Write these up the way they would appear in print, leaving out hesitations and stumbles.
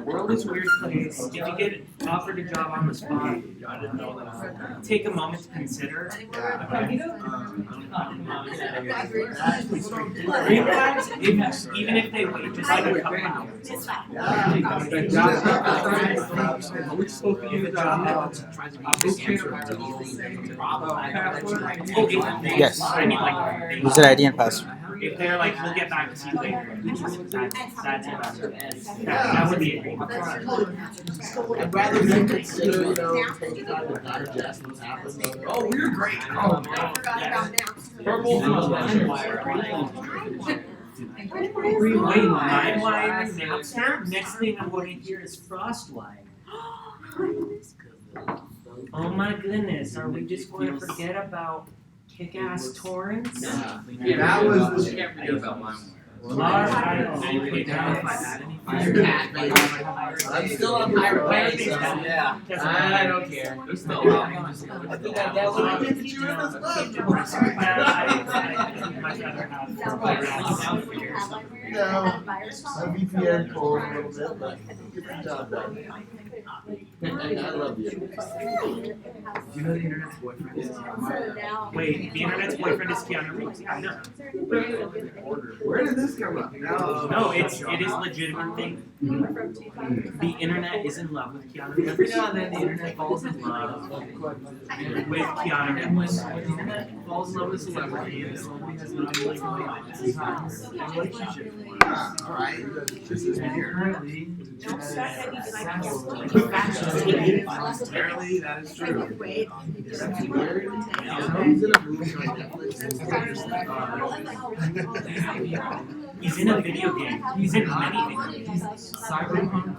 world is a weird place. If you get offered a job on the spot, take a moment to consider. Realize even if they wait just like a couple hours. Yes. I mean, like, User ID and password. if they're like, we'll get back to you later, that's that would be a great. I'd rather they consider, take time to digest what's happened. Oh, we're great. Oh, Next thing I'm going to hear is Frostwine. Oh my goodness, are we just going to forget about kick-ass torrents? Yeah, that was the can't forget about mine. I'm still on pirate bay, so yeah. I don't care. I think I downloaded it you in this book. No, my VPN pulled a little bit, but get the job done. I love you. Do you know the internet's boyfriend is Wait, the internet's boyfriend is Keanu Reeves. Yeah, I know. Where did this come up? No, it is legitimate thing. The internet is in love with Keanu Reeves. Every now and then the internet falls in love With Keanu and when Reeves. the internet falls in love with a celebrity and the celebrity has not been like a relationship. Alright, this is weird. Currently, Apparently, that is true. He's in a video game. He's in many video games. Cyberpunk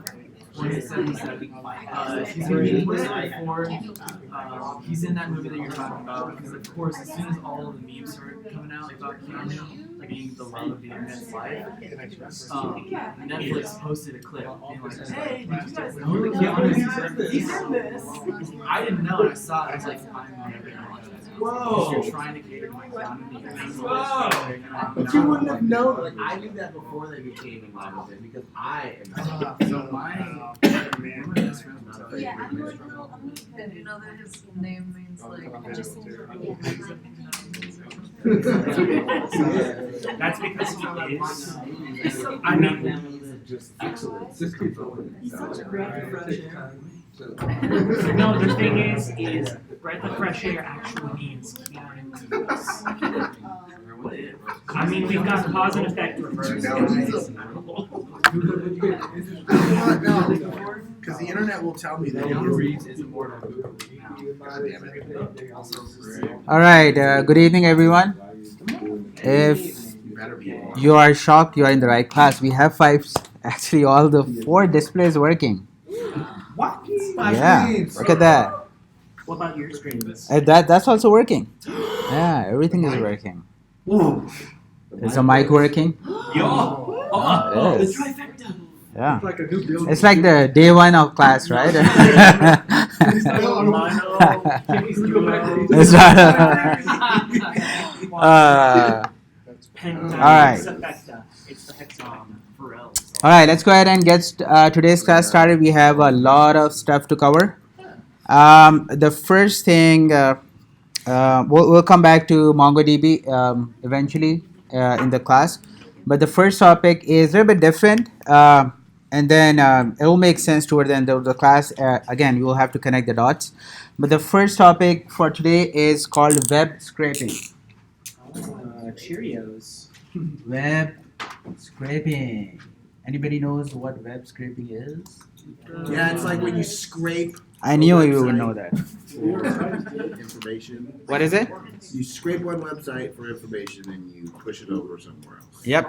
2077. He's been before. He's in that movie that you're talking about because, of course, as soon as all of the memes started coming out about Keanu being the love of the internet's life, Netflix posted a clip being like, "Hey, did you guys know that Keanu he's in this?" I didn't know, and I saw it. I was like, "I'm never gonna watch that." Whoa! You're trying to cater to my Keanu. Whoa! But you wouldn't have known. Like I knew that before they became in love with it because I am. So my Yeah, I'm like, no, and you know that his name means like just That's because he is. I mean, just excellent. Just keep going. such a great profession. no, the thing is breath of fresh air actually means Keanu Reeves. I mean, we've got cause and effect reversed. No, because the internet will tell me that Keanu Reeves is immortal. All right. Good evening, everyone. If you are shocked, you are in the right class. We have actually all the 4 displays working. What? Yeah, look at that. What about your screens? That's also working. Yeah, everything is working. Is the mic working? Yo! It is. Trifecta! Yeah. It's like the day 1 of class, right? It's not. Trifecta. It's the hexagon. All right, let's go ahead and get today's class started. We have a lot of stuff to cover. The first thing, we'll come back to MongoDB eventually in the class. But the first topic is a little bit different. And then it will make sense toward the end of the class. Again, you will have to connect the dots. But the first topic for today is called web scraping. Cheerios. Web scraping. Anybody knows what web scraping is? Yeah, it's like when you scrape. I knew you would know that. For information. What is it? You scrape one website for information and you push it over somewhere else. Yep.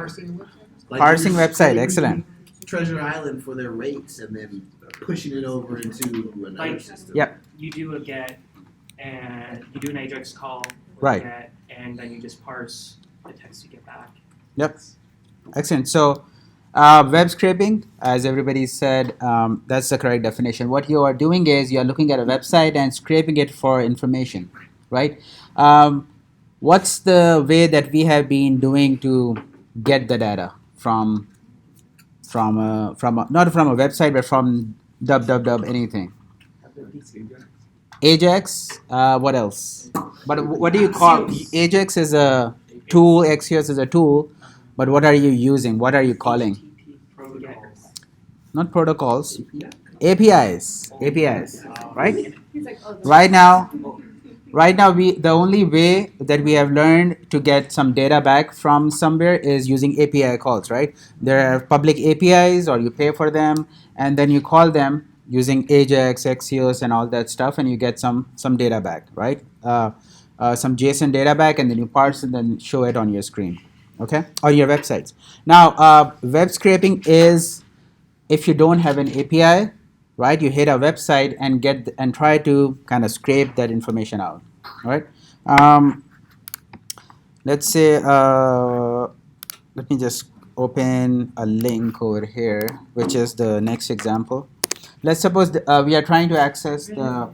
Like Parsing you're website. scraping Excellent. Treasure Island for their rates and then pushing it over into another system. Yep. You do a get, and you do an AJAX call. Right. Get, and then you just parse the text you get back. Yep. Excellent. So, web scraping, as everybody said, that's the correct definition. What you are doing is you are looking at a website and scraping it for information, right? What's the way that we have been doing to get the data from from not from a website, but from www anything. Ajax. What else? But what do you call Ajax? Is a tool. Axios is a tool. But what are you using? What are you calling? Not protocols. APIs. APIs. Right. Right now. Right now, the only way that we have learned to get some data back from somewhere is using API calls, right? There are public APIs, or you pay for them, and then you call them using Ajax, Axios, and all that stuff, and you get some data back, right? Some JSON data back, and then you parse and then show it on your screen, okay, on your websites. Now, web scraping is if you don't have an API, right? You hit a website and try to kind of scrape that information out, right? Let's say, let me just open a link over here, which is the next example. Let's suppose we are trying to access the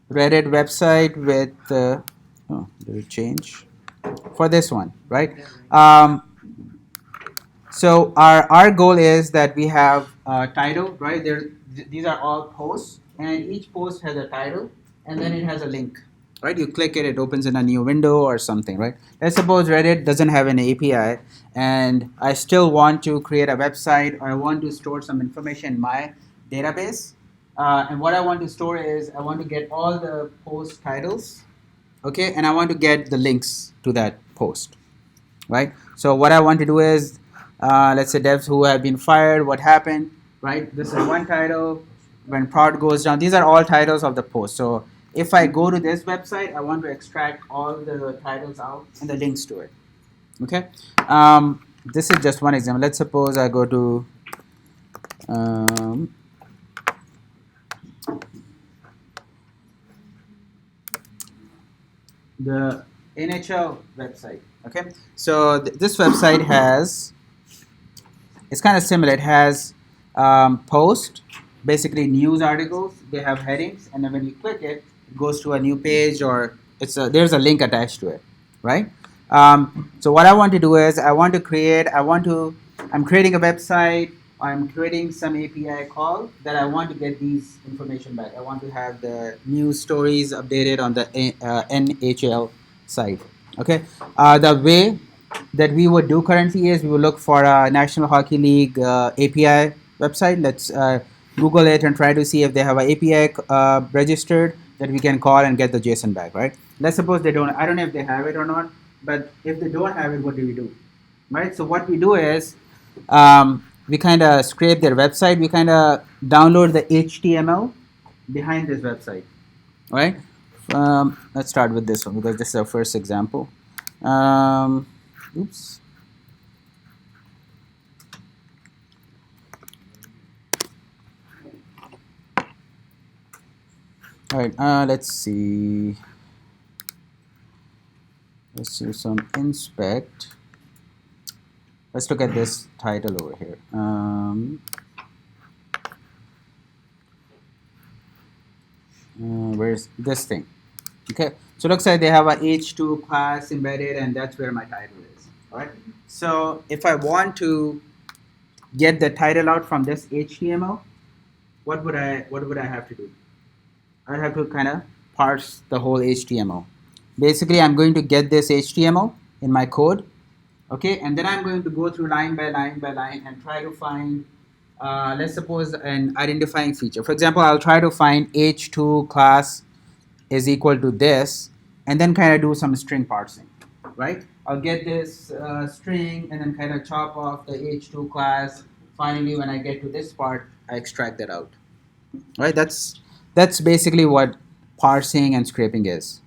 Reddit website with, oh, did it change? For this one, right? So our goal is that we have a title, right? These are all posts, and each post has a title, and then it has a link, right? You click it, it opens in a new window or something, right? Let's suppose Reddit doesn't have an API, and I still want to create a website, or I want to store some information in my database. And what I want to store is I want to get all the post titles, okay, and I want to get the links to that post, right? So what I want to do is, let's say devs who have been fired, what happened, right? This is one title. When prod goes down, these are all titles of the post. So if I go to this website, I want to extract all the titles out and the links to it, okay? This is just one example. Let's suppose I go to the NHL website, okay? So this website has, it's kind of similar. It has post, basically news articles. They have headings, and then when you click it, it goes to a new page, or there's a link attached to it, right? So what I want to do is I'm creating a website. I'm creating some API call that I want to get these information back. I want to have the news stories updated on the NHL site. Okay. The way that we would do currently is we would look for a National Hockey League API website. Let's Google it and try to see if they have an API registered that we can call and get the JSON back, right? Let's suppose they don't. I don't know if they have it or not, but if they don't have it, what do we do, right? So what we do is we kind of scrape their website. We kind of download the HTML behind this website, right? Let's start with this one because this is our first example. Oops. All right, let's see. Let's do some inspect. Let's look at this title over here. Where's this thing? Okay, so it looks like they have a H2 class embedded, and that's where my title is. All right. So if I want to get the title out from this HTML, what would I have to do? I'd have to kind of parse the whole HTML. Basically, I'm going to get this HTML in my code, okay, and then I'm going to go through line by line by line and try to find, let's suppose, an identifying feature. For example, I'll try to find H2 class is equal to this, and then kind of do some string parsing, right? I'll get this string and then kind of chop off the H2 class. Finally, when I get to this part, I extract that out, right? That's basically what parsing and scraping is.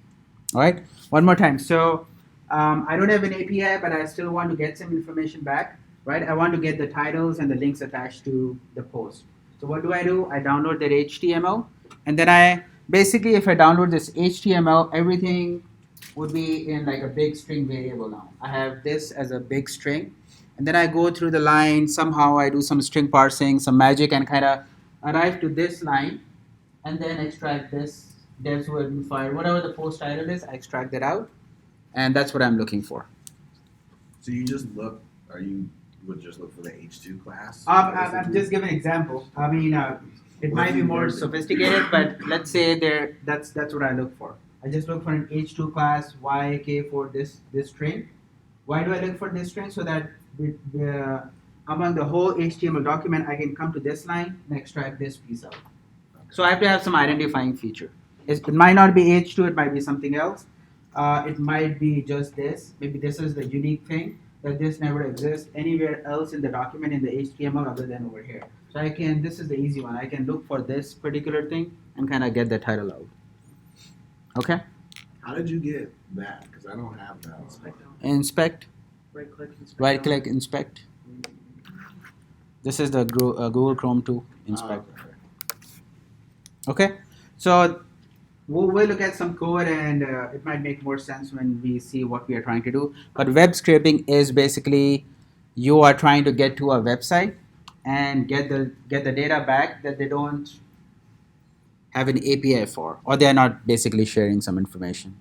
All right, one more time. So I don't have an API, but I still want to get some information back, right? I want to get the titles and the links attached to the post. So what do? I download that HTML, and then basically, if I download this HTML, everything would be in like a big string variable now. I have this as a big string, and then I go through the line. Somehow I do some string parsing, some magic, and kind of arrive to this line, and then extract this devs who have been fired. Whatever the post title is, I extract that out, and that's what I'm looking for. So you just look, are you would just look for the H2 class. I'm just giving an example. I mean, it might be more sophisticated, but let's say that's what I look for. I just look for an H2 class YK for this string. Why do I look for this string? So that among the whole HTML document, I can come to this line and extract this piece out. So I have to have some identifying feature. It might not be H2, it might be something else. It might be just this. Maybe this is the unique thing that this never exists anywhere else in the document in the HTML other than over here. So this is the easy one. I can look for this particular thing and kind of get the title out. Okay? How did you get that? Because I don't have that. Inspect. Right click. Right click, inspect. This is the Google Chrome 2 inspect. Okay? So we'll look at some code and it might make more sense when we see what we are trying to do. But web scraping is basically you are trying to get to a website and get the data back that they don't have an API for, or they are not basically sharing some information,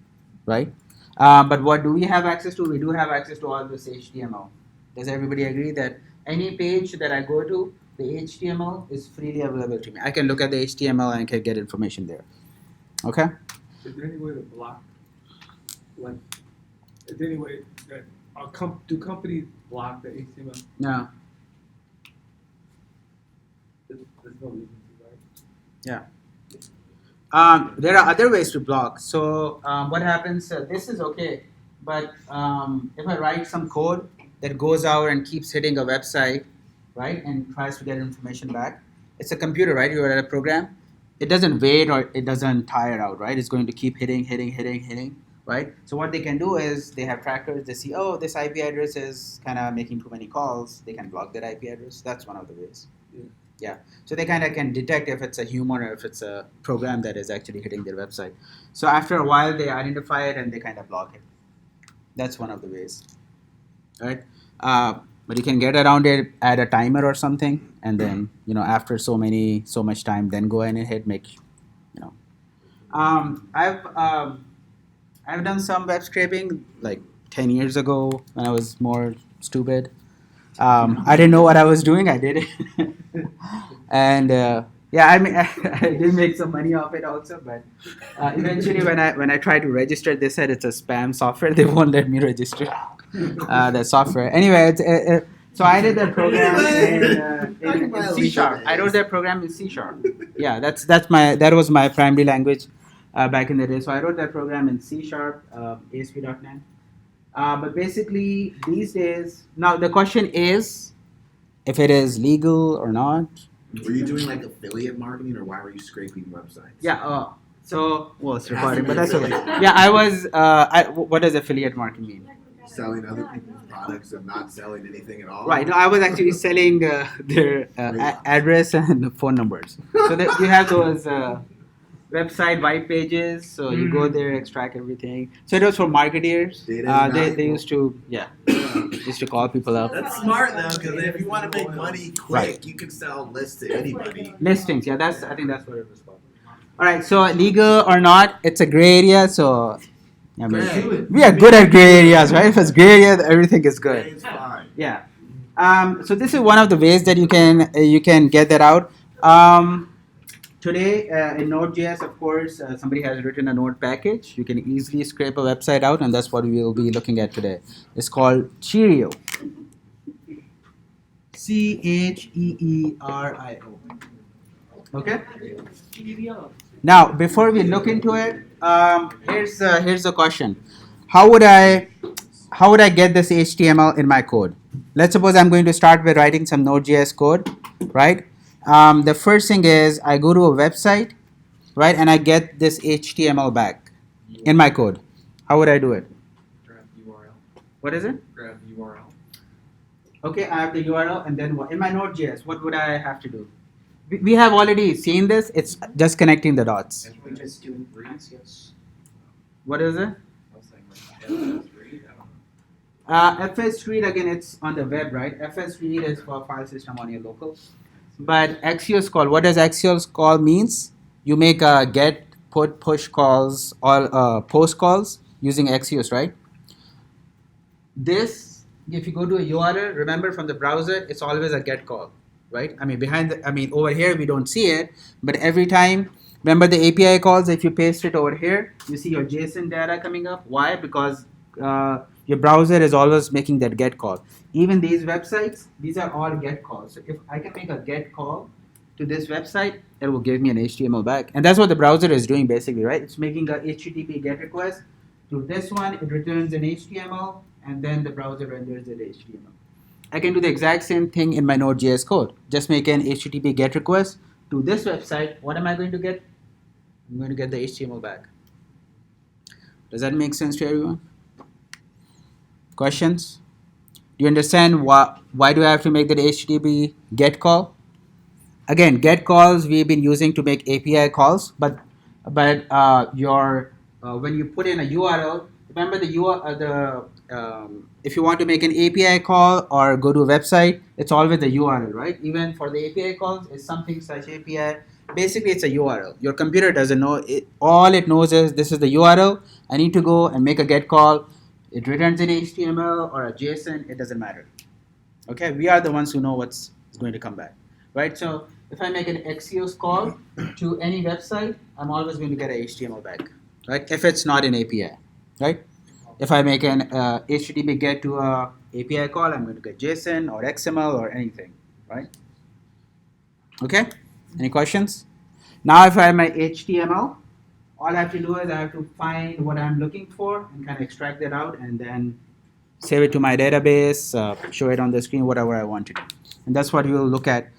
right? But what do we have access to? We do have access to all this HTML. Does everybody agree that any page that I go to, the HTML is freely available to me? I can look at the HTML and I can get information there. Okay? Is there any way to block, like, is there any way that, do companies block the HTML? No. There's no reason to, right? Yeah. There are other ways to block. So what happens, this is okay, but if I write some code that goes out and keeps hitting a website, right, and tries to get information back, it's a computer, right? You are at a program. It doesn't wait or it doesn't tire out, right? It's going to keep hitting, right? So what they can do is they have trackers. They see, oh, this IP address is kind of making too many calls. They can block that IP address. That's one of the ways. Yeah. So they kind of can detect if it's a human or if it's a program that is actually hitting their website. So after a while, they identify it and they kind of block it. That's one of the ways, right? But you can get around it, add a timer or something, and then after so much time, then go in and hit make. I've done some web scraping like 10 years ago when I was more stupid. I didn't know what I was doing. I did it, and I mean I did make some money off it also. But eventually, when I tried to register, they said it's a spam software. They won't let me register the software. Anyway, so I did that program in C#. I wrote that program in C#. Yeah, that was my primary language back in the day. So I wrote that program in C#, ASP.NET. But basically, these days, now the question is, if it is legal or not. Were you doing like affiliate marketing, or why were you scraping websites? Yeah. Well, it's recording, but that's okay. Yeah, I was. What does affiliate marketing mean? Selling other people's products and not selling anything at all. Right. No, I was actually selling their address and phone numbers. So that you have those website white pages. So you go there, extract everything. So it was for marketeers. They used to call people up. That's smart though, because if you want to make money quick, you can sell lists to anybody. Listings. Yeah, I think that's what it was called. All right. So legal or not, it's a gray area. So. I mean, we are good at gray areas, right? If it's gray area, everything is good. It's fine. Yeah. So this is one of the ways that you can get that out. Today in Node.js, of course, somebody has written a Node package. You can easily scrape a website out, and that's what we will be looking at today. It's called Cheerio. Cheerio. Okay. Now, before we look into it, here's the question: How would I get this HTML in my code? Let's suppose I'm going to start with writing some Node.js code, right? The first thing is I go to a website, right, and I get this HTML back in my code. How would I do it? Grab URL. What is it? Grab URL. Okay, I have the URL, and then what? In my Node.js, what would I have to do? We have already seen this. It's just connecting the dots. We just do Axios. What is it? I was saying like FS read, again, it's on the web, right? FS read is for file system on your local. But Axios call, what does Axios call means? You make a get, put, push calls, all post calls using Axios, right? This if you go to a URL, remember from the browser, it's always a get call, right? I mean, over here we don't see it, but every time, remember the API calls, if you paste it over here, you see your JSON data coming up. Why? Because your browser is always making that get call. Even these websites, these are all get calls. So if I can make a get call to this website, it will give me an HTML back. And that's what the browser is doing basically, right? It's making a HTTP get request. To this one, it returns an HTML, and then the browser renders it HTML. I can do the exact same thing in my Node.js code. Just make an HTTP GET request to this website. What am I going to get? I'm going to get the HTML back. Does that make sense to everyone? Questions? Do you understand why do I have to make that HTTP GET call? Again, GET calls we've been using to make API calls, but when you put in a URL, remember if you want to make an API call or go to a website, it's always a URL, right? Even for the API calls, it's something such API. Basically, it's a URL. Your computer doesn't know it. All it knows is this is the URL. I need to go and make a GET call. It returns an HTML or a JSON. It doesn't matter. Okay, we are the ones who know what's going to come back, right? So if I make an Axios call to any website, I'm always going to get a HTML back, right? If it's not an API, right? If I make an HTTP GET to a API call, I'm going to get JSON or XML or anything, right? Okay, any questions? Now if I have my HTML, all I have to do is I have to find what I'm looking for and kind of extract that out and then save it to my database, show it on the screen, whatever I want to do. And that's what we'll look at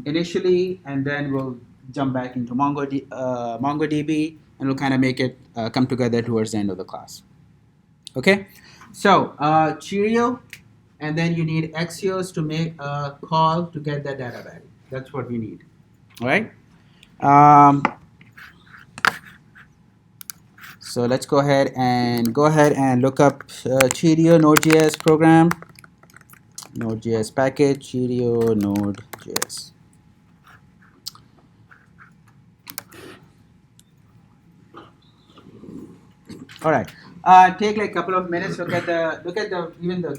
initially, and then we'll jump back into MongoDB, and we'll kind of make it come together towards the end of the class. Okay, so Cheerio, and then you need Axios to make a call to get that data back. That's what we need. All right. So let's go ahead and look up Cheerio Node.js program, Node.js package, Cheerio Node.js. All right. Take like a couple of minutes. Look at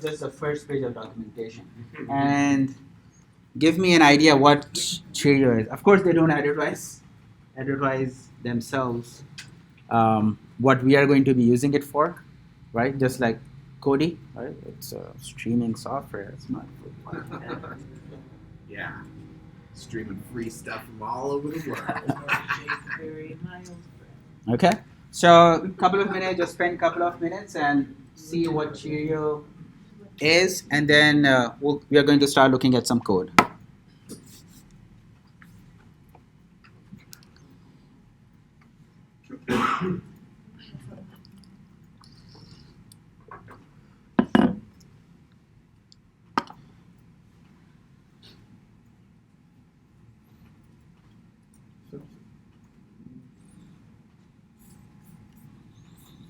just the first page of documentation, and give me an idea what Cheerio is. Of course, they don't advertise themselves. What we are going to be using it for, right? Just like Kodi, right? It's streaming software. It's not. Yeah. Streaming free stuff from all over the world. Okay. So a couple of minutes, just spend a couple of minutes and see what Cheerio is, and then we are going to start looking at some code.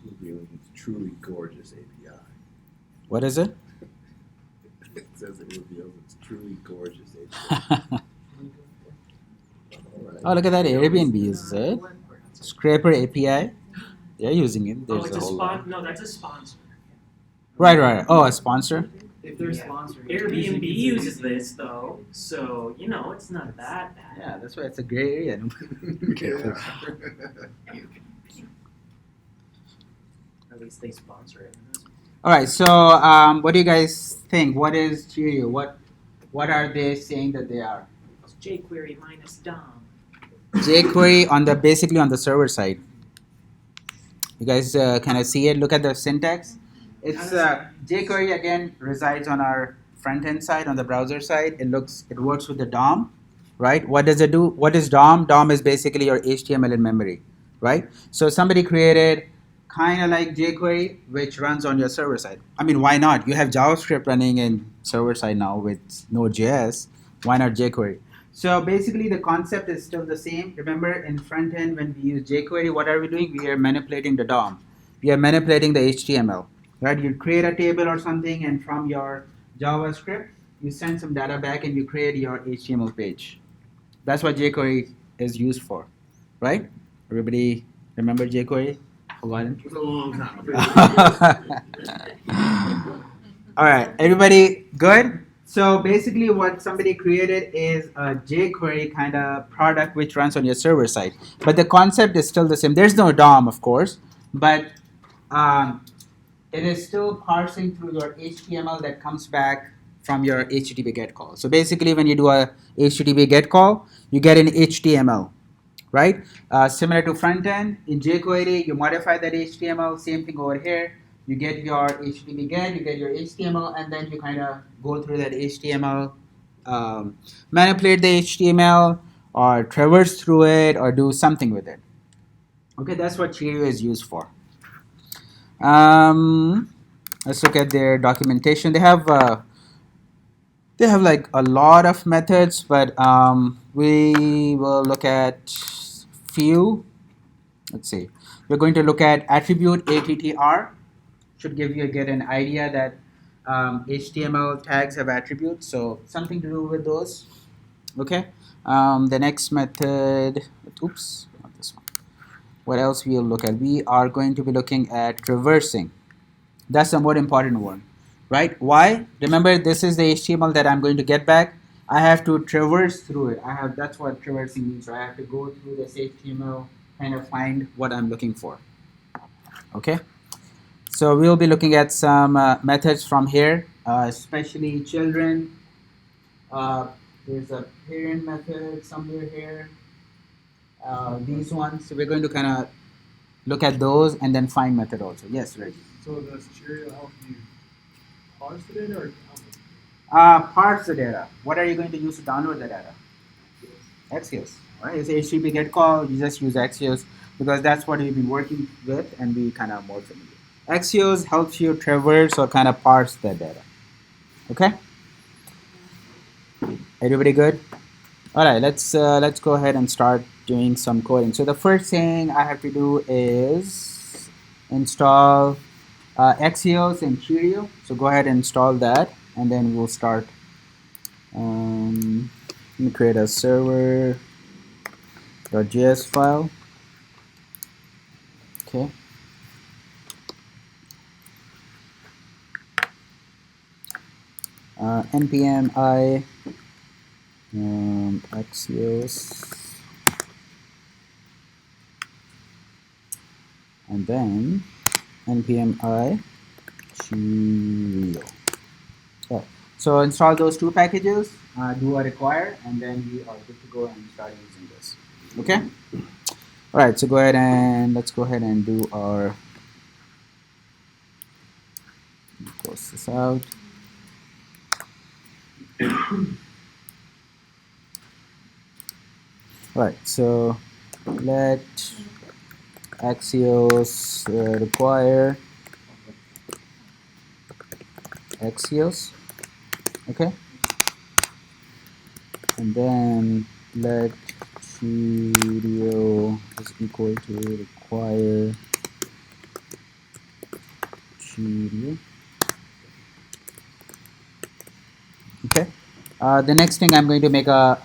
Revealing its truly gorgeous API. What is it? It says it reveals its truly gorgeous API. Oh, look at that. Airbnb uses it. Scraper API. They're using it. There's it's a a whole lot. no, that's a sponsor. Right. Oh, a sponsor. If they're sponsoring, Airbnb uses this though, so it's not that bad. Yeah, that's why it's a gray area. At least they sponsor it. All right. So, what do you guys think? What is Cheerio? What are they saying that they are? It's jQuery minus DOM. jQuery basically on the server side. You guys kind of see it. Look at the syntax. It's jQuery again resides on our front end side, on the browser side. It works with the DOM, right? What does it do? What is DOM? DOM is basically your HTML in memory, right? So somebody created kind of like jQuery, which runs on your server side. I mean, why not? You have JavaScript running in server side now with Node.js. Why not jQuery? So basically, the concept is still the same. Remember, in front end, when we use jQuery, what are we doing? We are manipulating the DOM. We are manipulating the HTML, right? You create a table or something, and from your JavaScript, you send some data back, and you create your HTML page. That's what jQuery is used for, right? Everybody remember jQuery? Forgotten? It was a long time ago. All right, everybody good? So basically what somebody created is a jQuery kind of product which runs on your server side. But the concept is still the same. There's no DOM, of course, but it is still parsing through your HTML that comes back from your HTTP GET call. So basically when you do a HTTP GET call, you get an HTML, right? Similar to front end, in jQuery, you modify that HTML, same thing over here. You get your HTTP GET, you get your HTML, and then you kind of go through that HTML, manipulate the HTML, or traverse through it, or do something with it. Okay, that's what Cheerio is used for. Let's look at their documentation. They have like a lot of methods, but we will look at few. Let's see. We're going to look at attribute attr. Should give you get an idea that HTML tags have attributes, so something to do with those. Okay. The next method. Oops, not this one. What else we'll look at? We are going to be looking at traversing. That's the more important one, right? Why? Remember, this is the HTML that I'm going to get back. I have to traverse through it. That's what traversing means. So I have to go through this HTML, kind of find what I'm looking for. Okay. So we'll be looking at some methods from here, especially children. There's a parent method somewhere here. These ones. So we're going to kind of look at those and then find method also. Yes, Reggie. So does Cheerio help you parse the data or Parse the data. What are you going to use to download the data? Axios. Right? It's HTTP GET call. You just use Axios because that's what we've been working with and we kind of more familiar. Axios helps you traverse or kind of parse the data. Okay. Everybody good? All right. Let's go ahead and start doing some coding. So the first thing I have to do is install Axios and Cheerio. So go ahead and install that, and then we'll start. Let me create a server.js file. Okay. npm I Axios, and then npm I Cheerio. Okay. So install those two packages, do a require, and then we are good to go and start using this. Okay. All right. So let's go ahead and do our. Close this out. All right. So let Axios require Axios. Okay. And then let Cheerio is equal to require Cheerio. Okay. The next thing, I'm going to make a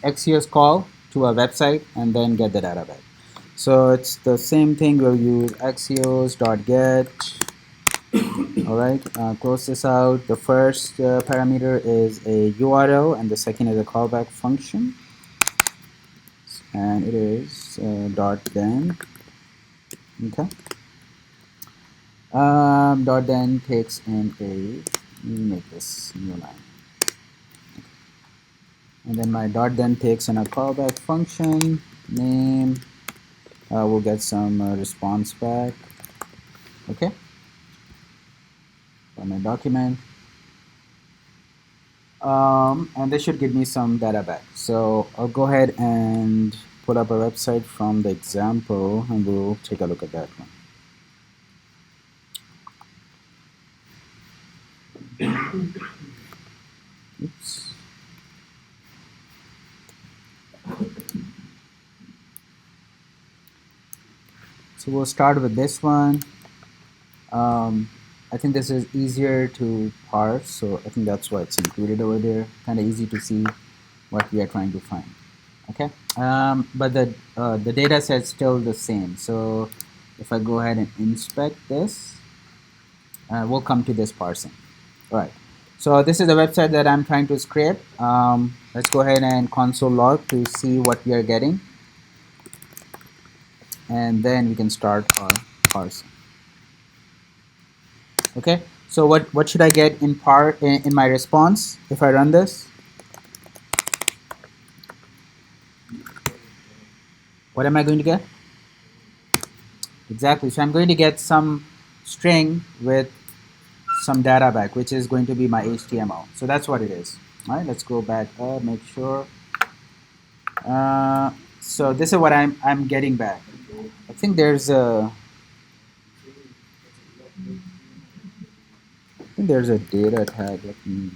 Axios call to a website and then get the data back. So it's the same thing. We'll use axios.get. All right. Close this out. The first parameter is a URL, and the second is a callback function, and it is .then. Okay. .then takes in a. Let me make this new line. And then my .then takes in a callback function name. We'll get some response back. Okay. From my document. And this should give me some data back. So I'll go ahead and pull up a website from the example, and we'll take a look at that one. Oops. So we'll start with this one. I think this is easier to parse, so I think that's why it's included over there. Kind of easy to see what we are trying to find. Okay, but the data set's still the same. So if I go ahead and inspect this, we'll come to this parsing. All right. So this is the website that I'm trying to scrape. Let's go ahead and console log to see what we are getting. And then we can start our parsing. Okay. So what should I get in my response if I run this? What am I going to get? Exactly. So I'm going to get some string with some data back, which is going to be my HTML. So that's what it is. All right. Let's go back up. Make sure. So this is what I'm getting back. I think there's a data tag. Let me.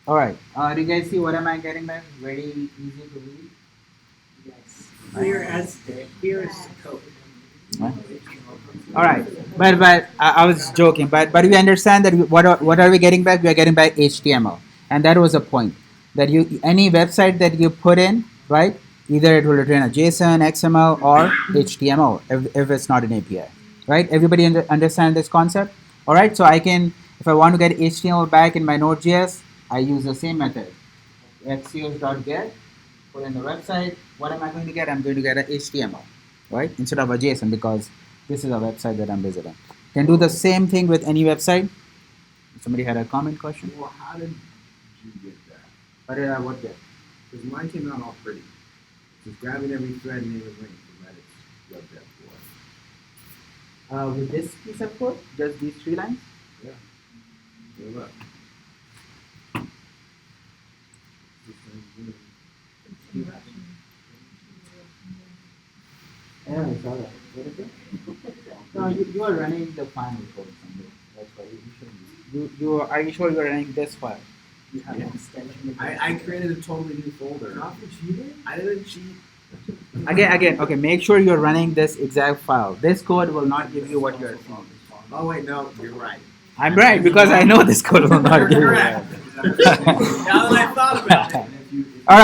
All right. Do you guys see what am I getting back? Very easy to read. Yes. Clear as day. Here is the code. All right, but I was joking. But we understand that what are we getting back? We are getting back HTML, and that was a point that any website that you put in, right? Either it will return a JSON, XML, or HTML if it's not an API, right? Everybody understand this concept? All right. So I can, if I want to get HTML back in my Node.js, I use the same method. Axios.get, put in the website. What am I going to get? I'm going to get a HTML, right? Instead of a JSON, because this is a website that I'm visiting. Can do the same thing with any website. Somebody had a comment question. Well, how did you get that? What did I what get? Because mine came out all pretty. Just grabbing every thread and name and link from Reddit's web dev board. With this piece of code, just these 3 lines. Yeah, look. Yeah, I saw that. What is it? No, you are running the final code somewhere. That's why you should. You are you sure you are running this file? You have an extension. I created a totally new folder. Not for cheating? I didn't cheat. Again. Okay, make sure you're running this exact file. This code will not give you what you're seeing. Oh wait, no, you're right. I'm right because I know this code will not give you that. Now that I thought about it. All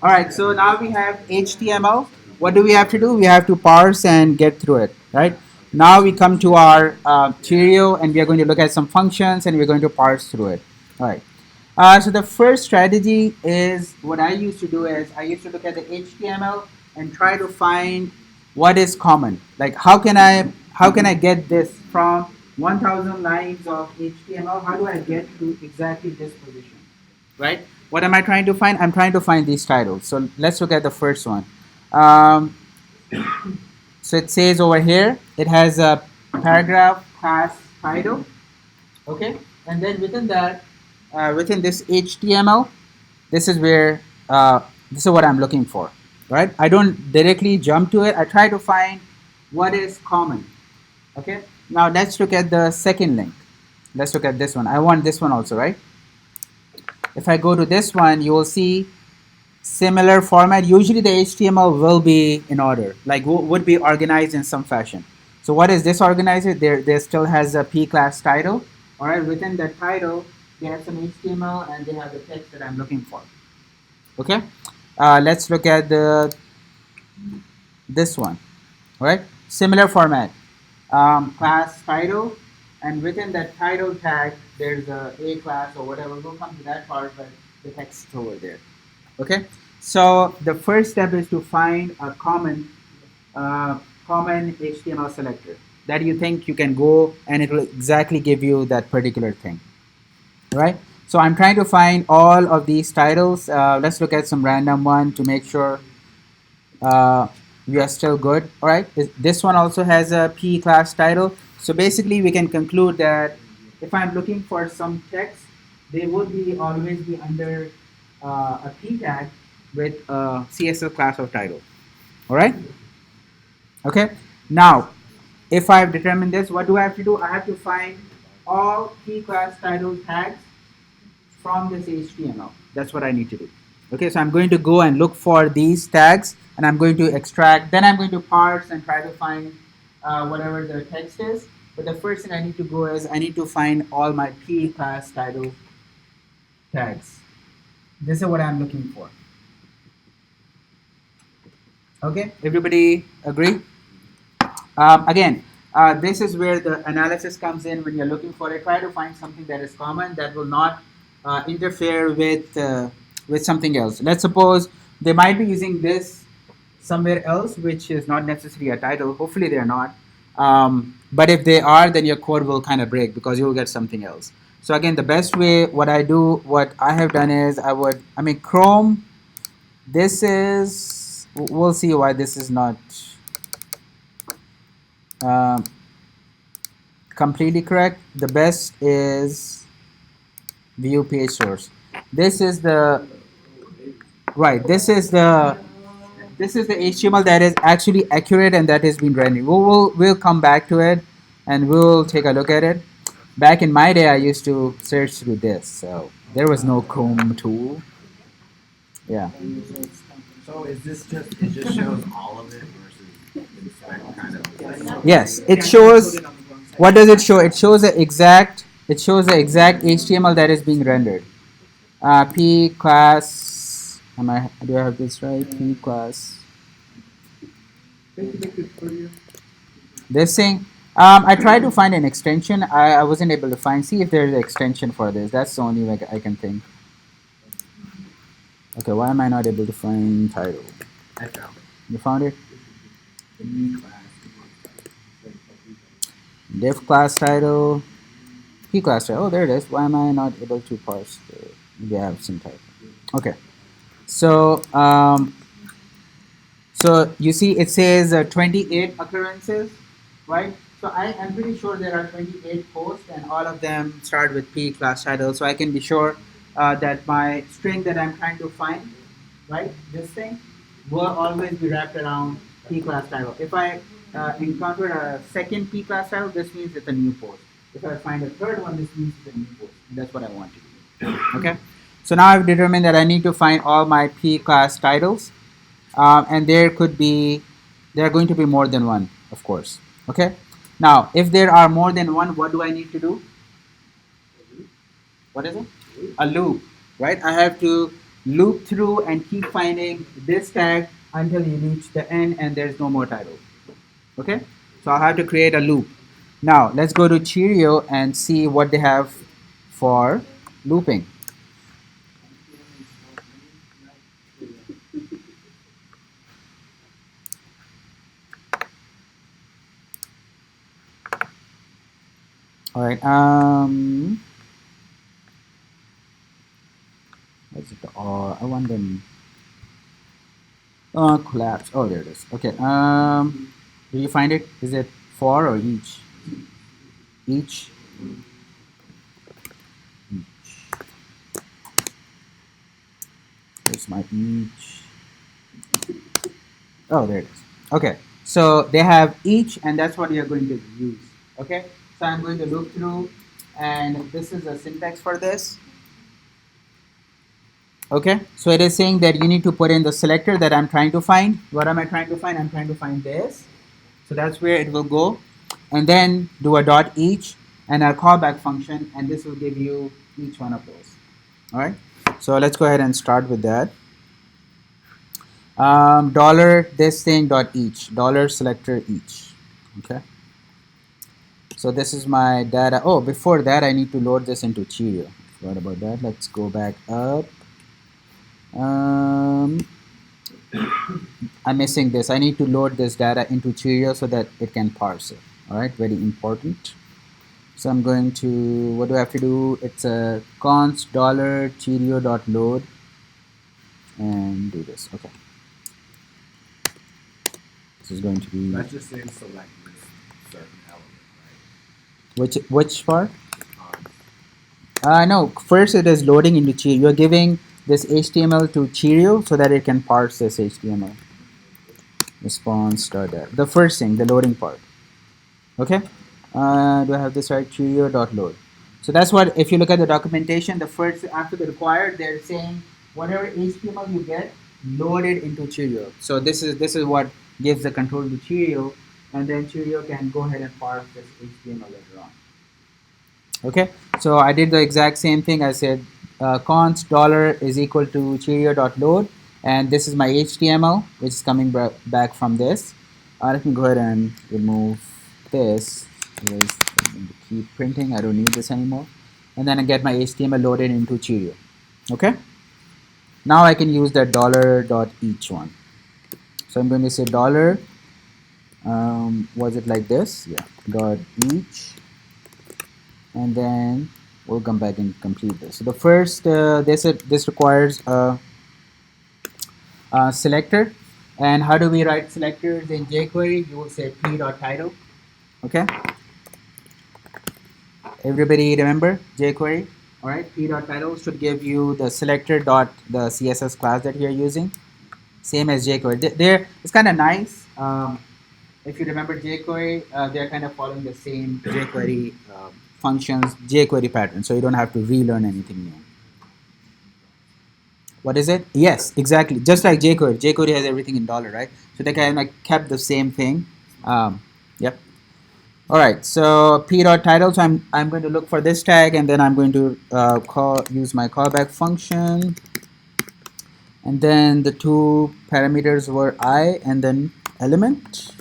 right. So now we have HTML. What do we have to do? We have to parse and get through it, right? Now we come to our tutorial, and we are going to look at some functions, and we're going to parse through it. All right. So the first strategy is what I used to do is I used to look at the HTML and try to find what is common. Like how can I get this from 1,000 lines of HTML? How do I get to exactly this position, right? What am I trying to find? I'm trying to find these titles. So let's look at the first one. So it says over here, it has a paragraph class title, okay? And then within that, within this HTML, this is where, this is what I'm looking for, right? I don't directly jump to it. I try to find what is common, okay? Now let's look at the second link. Let's look at this one. I want this one also, right? If I go to this one, you will see similar format. Usually the HTML will be in order, like would be organized in some fashion. So what is this organizer? There still has a P class title. All right, within that title, they have some HTML and they have the text that I'm looking for. Okay, let's look at this one. All right, similar format, class title, and within that title tag, there's a class or whatever. We'll come to that part, but the text is over there. Okay, so the first step is to find a common HTML selector that you think you can go and it will exactly give you that particular thing, right? So I'm trying to find all of these titles. Let's look at some random one to make sure we are still good. All right, this one also has a P class title. So basically we can conclude that if I'm looking for some text, they would always be under a P tag with a CSS class of title. All right. Okay. Now, if I've determined this, what do I have to do? I have to find all P class title tags from this HTML. That's what I need to do. Okay. So I'm going to go and look for these tags, and I'm going to extract. Then I'm going to parse and try to find whatever the text is. But the first thing I need to go is I need to find all my P class title tags. This is what I'm looking for. Okay, everybody agree? Again, this is where the analysis comes in when you're looking for it. Try to find something that is common that will not interfere with something else. Let's suppose they might be using this somewhere else, which is not necessarily a title. Hopefully, they're not. But if they are, then your code will kind of break because you'll get something else. So again, the best way, what I have done is Chrome. This is, we'll see why this is not um, completely correct. The best is view page source. This is the right. This is the HTML that is actually accurate and that has been rendered. We'll come back to it and we'll take a look at it. Back in my day, I used to search through this, so there was no Chrome tool. Yeah. So is this just, it just shows all of it versus inspect kind of? Yes, it shows. What does it show? It shows the exact. It shows the exact HTML that is being rendered. P class. Do I have this right? P class. This thing. I tried to find an extension. I wasn't able to find. See if there's an extension for this. That's the only way I can think. Okay, why am I not able to find title? I found it. You found it? Class. Div class title. P class title. Oh, there it is. Why am I not able to parse? Maybe I have some title. Okay. So, so you see, it says 28 occurrences, right? So I am pretty sure there are 28 posts, and all of them start with P class title. So I can be sure that my string that I'm trying to find, right, this thing, will always be wrapped around P class title. If I encounter a second P class title, this means it's a new post. If I find a third one, this means it's a new post. And that's what I want to do. Okay. So now I've determined that I need to find all my P class titles, and there are going to be more than one, of course. Okay. Now, if there are more than one, what do I need to do? What is it? A loop, right? I have to loop through and keep finding this tag until you reach the end and there's no more title. Okay. So I have to create a loop. Now let's go to Cheerio and see what they have for looping. All right. What's it? I want them. Collapse. Oh, there it is. Okay. Do you find it? Is it for or each? Each. Here's my each. Oh, there it is. Okay. So they have each, and that's what you're going to use. Okay. So I'm going to loop through, and this is a syntax for this. Okay, so it is saying that you need to put in the selector that I'm trying to find. What am I trying to find? I'm trying to find this. So that's where it will go. And then do a dot each and a callback function, and this will give you each one of those. All right, so let's go ahead and start with that. Dollar this thing dot each, dollar selector each. Okay. So this is my data. Oh, before that, I need to load this into Cheerio. Forgot about that. Let's go back up. I'm missing this. I need to load this data into Cheerio so that it can parse it. All right, very important. So I'm going to, what do I have to do? It's a const dollar Cheerio dot load and do this. Okay. This is going to be. Let's just say select this certain element, right? Which part? No. First, it is loading into Cheerio. You're giving this HTML to Cheerio so that it can parse this HTML. Response data. The first thing, the loading part. Okay. Do I have this right? Cheerio dot load. So that's what. If you look at the documentation, the first after the required, they're saying whatever HTML you get, load it into Cheerio. So this is what gives the control to Cheerio and then Cheerio can go ahead and parse this HTML later on. Okay, so I did the exact same thing. I said const dollar is equal to Cheerio.load, and this is my HTML, which is coming back from this. Let me go ahead and remove this. Otherwise, I'm going to keep printing. I don't need this anymore. And then I get my HTML loaded into Cheerio. Okay. Now I can use that $.each one. So I'm going to say dollar. Was it like this? Yeah. .each. And then we'll come back and complete this. So the first, this requires a selector. And how do we write selectors in jQuery? You will say p.title. Okay. Everybody remember jQuery? All right. P.title should give you the selector dot the CSS class that you're using. Same as jQuery. There, it's kind of nice. If you remember jQuery, they're kind of following the same jQuery functions, jQuery pattern, so you don't have to relearn anything new. What is it? Yes, exactly. Just like jQuery. jQuery has everything in dollar, right? So they kind of kept the same thing. Yep. All right. So p.title. So I'm going to look for this tag, and then I'm going to use my callback function. And then the two parameters were I and then element.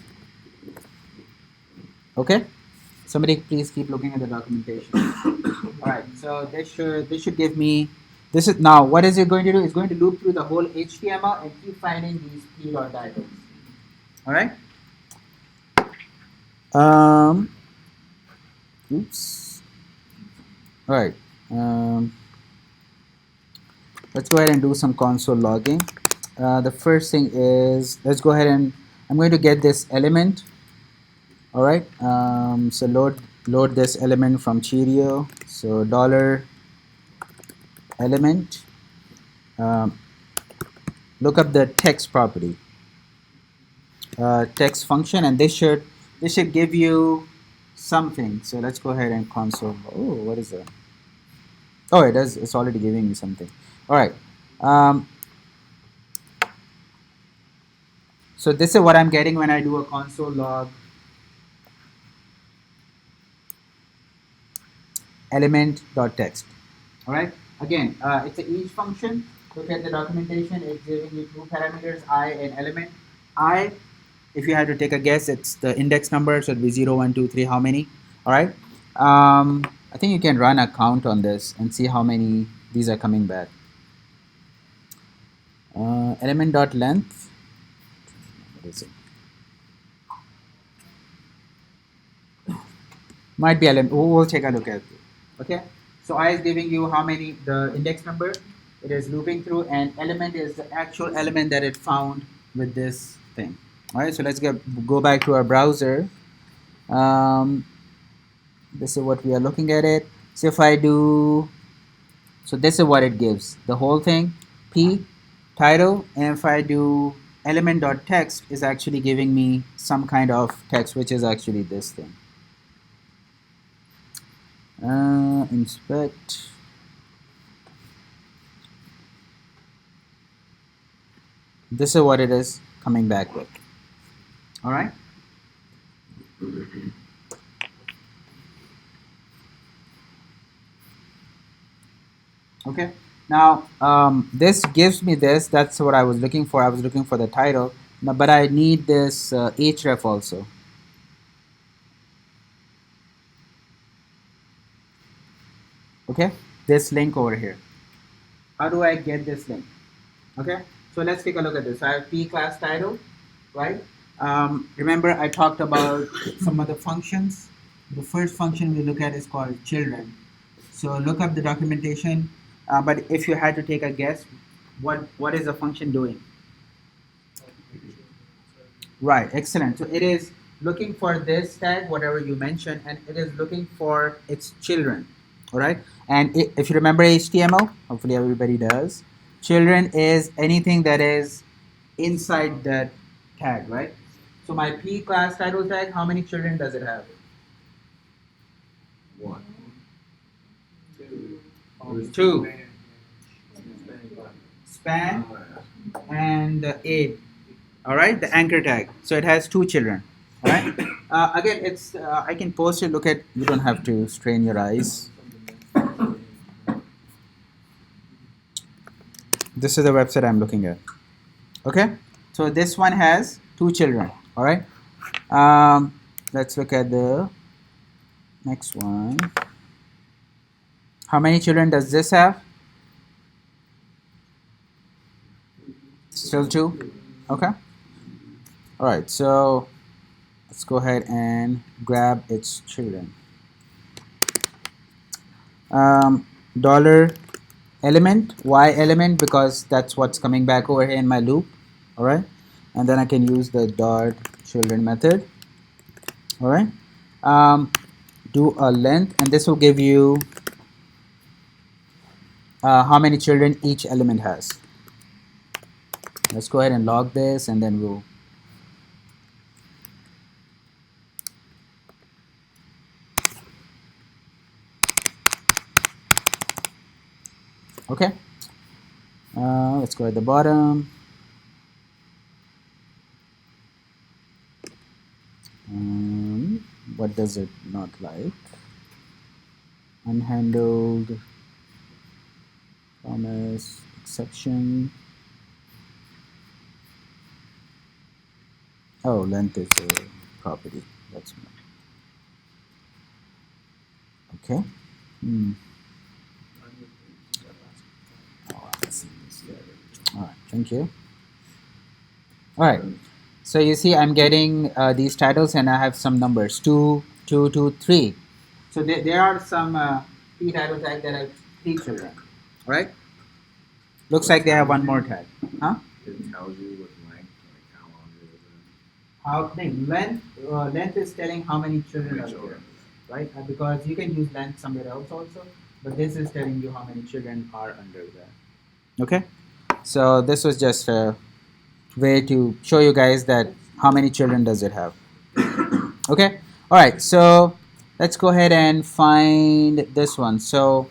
Okay. Somebody please keep looking at the documentation. All right. So this should give me. This is now what is it going to do? It's going to loop through the whole HTML and keep finding these p.titles. All right. Oops. All right. Let's go ahead and do some console logging. The first thing is let's go ahead and I'm going to get this element. All right. So load this element from Cheerio. So dollar element. Look up the text property, text function, and this should give you something. So let's go ahead and console. Oh, what is that? Oh, it does. It's already giving me something. All right. So this is what I'm getting when I do a console log element.text. All right. Again, it's a each function. Look at the documentation. It's giving you two parameters, I and element. I, if you had to take a guess, it's the index number, so it'd be 0, 1, 2, 3, how many? All right. I think you can run a count on this and see how many these are coming back. Element.length. What is it? Might be element. We'll take a look at it. Okay. So I is giving you how many, the index number it is looping through, and element is the actual element that it found with this thing. All right. So let's go back to our browser. This is what we are looking at it. So if I do, so this is what it gives, the whole thing, p title, and if I do element.text is actually giving me some kind of text, which is actually this thing. Inspect. This is what it is coming back with. All right. Okay. Now this gives me this. That's what I was looking for. I was looking for the title. Now, but I need this href also. Okay. This link over here. How do I get this link? Okay. So let's take a look at this. I have p class title, right? Remember I talked about some of the functions. The first function we look at is called children. So look up the documentation. But if you had to take a guess, what is the function doing? Right, excellent. So it is looking for this tag, whatever you mentioned, and it is looking for its children. All right. And if you remember HTML, hopefully everybody does, children is anything that is inside that tag, right? So my p class title tag, how many children does it have? 1. 2. Span and aid. All right, the anchor tag. So it has 2 children. All right. Again, it's I can post it. Look at. You don't have to strain your eyes. This is the website I'm looking at. Okay. So this one has 2 children. All right. Let's look at the next one. How many children does this have? Still 2. Okay. All right. So let's go ahead and grab its children. Dollar element, y element, because that's what's coming back over here in my loop. All right. And then I can use the dot children method. All right. Do a length, and this will give you how many children each element has. Let's go ahead and log this, and then we'll. Okay. Let's go at the bottom. What does it not like? Unhandled, promise, exception. Oh, length is a property. That's not. Okay. Oh, I see this here. All right. Thank you. All right. So you see, I'm getting these titles, and I have some numbers 2, 2, 2, 3. So there are some P title tag that have 3 children. All right. Looks like they have one more tag. Huh? It tells you what length, like how long it is. How length is telling how many children are there, right? Because you can use length somewhere else also, but this is telling you how many children are under there. Okay. So this was just a way to show you guys that how many children does it have. Okay. All right. So let's go ahead and find this one. So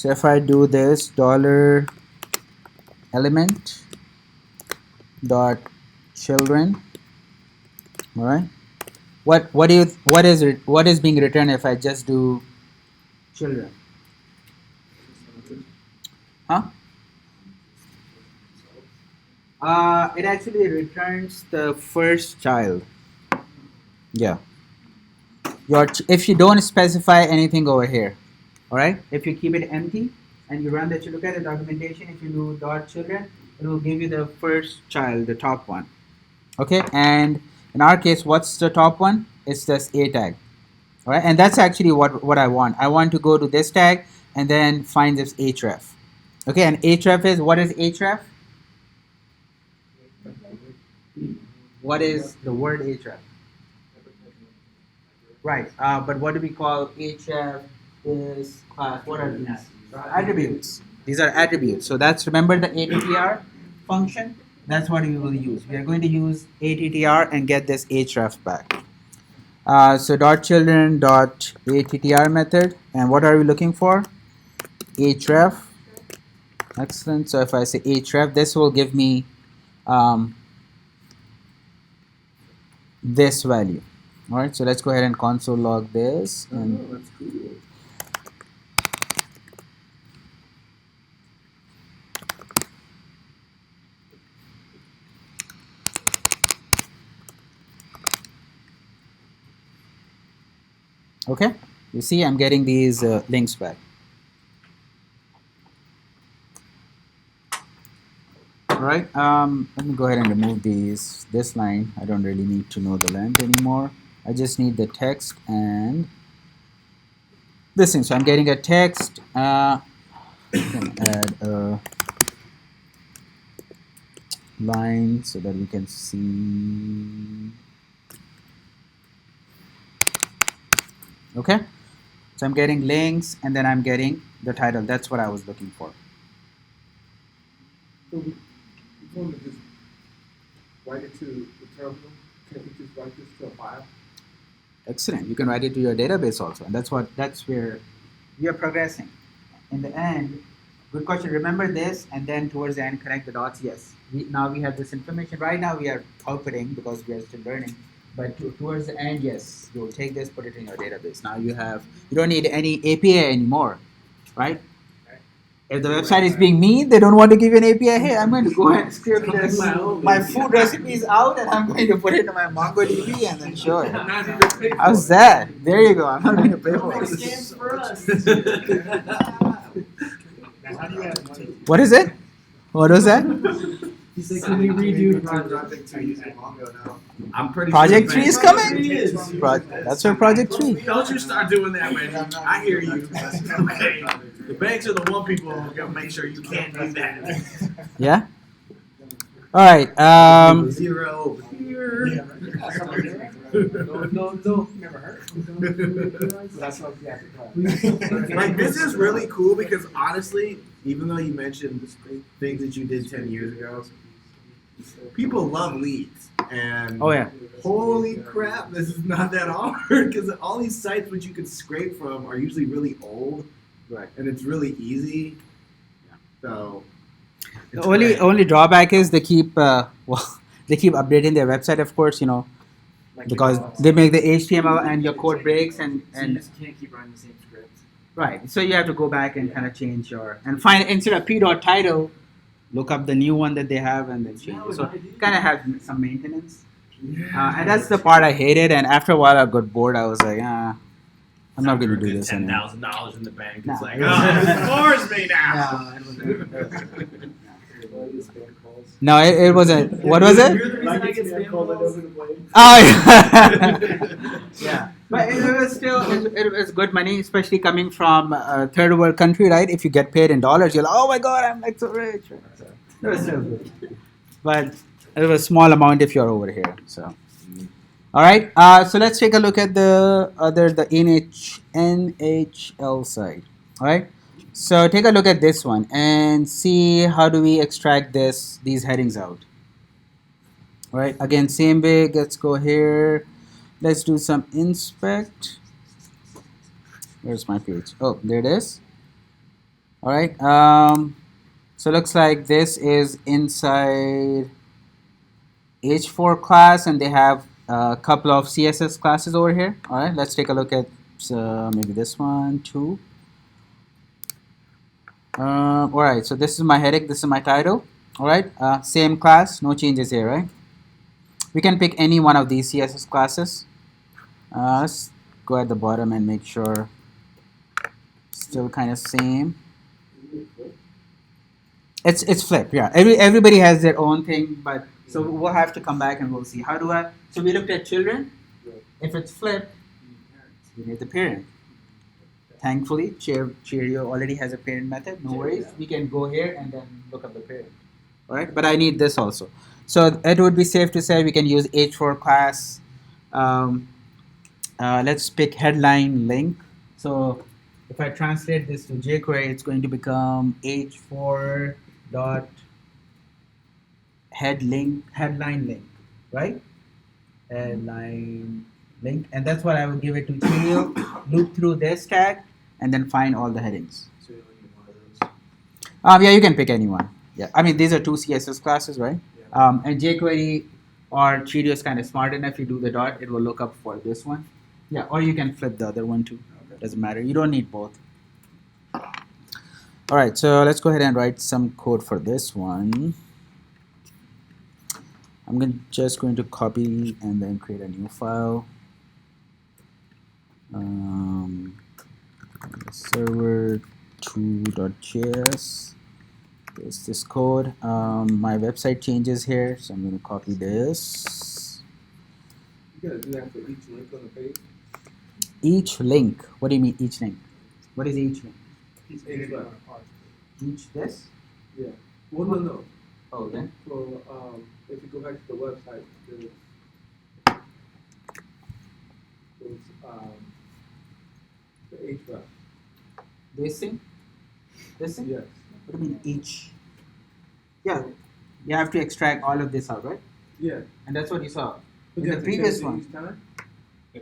if I do this dollar element dot children, all right. What is being returned if I just do children? Huh? It actually returns the first child. Yeah. If you don't specify anything over here, all right. If you keep it empty and you run that, you look at the documentation. If you do dot children, it will give you the first child, the top one. Okay. And in our case, what's the top one? It's just a tag. All right. And that's actually what I want. I want to go to this tag and then find this href. Okay. And href is, what is href? What is the word href? Right. But what do we call href? Is what are these? Attributes. These are attributes. So that's, remember the attr function? That's what we will use. We are going to use attr and get this href back. So dot children dot attr method, and what are we looking for? Href. Excellent. So if I say href, this will give me this value. All right. So let's go ahead and console log this. And that's cool. okay. You see, I'm getting these links back. All right. Let me go ahead and remove this line. I don't really need to know the length anymore. I just need the text and this thing. So I'm getting a text. I can add a line so that we can see. Okay. So I'm getting links, and then I'm getting the title. That's what I was looking for. So we want to just write it to the terminal. Can't we just write this to a file? Excellent. You can write it to your database also, and that's where we are progressing. In the end, Good question. Remember this, and then towards the end, connect the dots. Yes. Now we have this information. Right now we are outputting because we are still learning. But towards the end, yes, you'll take this, put it in your database. Now you don't need any API anymore, right? If the website is being mean, they don't want to give you an API. Hey, I'm going to go and script this. My food recipe is out, and I'm going to put it in my MongoDB and then show it. How's that? There you go. I'm not going to pay for it. Scams for us. What is it? What was that? He's like, can we redo Project 2 using Mongo now. I'm pretty Project sure 3 is Project coming? 3 is. That's where Project 3. Don't you start doing that, man. I hear you. Okay. The banks are the one people who are gonna make sure you can't do that. Yeah? All right. Zero here. No, never heard. That's what we have to try. Like, this is really cool because honestly, even though you mentioned things that you did 10 years ago, people love leads. And Oh, yeah. holy crap, this is not that hard because all these sites which you can scrape from are usually really old. Right. And it's really easy. So The it's only great. only drawback is they keep they keep updating their website, of course, because they make the HTML and your code breaks So you and just can't keep running the same script. right. So you have to go back and kind of change and find instead of p.title, look up the new one that they have and then change it. So kind of have some maintenance. And that's the part I hated. And after a while, I got bored. I was like, I'm not going to do this anymore. $10,000 in the bank. No. It's like, oh, me now. No, it wasn't. What was it? You're the reason I get spam calls. Oh, yeah. Yeah. But it was still, it was good money, especially coming from a third world country, right? If you get paid in dollars, you're like, oh my God, I'm like so rich. So it was still good. But it was a small amount if you're over here. So, all right. So let's take a look at the NHL side. All right. So take a look at this one and see how do we extract these headings out. All right. Again, same big. Let's go here. Let's do some inspect. Where's my page? Oh, there it is. All right. So looks like this is inside H4 class, and they have a couple of CSS classes over here. All right. Let's take a look at maybe this one too. All right. So this is my heading. This is my title. All right. Same class. No changes here, right? We can pick any one of these CSS classes. Let's go at the bottom and make sure still kind of same. It's flipped, yeah. Everybody has their own thing, but so we'll have to come back and we'll see. How do I? So we looked at children. If it's flipped, we need the parent. Thankfully, Cheerio already has a parent method. No worries. We can go here and then look up the parent. All right, but I need this also. So it would be safe to say we can use H4 class. Let's pick headline link. So if I translate this to jQuery, it's going to become H4 dot headline link, right? Headline link, and that's what I would give it to Cheerio. Loop through this tag and then find all the headings. So you only need one of those. Yeah, you can pick anyone. Yeah, I mean these are two CSS classes, right? And jQuery or Cheerio is kind of smart enough. You do the dot, it will look up for this one. Yeah, or you can flip the other one too. Doesn't matter. You don't need both. All right, so let's go ahead and write some code for this one. I'm just going to copy and then create a new file. Server2.js. Paste this code. My website changes here, so I'm going to copy this. You gotta do that for each link on the page. Each link. What do you mean each link? What is each link? Each this? Yeah. Well, no. Oh, then. So, if you go back to the website, there's the href. This thing? This thing? Yes. What do you mean each? Yeah. You have to extract all of this out, right? Yeah. And that's what you saw. But In you the have to previous change it one. each time? You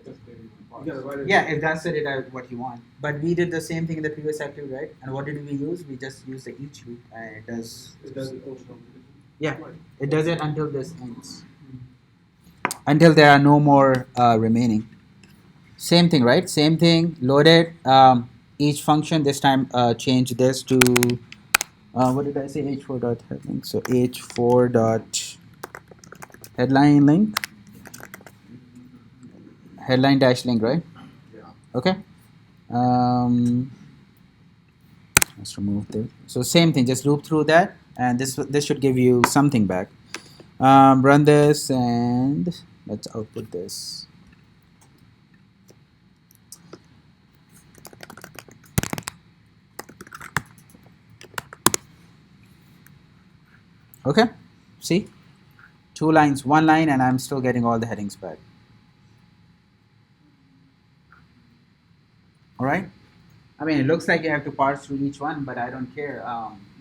gotta write it. Yeah, if that's the data what you want. But we did the same thing in the previous activity, right? And what did we use? We just used the each loop, and it does. It doesn't also. Yeah, it does it until this ends. Until there are no more remaining. Same thing, right? Same thing. Loaded. Each function this time change this to what did I say? H4 dot headlink. So H4 dot headline link. Headline dash link, right? Yeah. Okay. Let's remove this. So same thing. Just loop through that, and this should give you something back. Run this and let's output this. Okay, see, 2 lines, 1 line, and I'm still getting all the headings back. All right. I mean, it looks like you have to parse through each one, but I don't care.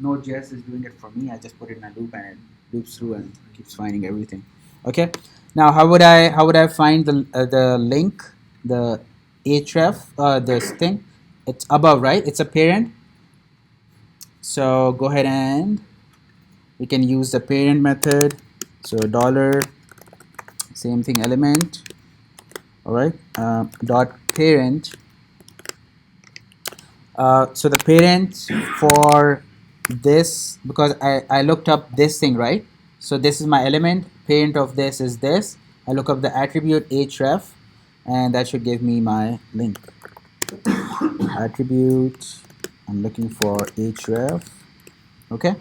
Node.js is doing it for me. I just put it in a loop and it loops through and keeps finding everything. Okay. Now, how would I find the link, the href, this thing? It's above, right? It's a parent. So go ahead and we can use the parent method. So dollar, same thing, element. All right. Dot parent. So the parent for this, because I looked up this thing, right? So this is my element. Parent of this is this. I look up the attribute href, and that should give me my link. Attribute. I'm looking for href. Okay.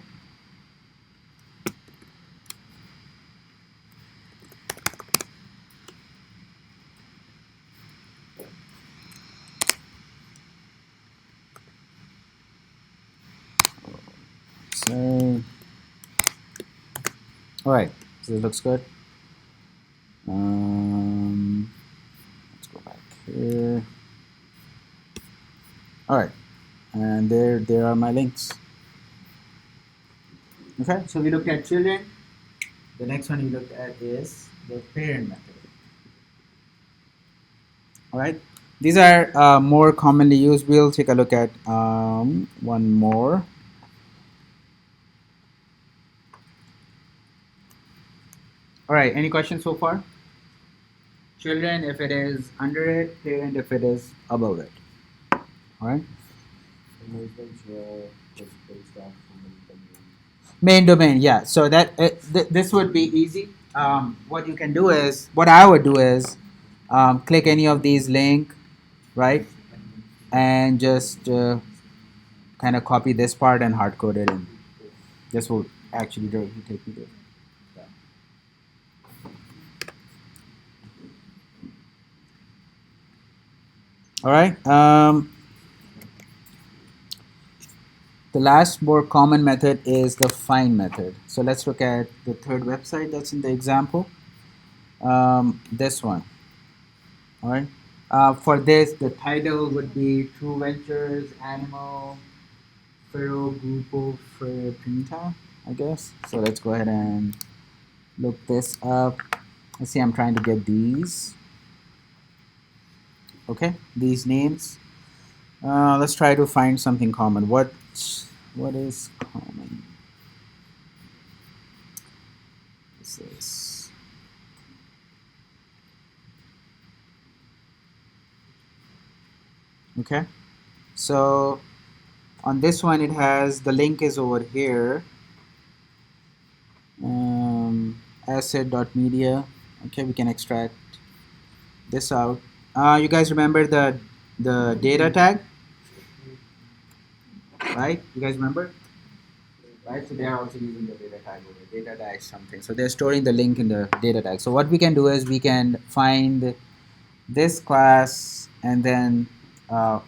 So, all right. So it looks good. Let's go back here. All right, and there are my links. Okay, so we looked at children. The next one we looked at is the parent method. All right, these are more commonly used. We'll take a look at one more. All right, any questions so far? Children if it is under it, parent if it is above it. All right. Main domain, yeah. So that this would be easy. What you can do is, what I would do is, click any of these link, right, and just kind of copy this part and hard code it in. This will actually directly take you there. All right. The last more common method is the find method. So let's look at the third website that's in the example. This one. All right. For this, the title would be True Ventures, Animal, Fero, Grupo, Pinta, I guess. So let's go ahead and look this up. Let's see, I'm trying to get these. Okay, these names. Let's try to find something common. What is common? This is okay. So on this one, it has the link is over here. Asset.media. Okay, we can extract this out. You guys remember the data tag, right? You guys remember? Right, so they are also using the data tag over data tag something. So they're storing the link in the data tag. So what we can do is we can find this class, and then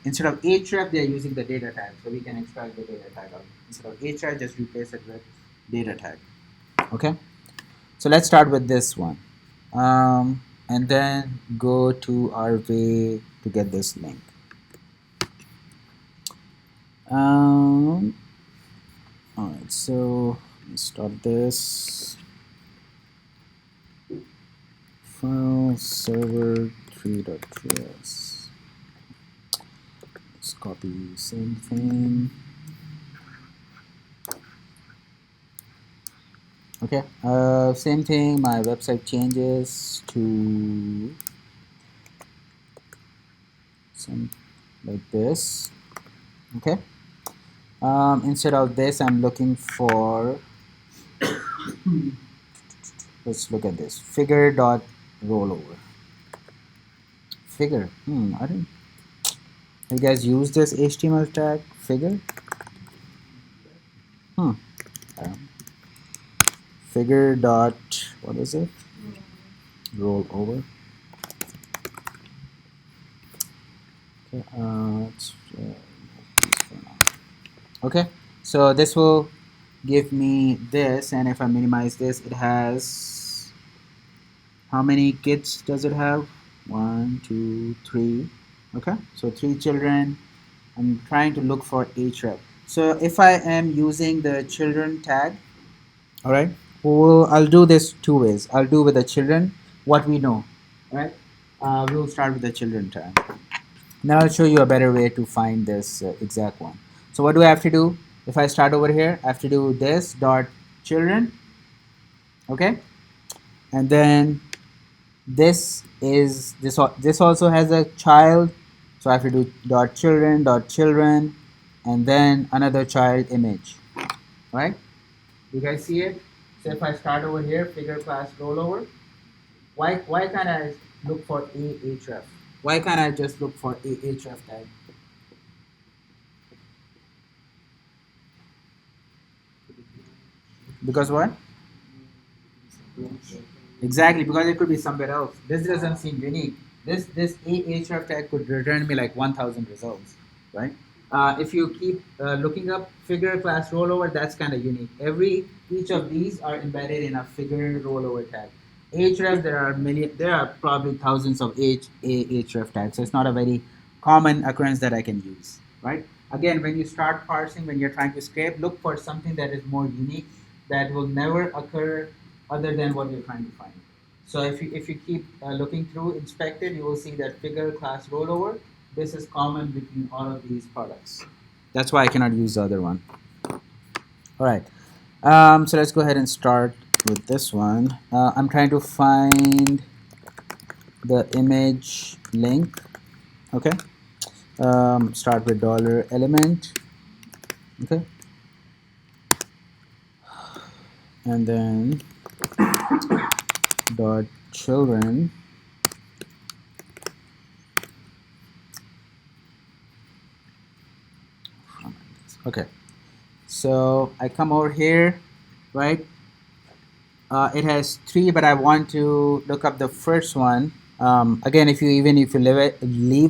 instead of href, they're using the data tag. So we can extract the data tag out. Instead of href, just replace it with data tag. Okay. So let's start with this one, and then go to our way to get this link. Alright, so let's start this. File server 3.js. Let's copy same thing. Okay, same thing. My website changes to some like this. Okay. Instead of this, I'm looking for. Let's look at this. Figure dot rollover. Figure. I didn't. You guys use this HTML tag figure? Figure dot what is it? Roll over. Okay. Let's this for now. Okay. So this will give me this, and if I minimize this, it has how many kids does it have? 1, 2, 3. Okay. So 3 children. I'm trying to look for href. So if I am using the children tag, all right, I'll do this 2 ways. I'll do with the children what we know, all right? We'll start with the children tag. Now I'll show you a better way to find this exact one. So what do I have to do? If I start over here, I have to do this dot children, okay? And then this also has a child, so I have to do dot children, and then another child image, right? You guys see it? So if I start over here, figure class rollover, why can't I look for ahref? Why can't I just look for ahref tag? Because what? Exactly, because it could be somewhere else. This doesn't seem unique. This ahref tag could return me like 1,000 results, right? If you keep looking up figure class rollover, that's kind of unique. Each of these are embedded in a figure rollover tag. Href, there are probably thousands of href tags, so it's not a very common occurrence that I can use, right? Again, when you start parsing, when you're trying to scrape, look for something that is more unique, that will never occur other than what you're trying to find. So if you keep looking through, inspect it, you will see that figure class rollover, this is common between all of these products. That's why I cannot use the other one. All right. So let's go ahead and start with this one. I'm trying to find the image link. Okay. Start with $element. Okay. And then dot children. Okay. So I come over here, right? It has 3, but I want to look up the first one. Again, if you leave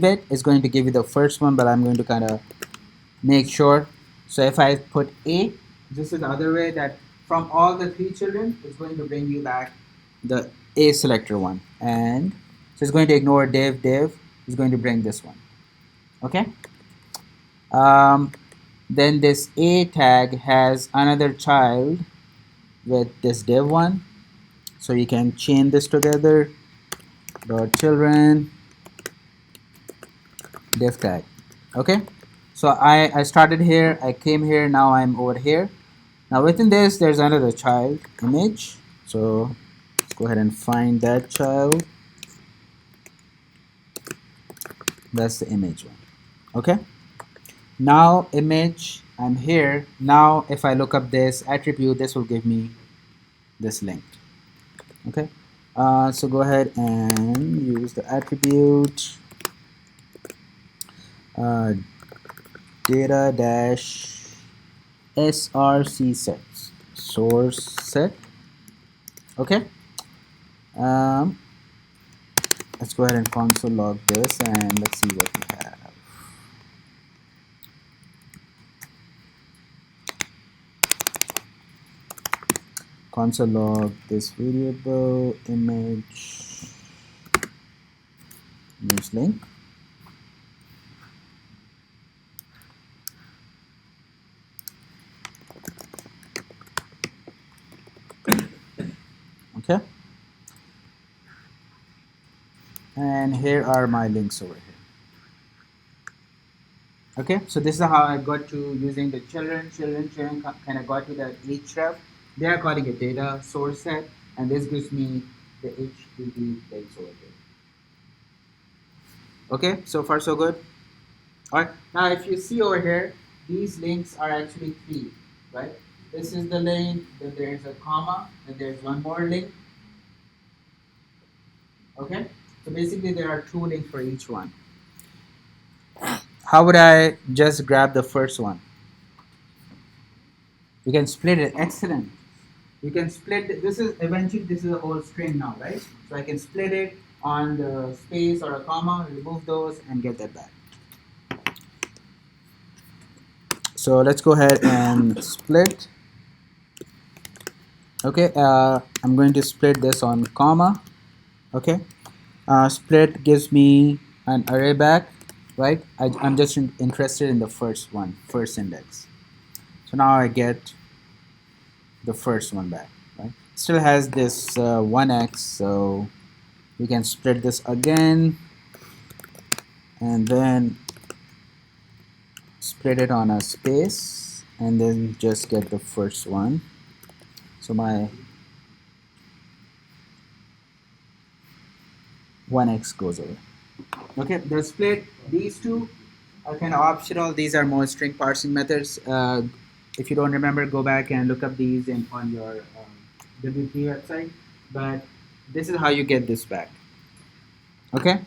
it, it's going to give you the first one, but I'm going to kind of make sure. So if I put A, this is the other way that from all the 3 children, it's going to bring you back the A selector one. And so it's going to ignore div. It's going to bring this one. Okay. Then this A tag has another child with this div one, so you can chain this together. Dot children div tag. Okay, so I started here, I came here, now I'm over here. Now within this there's another child image, so let's go ahead and find that child. That's the image one. Okay, now image, I'm here. Now if I look up this attribute, this will give me this link. Okay, so go ahead and use the attribute data dash src sets, source set. Okay, let's go ahead and console log this, and let's see what we have. Console log this variable image link. Okay. And here are my links over here. Okay, so this is how I got to using the children, kind of got to the href. They are calling it data source set, and this gives me the HTTP links over here. Okay, so far so good. All right, now if you see over here, these links are actually three, right? This is the link, then there's a comma, and there's one more link. Okay, so basically there are two links for each one. How would I just grab the first one? You can split it. Excellent. You can split it. This is a whole string now, right? So I can split it on the space or a comma, remove those, and get that back. So let's go ahead and split. Okay, I'm going to split this on comma. Okay, split gives me an array back, right? I'm just interested in the first one, first index. So now I get the first one back, right? Still has this 1x, so we can split this again and then split it on a space and then just get the first one. So my 1x goes away. Okay, the split, these two are kind of optional. These are more string parsing methods. If you don't remember, go back and look up these on your WP website. But this is how you get this back. Okay,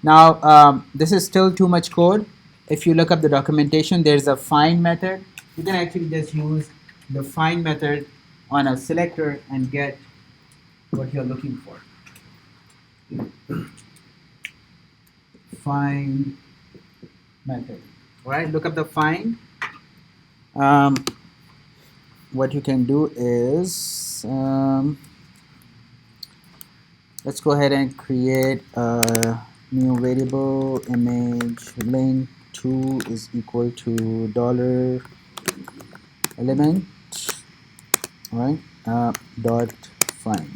now this is still too much code. If you look up the documentation, there's a find method. You can actually just use the find method on a selector and get what you're looking for. Find method. All right, look up the find. What you can do is let's go ahead and create a new variable. Image link 2 is equal to dollar element. All right, dot find.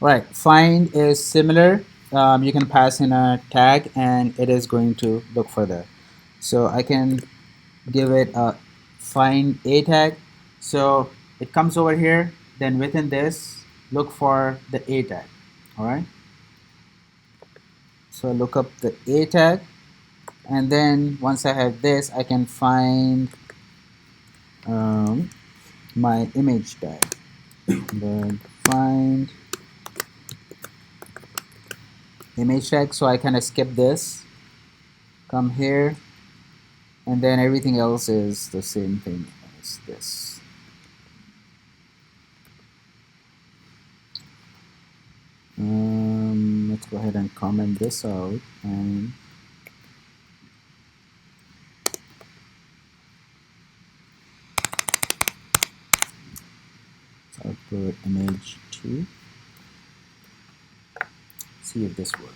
Right, find is similar. You can pass in a tag and it is going to look for that. So I can give it a find a tag. So it comes over here, then within this, look for the a tag. All right. So look up the a tag, and then once I have this, I can find my image tag. Then find image tag, so I kind of skip this, come here, and then everything else is the same thing as this. Let's go ahead and comment this out and output image 2. See if this works.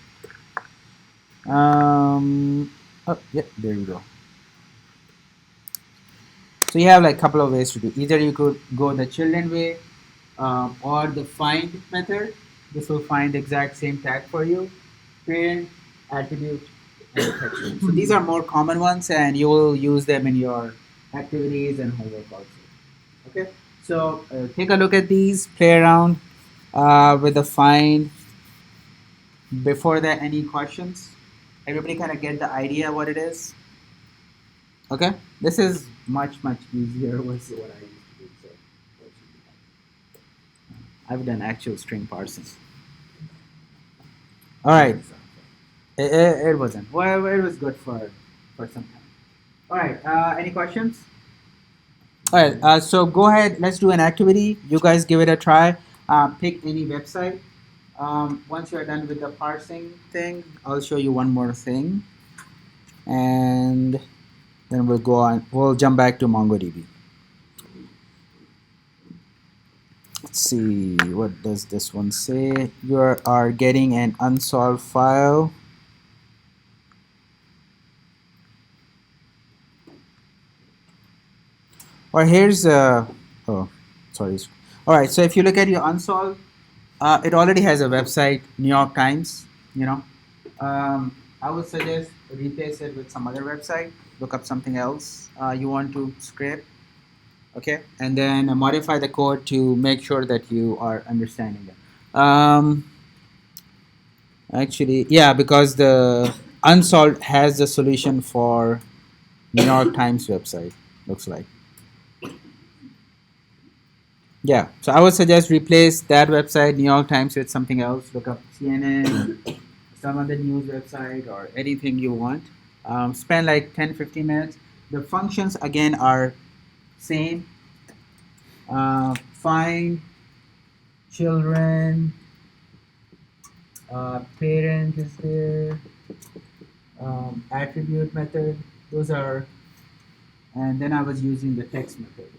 Oh, yep, there you go. So you have like a couple of ways to do. Either you could go the children way or the find method. This will find the exact same tag for you. Parent, attribute, and detection. So these are more common ones, and you will use them in your activities and homework also. Okay, so take a look at these, play around with the find. Before that, any questions? Everybody kind of get the idea what it is? Okay, this is much easier with what I used to do. So I've done actual string parsing. All right, it wasn't. Well, it was good for some time. All right, any questions? All right, so go ahead. Let's do an activity. You guys give it a try. Pick any website. Once you're done with the parsing thing, I'll show you one more thing, and then we'll go on. We'll jump back to MongoDB. Let's see, what does this one say? You are getting an unsolved file. Or here's oh, sorry. All right, so if you look at your unsolved, It already has a website, New York Times. You know, I would suggest replace it with some other website. Look up something else you want to scrape. Okay, and then modify the code to make sure that you are understanding it. Actually, yeah, because the unsolved has the solution for New York Times website. Looks like. Yeah, so I would suggest replace that website, New York Times, with something else. Look up CNN, some other news website, or anything you want. Spend like 10-15 minutes. The functions again are same. Find, children, parent is there, attribute method. Those are, and then I was using the text method.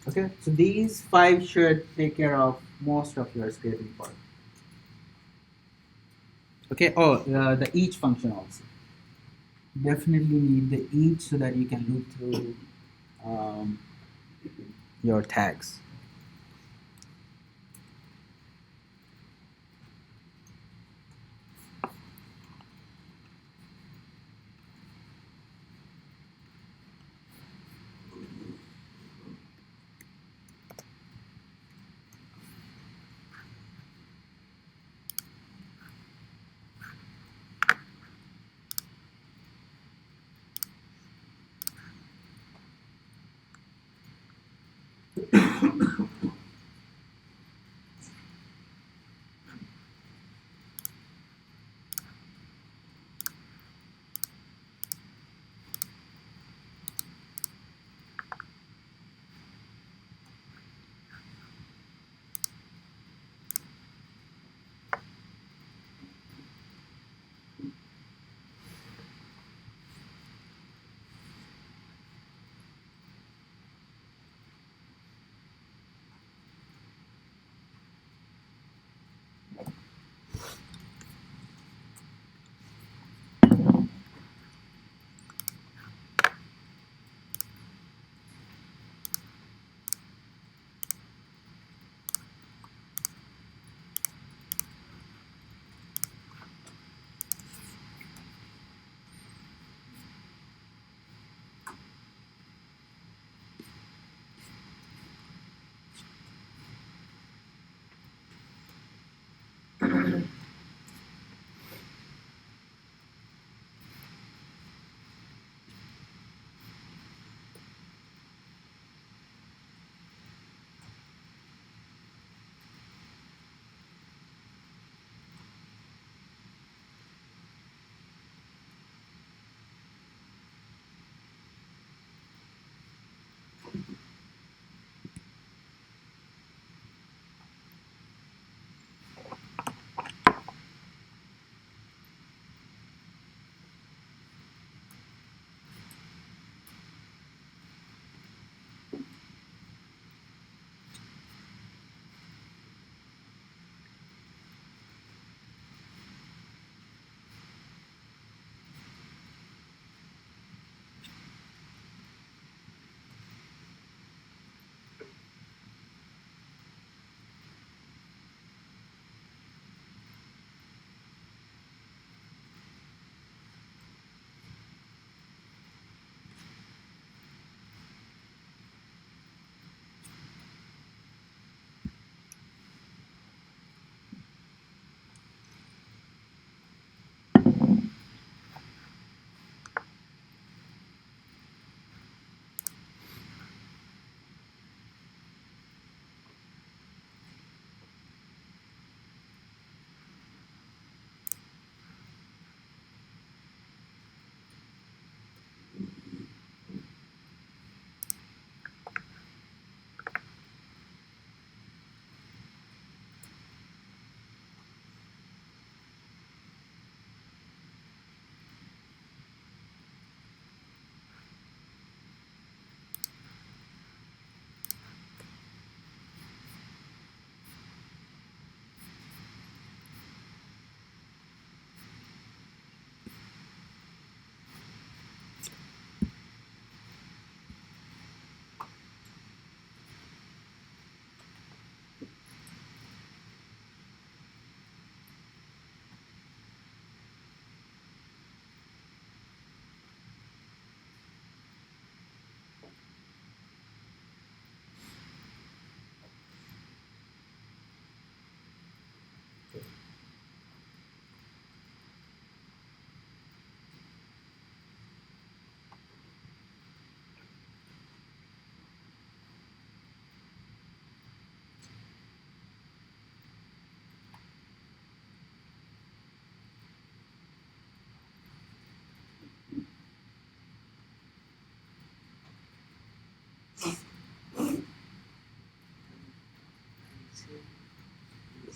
Okay, so these 5 should take care of most of your scraping part. Okay, oh, the each function also. Definitely need the each so that you can loop through um, your tags.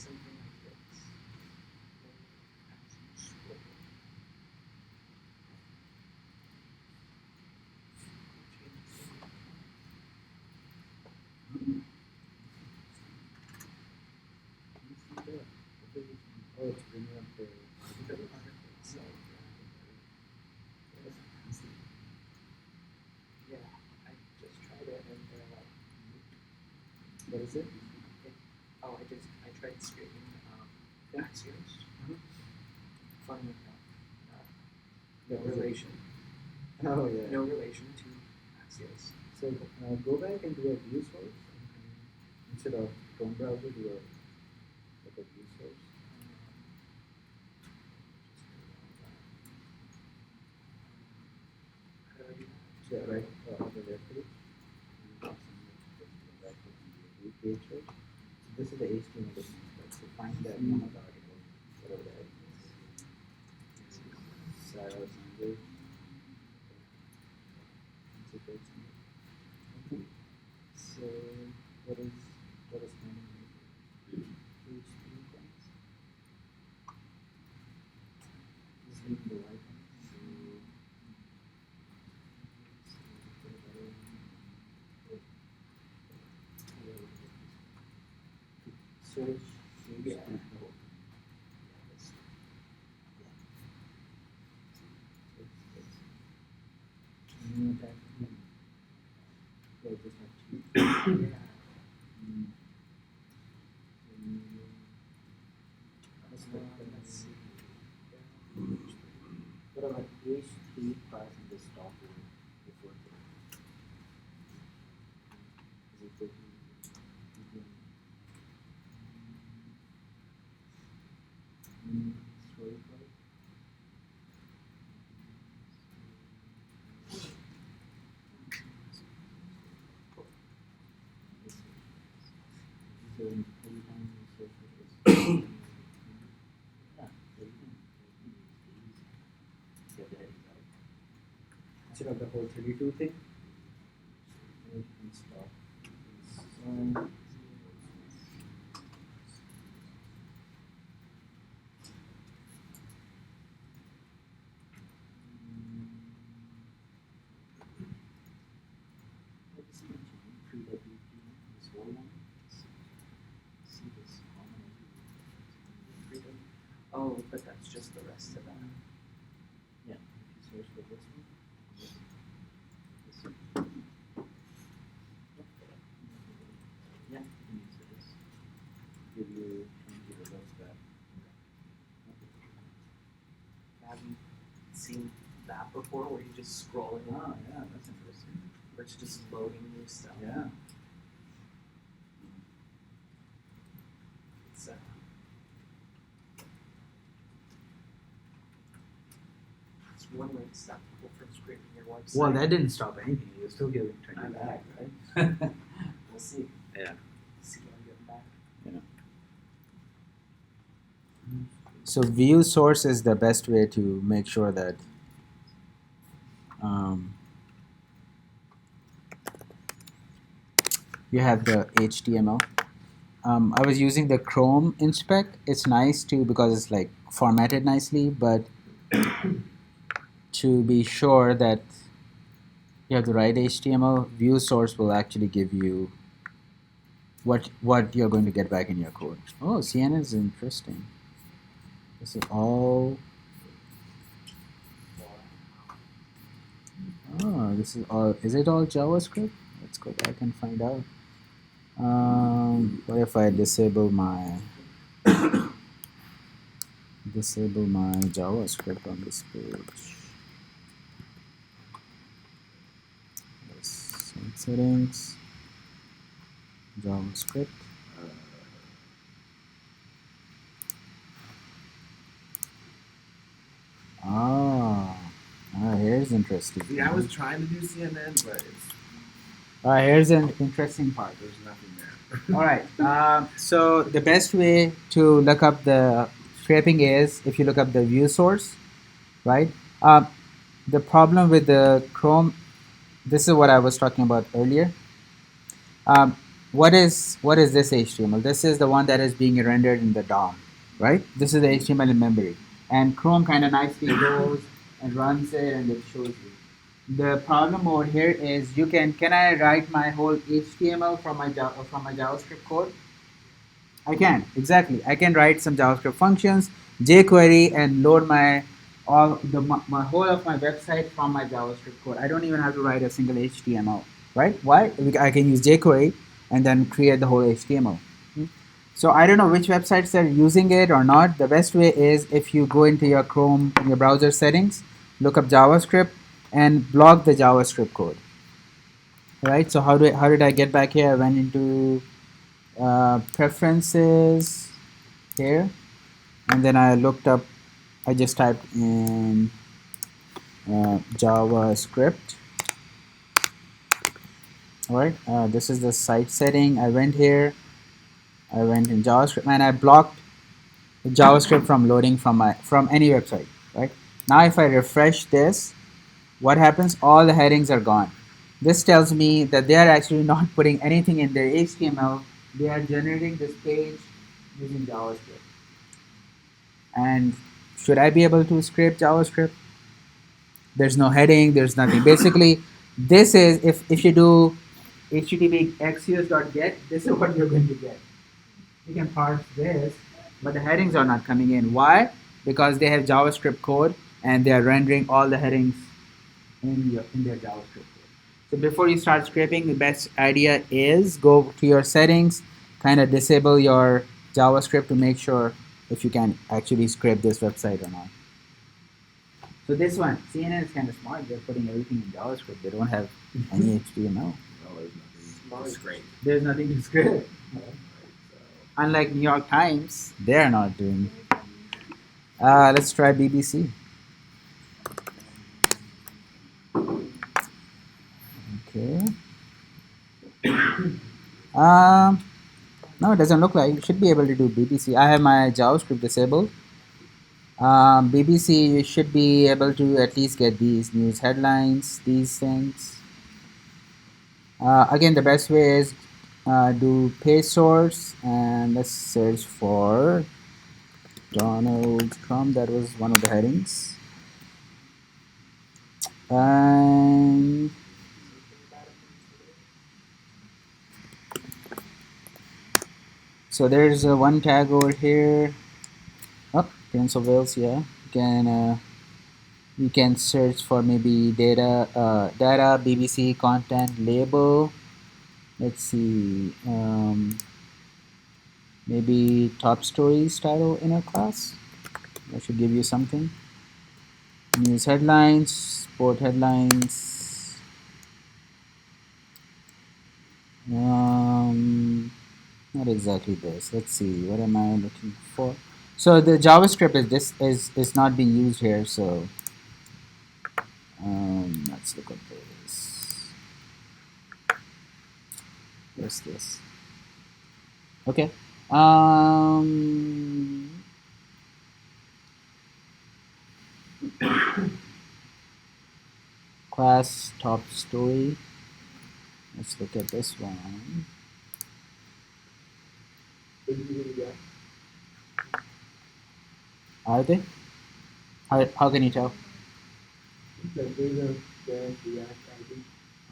something like this. Oh, it's bringing up the Yeah, I just tried it and they're like, what is it? I tried scraping Axios. Funny enough, no relation. Oh yeah. No relation to Axios. So go back and do a view source and instead of Chrome browser do a view source. So right on the left page. Page source. So this is the HTML document. So find that one of the article, whatever the heading is. Sarah Sanders. So what is happening? Just leave the right one. Search. Yeah. New type. Yeah, just have to. Let's see. What about H3 passing the stop word before the is it good? Story code. So every time you search for this, yeah, every time. Get the headings out. Instead of the whole 32 thing, you can stop. Oh, but that's just the rest of that. Yeah, if you search for this one, this one. Yeah, you can use this. Give you the results back. Have you seen that before where you're just scrolling Ah, yeah, that's interesting. where it's just loading new stuff? Yeah. It's it's one way to stop people from scraping your website. Well, that didn't stop anything. You're still giving 20 I'm back, back. right? We'll see. Yeah. See how I get back. So view source is the best way to make sure that you have the HTML. I was using the Chrome inspect. It's nice too because it's like formatted nicely, but to be sure that you have the right HTML, view source will actually give you what you're going to get back in your code. Oh, CNN is interesting. This is all. Oh, this is all. Is it all JavaScript? Let's go back and find out. What if I disable my JavaScript on this page? Yes, settings, JavaScript. Here's interesting. See, I was trying to do CNN, but it's Here's an interesting part. there's nothing there. All right. So the best way to look up the scraping is if you look up the view source, right? The problem with the Chrome, this is what I was talking about earlier. what is this HTML? This is the one that is being rendered in the DOM, right? This is the HTML in memory, and Chrome kind of nicely goes and runs it and it shows you. The problem over here is can I write my whole HTML from my JavaScript code? I can, exactly. I can write some JavaScript functions, jQuery, and load my whole of my website from my JavaScript code. I don't even have to write a single HTML, right? Why? I can use jQuery and then create the whole HTML. So I don't know which websites are using it or not. The best way is if you go into your Chrome, in your browser settings, look up JavaScript, and block the JavaScript code. Right? So how did I get back here? I went into preferences here, and then I looked up. I just typed in JavaScript. All right. This is the site setting. I went here. I went in JavaScript, and I blocked JavaScript from loading from any website. Right now, if I refresh this, what happens? All the headings are gone. This tells me that they are actually not putting anything in their HTML. They are generating this page using JavaScript. And should I be able to scrape JavaScript? There's no heading. There's nothing. Basically, this is if you do HTTP axios.get, this is what you're going to get. You can parse this, but the headings are not coming in. Why? Because they have JavaScript code and they are rendering all the headings in their JavaScript code. So before you start scraping, the best idea is go to your settings, kind of disable your JavaScript to make sure if you can actually scrape this website or not. So this one, CNN is kind of smart. They're putting everything in JavaScript. They don't have any HTML. It's great. There's nothing to scrape. Unlike New York Times, they're not doing. Let's try BBC. Okay. No, it doesn't look like. You should be able to do BBC. I have my JavaScript disabled. BBC, you should be able to at least get these news headlines, these things. Again, the best way is do page source, and let's search for Donald Trump. That was one of the headings. And so there's one tag over here. Oh, Prince of Wales. Yeah, you can search for maybe data BBC content label. Let's see, maybe top stories title in a class. That should give you something. News headlines, sport headlines. Not exactly this. Let's see, what am I looking for? So the JavaScript is not being used here. So let's look at this. Where's this? Okay. Class top story. Let's look at this one. Are they? How can you tell?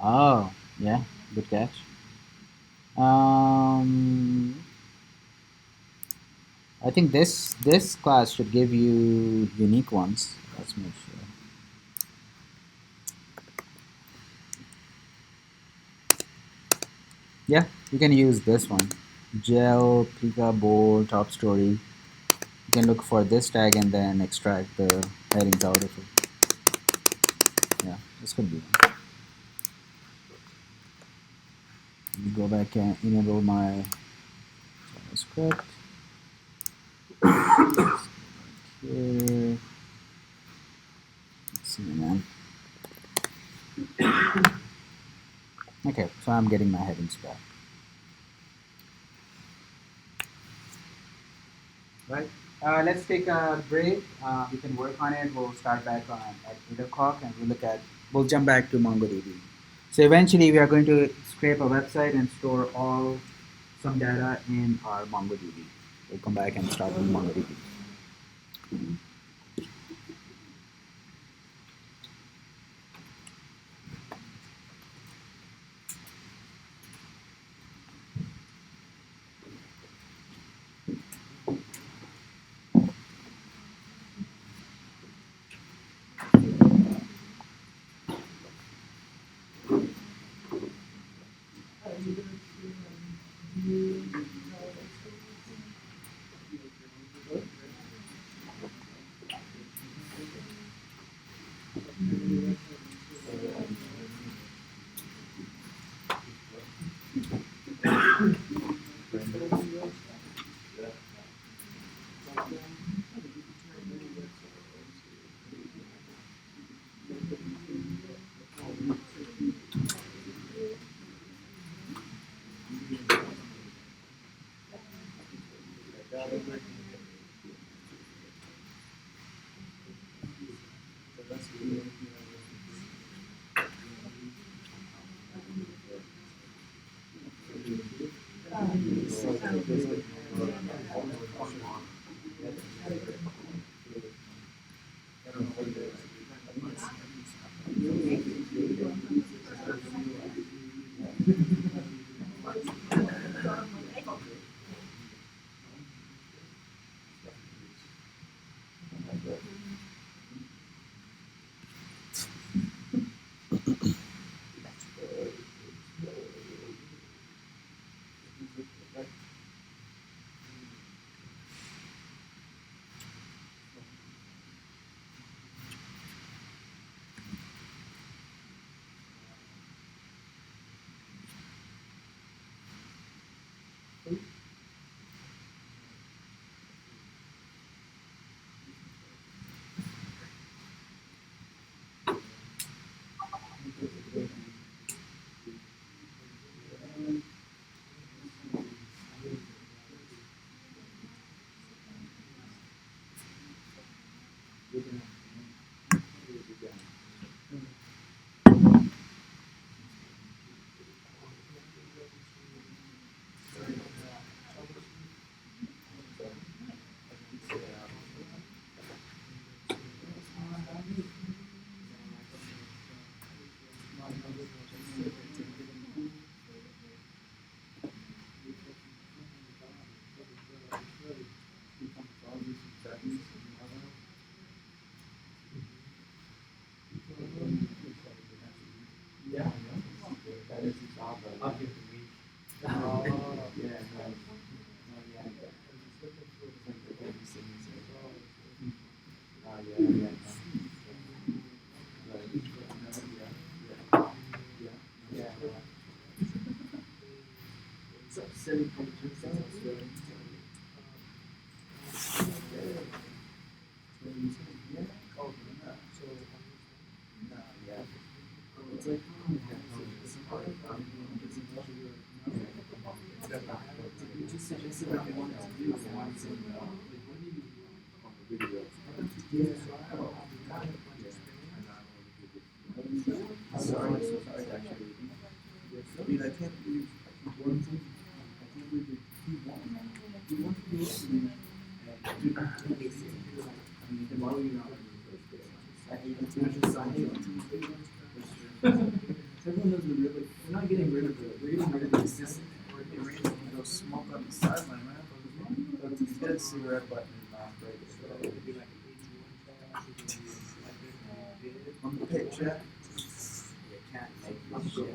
Oh, yeah, good catch. I think this class should give you unique ones. Let's make sure. Yeah, you can use this one. Gel, Pika, Bold, top story. You can look for this tag and then extract the headings out of it. Yeah, this could be one. Let me go back and enable my JavaScript. Here. Let's see, man. Okay, so I'm getting my headings back. Right. Let's take a break. We can work on it. We'll start back at 8 o'clock and we'll jump back to MongoDB. So eventually we are going to scrape a website and store all some data in our MongoDB. We'll come back and start with MongoDB. Everyone knows we're not getting rid of it. We're getting rid of the assistant. We're ready to go smoke on the sideline, man. But he's got a cigarette button in his mouth, right? On the picture, you can't make this shit.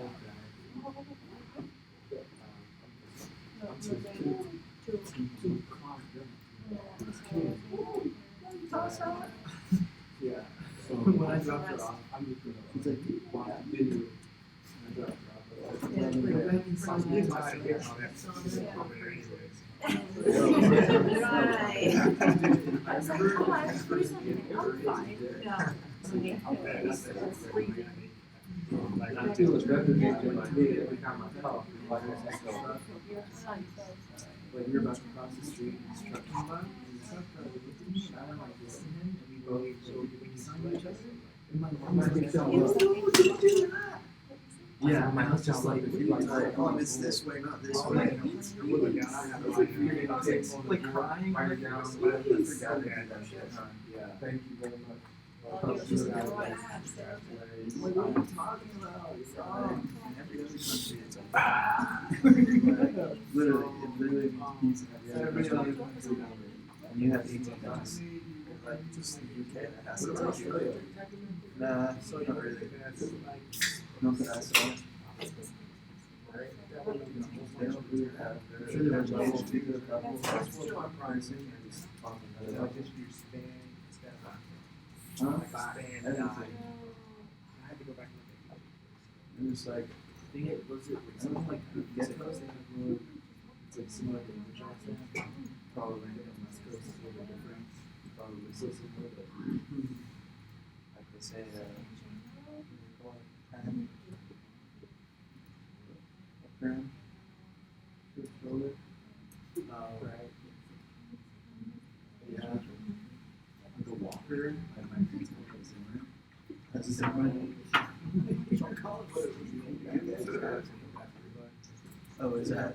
Yeah. So when I dropped her off, she's like, wow, video. And I dropped her off. And then like back in South I feel it's replicate today every time I talk. When you're about to cross the street, instruction line, and I'm like listening, and we both so when you sign each other, and my mom's like, don't do that. Yeah, my house just like oh, it's this way, not this way. It's like crying. Yeah, thank you very much. Literally, it literally means peace in every other country. And you have 18 countries. Like, just the UK that has it. Australia. Nah, not really. No, but I saw it. They don't really have their legislative level of pricing and just talking about it. Everything. And it's like, Was it something like Gecko's, they have more, it's like similar to the Johnson. Probably on the West Coast is a little different. Probably so similar, but like they say, call it pan. A pan. Good shoulder. Right. Yeah. Like a walker. I might think it's similar. That's a similar. Oh, is that?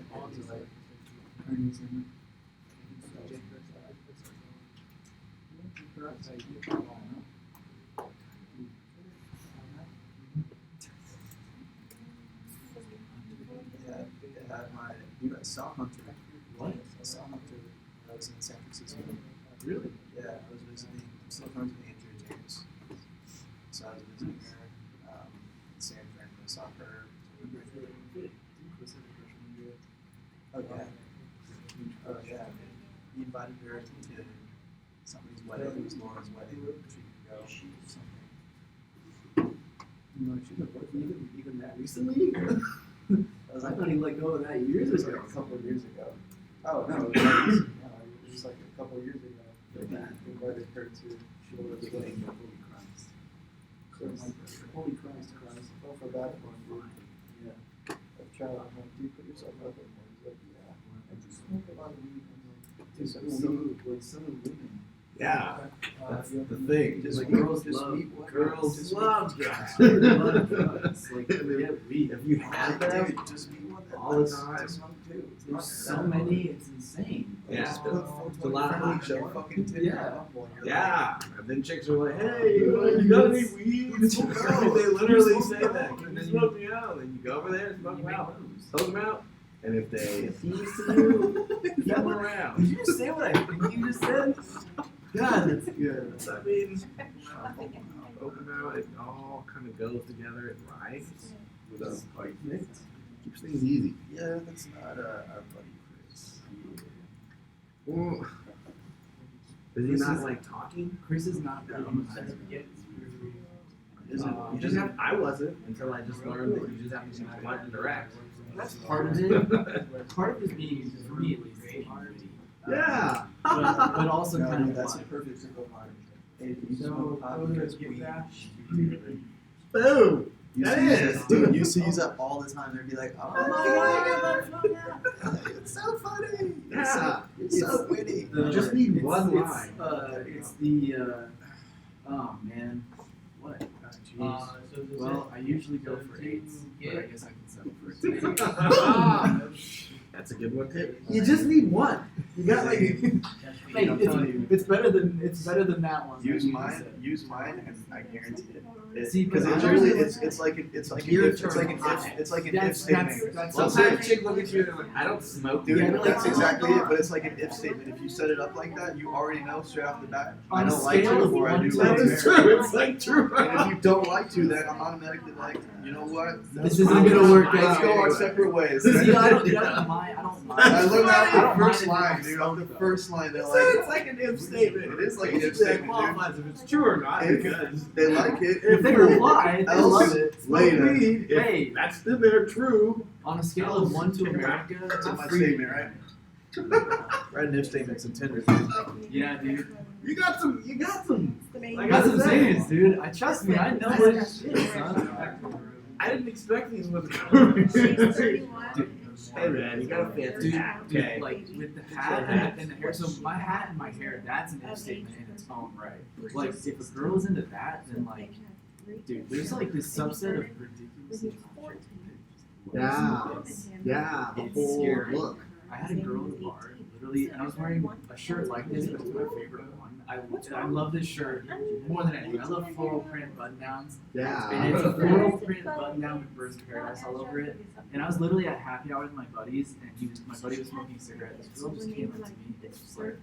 You guys saw Hunter. What? I saw Hunter when I was in San Francisco. Really? Yeah, I was visiting. I'm still friends with Andrew James. So I was visiting her in San Fran. I saw her. Oh yeah. Oh yeah. He invited her to somebody's wedding. It was Laura's wedding. She could go. Something. No, she didn't work even that recently. I was like, I thought he let go of that years ago. A couple of years ago. Oh no, it was like a couple of years ago. He invited her to Laura's wedding. Holy Christ. Holy Christ. Oh, for that one, dude. Yeah. I've tried. I'm like, dude, put yourself out there more. He's like, yeah. I just smoke a lot of weed. Dude, some women. Yeah, that's the thing. Just like, girls just love, meet one girls just love meet- drugs. They love drugs. Like, And then get weed. If you have that, Dude, just meet one that all the likes time. to smoke too. There's so many, it's insane. Yeah. Just It's a lot of hot shit. Fucking tip Yeah. up while you're Yeah, and then chicks are like, "Hey, you got any weed?" They literally say that. And then you smoke me out, and you go over there and smoke them out, smoke them out, and if they appease to you, keep them around. Did you just say what I think you just said? God, that's good. I mean, open out, it all kind of goes together. It rhymes. That's Perfect. Keeps things easy. Yeah, that's not our buddy Chris. Well, is he not like talking? Chris is not that You just have. I wasn't until I just learned that you just have to be blunt and direct. That's part of it. Part of it is being, for me at least, being witty. Yeah. But also No, kind of that's fun. a perfect simple line. Hey, you smoke pot I'm gonna because get we that. Boom. used That to use is. that, dude. Used to use that all the time. They'd be like, "Oh my god, it's so funny. Yeah. It's so witty." You just need It's- one it's, line. It's the, oh man, what? Well, I usually go for 8s, but I guess I can settle for a 10. That's a good one too. You just need one. You got like, Hey, hey, I'm telling you. it's better than that one. Use mine, and I guarantee it. See, Because but it's I really, don't- it's like an if, You're it's like an if, it's like an if That's- statement. that's- Sometimes chicks look at you and they're like, I don't smoke. Dude, Yeah, they're like, that's "Oh my exactly it, God." but it's like an if statement. If you set it up like that, you already know straight off the bat. On I a don't like scale to of or I 1 do to like That to. is true. It's like true. And if you don't like to, then I'm automatically like, you know what? This isn't gonna work Let's out. go our separate ways. See, I don't mind. I don't mind. I learned that I on don't the first mind line, if dude. On the it's first line, they're It's like, like an if statement. It is like an if That statement, dude. qualifies if it's true or not. If Because they like it. If they reply, they Else love it. later. if Hey. that's still there true. On a scale of 1 to America, That's in my free. statement, right? Write an if statements in Tinder, dude. Yeah, dude. You got some. You got some. I got some sayings, dude. Trust me, I know what shit, son. I didn't expect these ones to come. Hey man, you got a fancy Dude, hat. dude, Okay. like with the hat and the hair. So my hat and my hair, that's an if statement in its own right. Like if a girl is into that, then like, dude, there's like this subset of ridiculous. Yeah, the It's whole scary. look. I had a girl in the bar, literally, and I was wearing a shirt like this, but it's my favorite one. I love this shirt more than anything. I love floral print button downs. Yeah. And it's a floral print button down with birds of paradise all over it. And I was literally at happy hour with my buddies, and my buddy was smoking a cigarette. This girl just came up to me and just like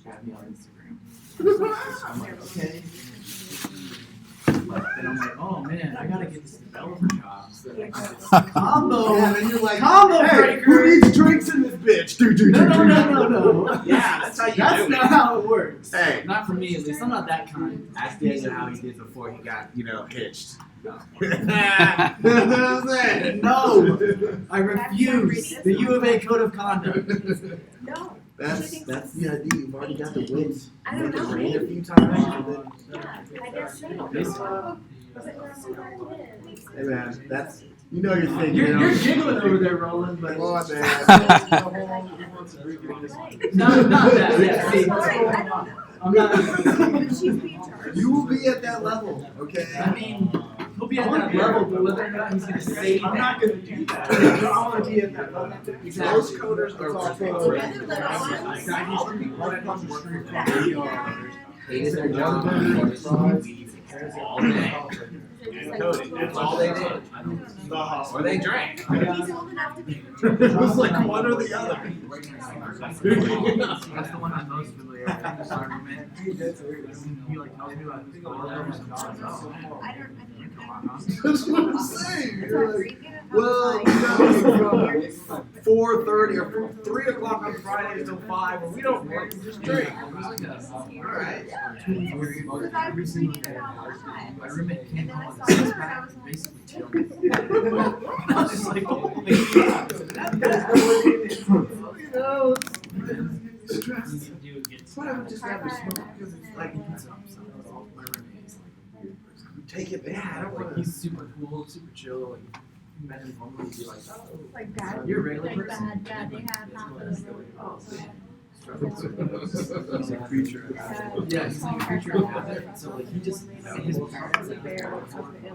had me on Instagram. I'm like, okay. But then I'm like, oh man, I gotta get this developer job so that I can just combo. Yeah, then you're like, Combo hey, breaker. who needs drinks in this bitch? No. Yeah, that's how you That's do it. not how it works. Hey. Not for me at least. I'm not that kind. Ask Daniel how he did before he got, hitched. No. That's what I'm saying. No, I refuse the U of A code of conduct. No. That's the idea. You've already got the wins. I don't Make it know. rain a few times. Yeah, I guess so. Hey man, that's you're thinking. You're giggling over there, Roland, but Come on, man. no, not that. Yeah, see, I'm not. You will be at that level, okay? I mean, he'll be at that level, but whether or not he's gonna say I'm not that. gonna do that. I want to be at that level. Most coders are When it comes to street code, we are. hate their job all day. Coding, that's all they did. Or they drank. He's old enough to be. It was like one or the other. That's the one I'm most familiar with. This argument. He like tells me about his father. I don't. That's what I'm saying. You're like, well, from 4:30 or from 3 o'clock on Fridays till 5, and we don't work, we just drink. Alright. Every single day. My roommate came home with a six-pack, basically chilling. I was just like, holy crap. Stress. That's why I would just rather smoke because it's like, My roommate is like a weird person. you take it back. I don't Like want he's super cool, super chill. Like you met him normally, you'd be like, oh, Like bad. you're a regular Like person. bad. They have half of them. Oh man. He's a creature. Yeah, he's like a creature of habit. So like he just his parents like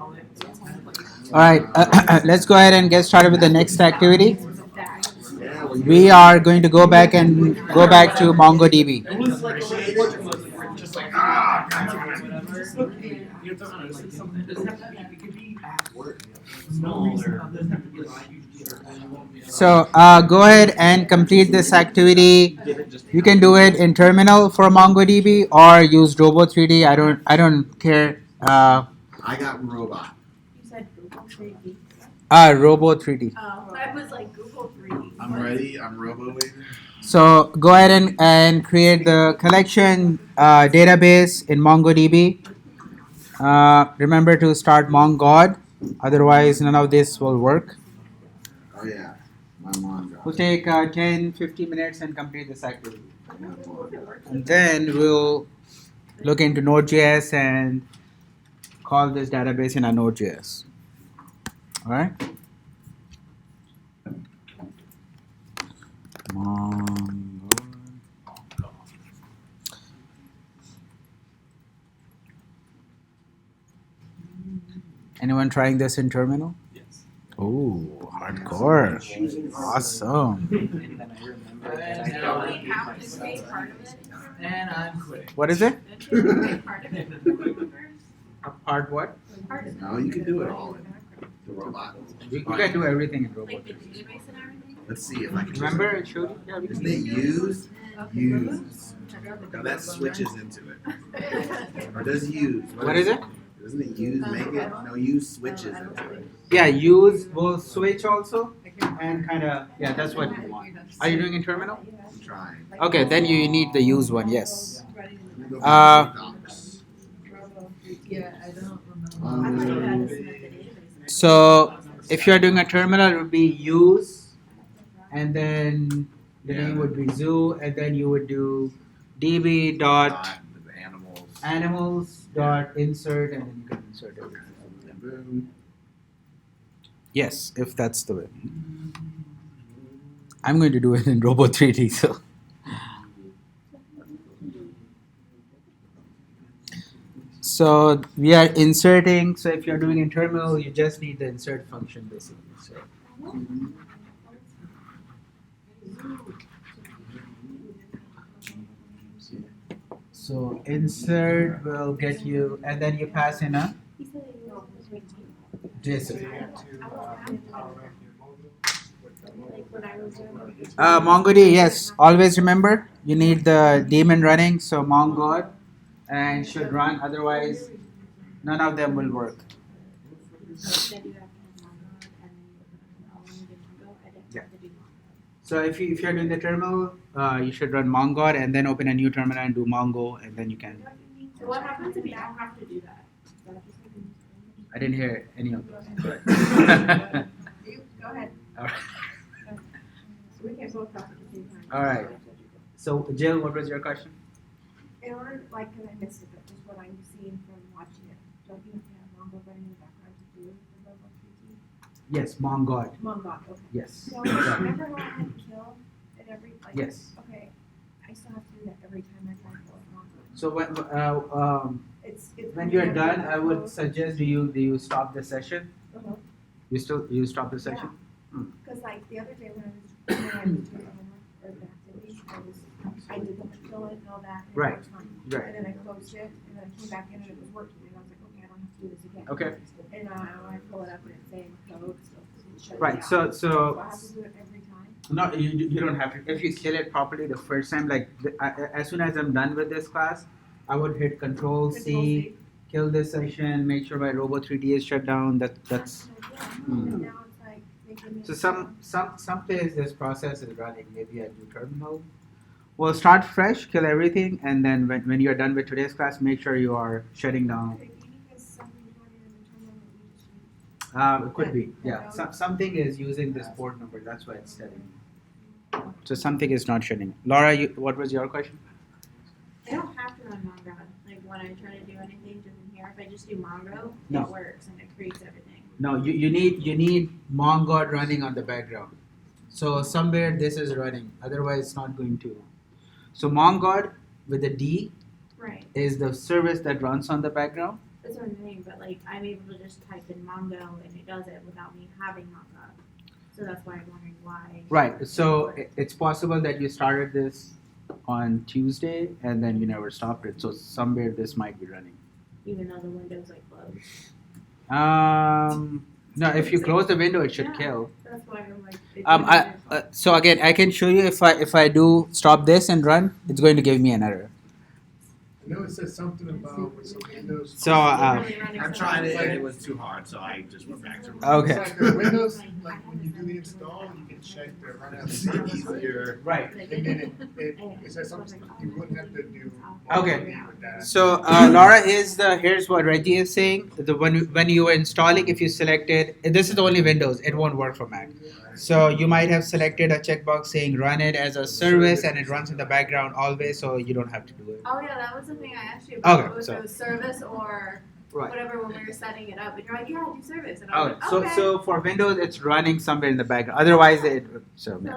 all it. So it's kind of like All right, let's go ahead and get started with the next activity. Yeah, well, We are going to go back to MongoDB. it was like just like whatever. You have to honestly something. It doesn't have to be. It could be at work. No reason. It doesn't have to be like So go ahead and complete this activity. You can do it in terminal for MongoDB or use Robo3D. I don't care. I got robot. You said Google 3D. Robo3D. Oh, I was like Google 3D. I'm ready. I'm robo-waiting. So go ahead and create the collection database in MongoDB. Remember to start MonGod, otherwise none of this will work. Oh yeah, my mom got We'll take 10-15 minutes and complete this activity. And then we'll look into Node.js and call this database in a Node.js. Alright? Anyone trying this in terminal? Yes. Oh, hardcore. Awesome. And then I remember that I No, don't we have to pay part of it. and I'm quitting. What is it? Part of it. A part what? Part of it. No, you can do it all in the robot. You can do everything in Like robot. the database and everything. Let's see if I can. Remember it showed you? Yeah, we Isn't can. it use? Use. Now that switches into it. Or does use? What is it? Doesn't it use make it? No, use switches into it. Yeah, use will switch also and kind of, yeah, that's what you want. Are you doing in terminal? I'm trying. Okay, then you need the use one, yes. Let me go Uh, find the docs. Yeah, I don't remember. So if you're doing a terminal, it would be use, and then the name would be zoo, and then you would do db dot The animals. animals dot insert, and then you can insert everything. And boom. Yes, if that's the way. I'm going to do it in Robo 3D, so. So we are inserting. So if you're doing in terminal, you just need the insert function basically. So So insert will get you, and then you pass in a JSON. MongoDB, yes. Always remember you need the daemon running, so mongod and should run. Otherwise, none of them will work. Yeah. So if you're doing the terminal, you should run mongod and then open a new terminal and do mongo, and then you can. So what happens if you don't have to do that? I didn't hear any of those. You, go ahead. All right. So we can't both talk at the same time. All right. So Jill, what was your question? In order, like, because I missed it, but just what I'm seeing from watching it, don't you have to have Mongo running in the background to do the level 3T? Yes, mongod. Mongo, okay. Yes. So remember how I had kill at every, like, Yes. okay, I still have to do that every time I try to kill with Mongo. So It's when you're done, I would suggest do you stop the session? Uh-huh. You stop the session? Because like the other day when I was doing the homework or the activities, I did the kill it and all that. And Right. It was fine. Right. And then I closed it and then I came back in and it was working and I was like, okay, I don't have to do this again. Okay. And when I pull it up and it's saying code, so it shut Right. it So down. So I have to do it every time. no, you don't have to. If you kill it properly the first time, like as soon as I'm done with this class, I would hit Control C, kill this session, make sure my Robo 3D is shut down. That's And now it's like making me. so some place this process is running. Maybe I do terminal. Well, start fresh, kill everything, and then when you're done with today's class, make sure you are shutting down. Okay, maybe because something's running in the terminal that we just used. It could be, yeah. Something is using this port number. That's why it's telling me. So something is not shutting. Laura, what was your question? I don't have to run Mongo. Like when I try to do anything just in here, if I just do Mongo, No. it works and it creates everything. No, you need mongod running on the background. So somewhere this is running. Otherwise, it's not going to. So mongod with a D Right. is the service that runs on the background. That's what I'm saying, but like I'm able to just type in Mongo and it does it without me having Mongo. So that's why I'm wondering why. Right. So it's possible that you started this on Tuesday and then you never stopped it. So somewhere this might be running. Even though the window's like closed. No, if you close the window, it should Yeah. kill. That's why I'm like. it doesn't So again, I can show you if I do stop this and run, it's going to give me an error. I know it says something about with some Windows. So really running I've so tried it much. and it was too hard, so I just went back to. Okay. It's like the Windows, like when you do the install, you can check the runout easier. right. And then it says something you wouldn't have to do. Okay. With that. So Laura, here's what Reggie is saying. When you were installing, if you selected, this is only Windows, it won't work for Mac. So you might have selected a checkbox saying run it as a service, and it runs in the background always, so you don't have to do it. Oh yeah, that was the thing I asked you about. Okay, Was so- it was service or Right. whatever when we were setting it up, and you're like, yeah, do service, and I was Okay. like, So okay. so for Windows, it's running somewhere in the background. Otherwise,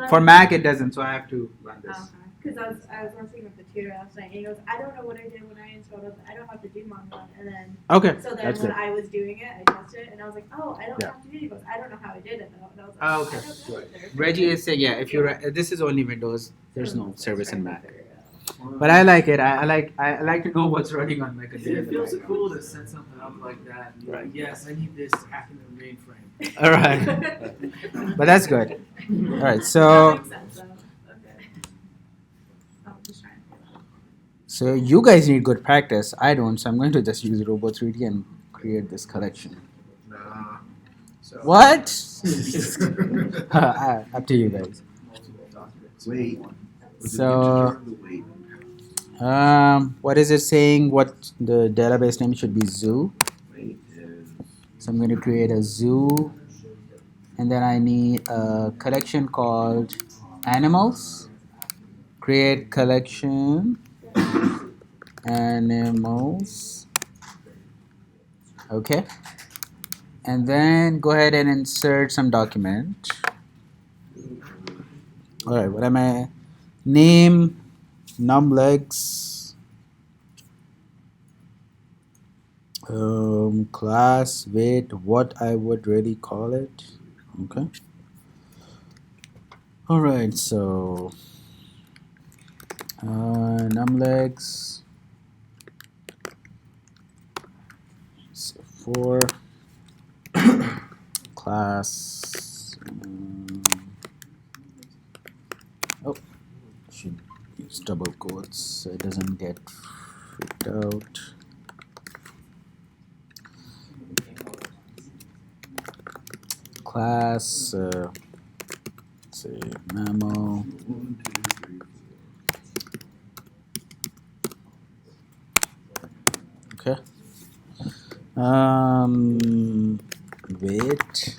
for Mac it doesn't. So I have to run this. Okay. Because I was working with the tutor last night, and he goes, I don't know what I did when I installed it. I don't have to do Mongo, and then Okay. so then That's when good. I was doing it, I tested it, and I was like, oh, I don't Yeah. have to do it. He goes, I don't know how I did it though, and I was like, Okay. I don't know either. Reggie is saying, yeah, if you're this is only Windows. There's no service in Mac. Figure it out. But I like it. I like to know what's running on my computer. It feels cool to set something up like that. And be Right. like, yes, I need this happening in the mainframe. All right. But that's good. All right. That So makes sense though. Okay. I'm just trying to. so you guys need good practice. I don't. So I'm going to just use Robo 3D and create this collection. Nah. What? Up to you guys. Wait. So what is it saying? What the database name should be? Zoo. Wait. So I'm going to create a zoo, and then I need a collection called animals. Create collection animals. Okay. And then go ahead and insert some document. All right. What am I? Name, numlex. Class, weight, what I would really call it. Okay. All right, so numlegs. So 4 class. Oh, should use double quotes so it doesn't get freaked out. Class, say memo. Okay. Weight.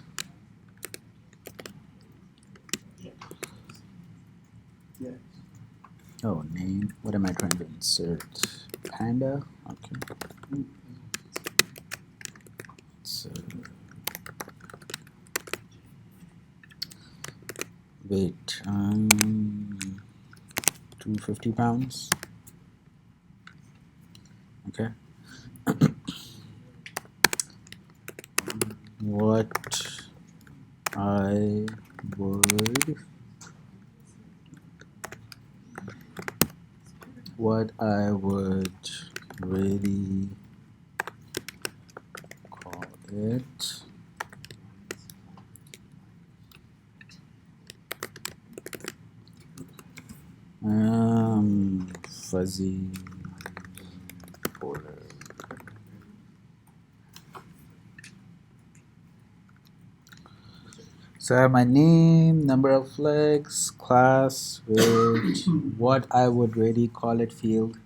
Oh, name. What am I trying to insert? Panda. Okay. So weight. 250 pounds. Okay. What I would really call it fuzzy border. So I have my name, number of legs, class, weight, what I would really call it field.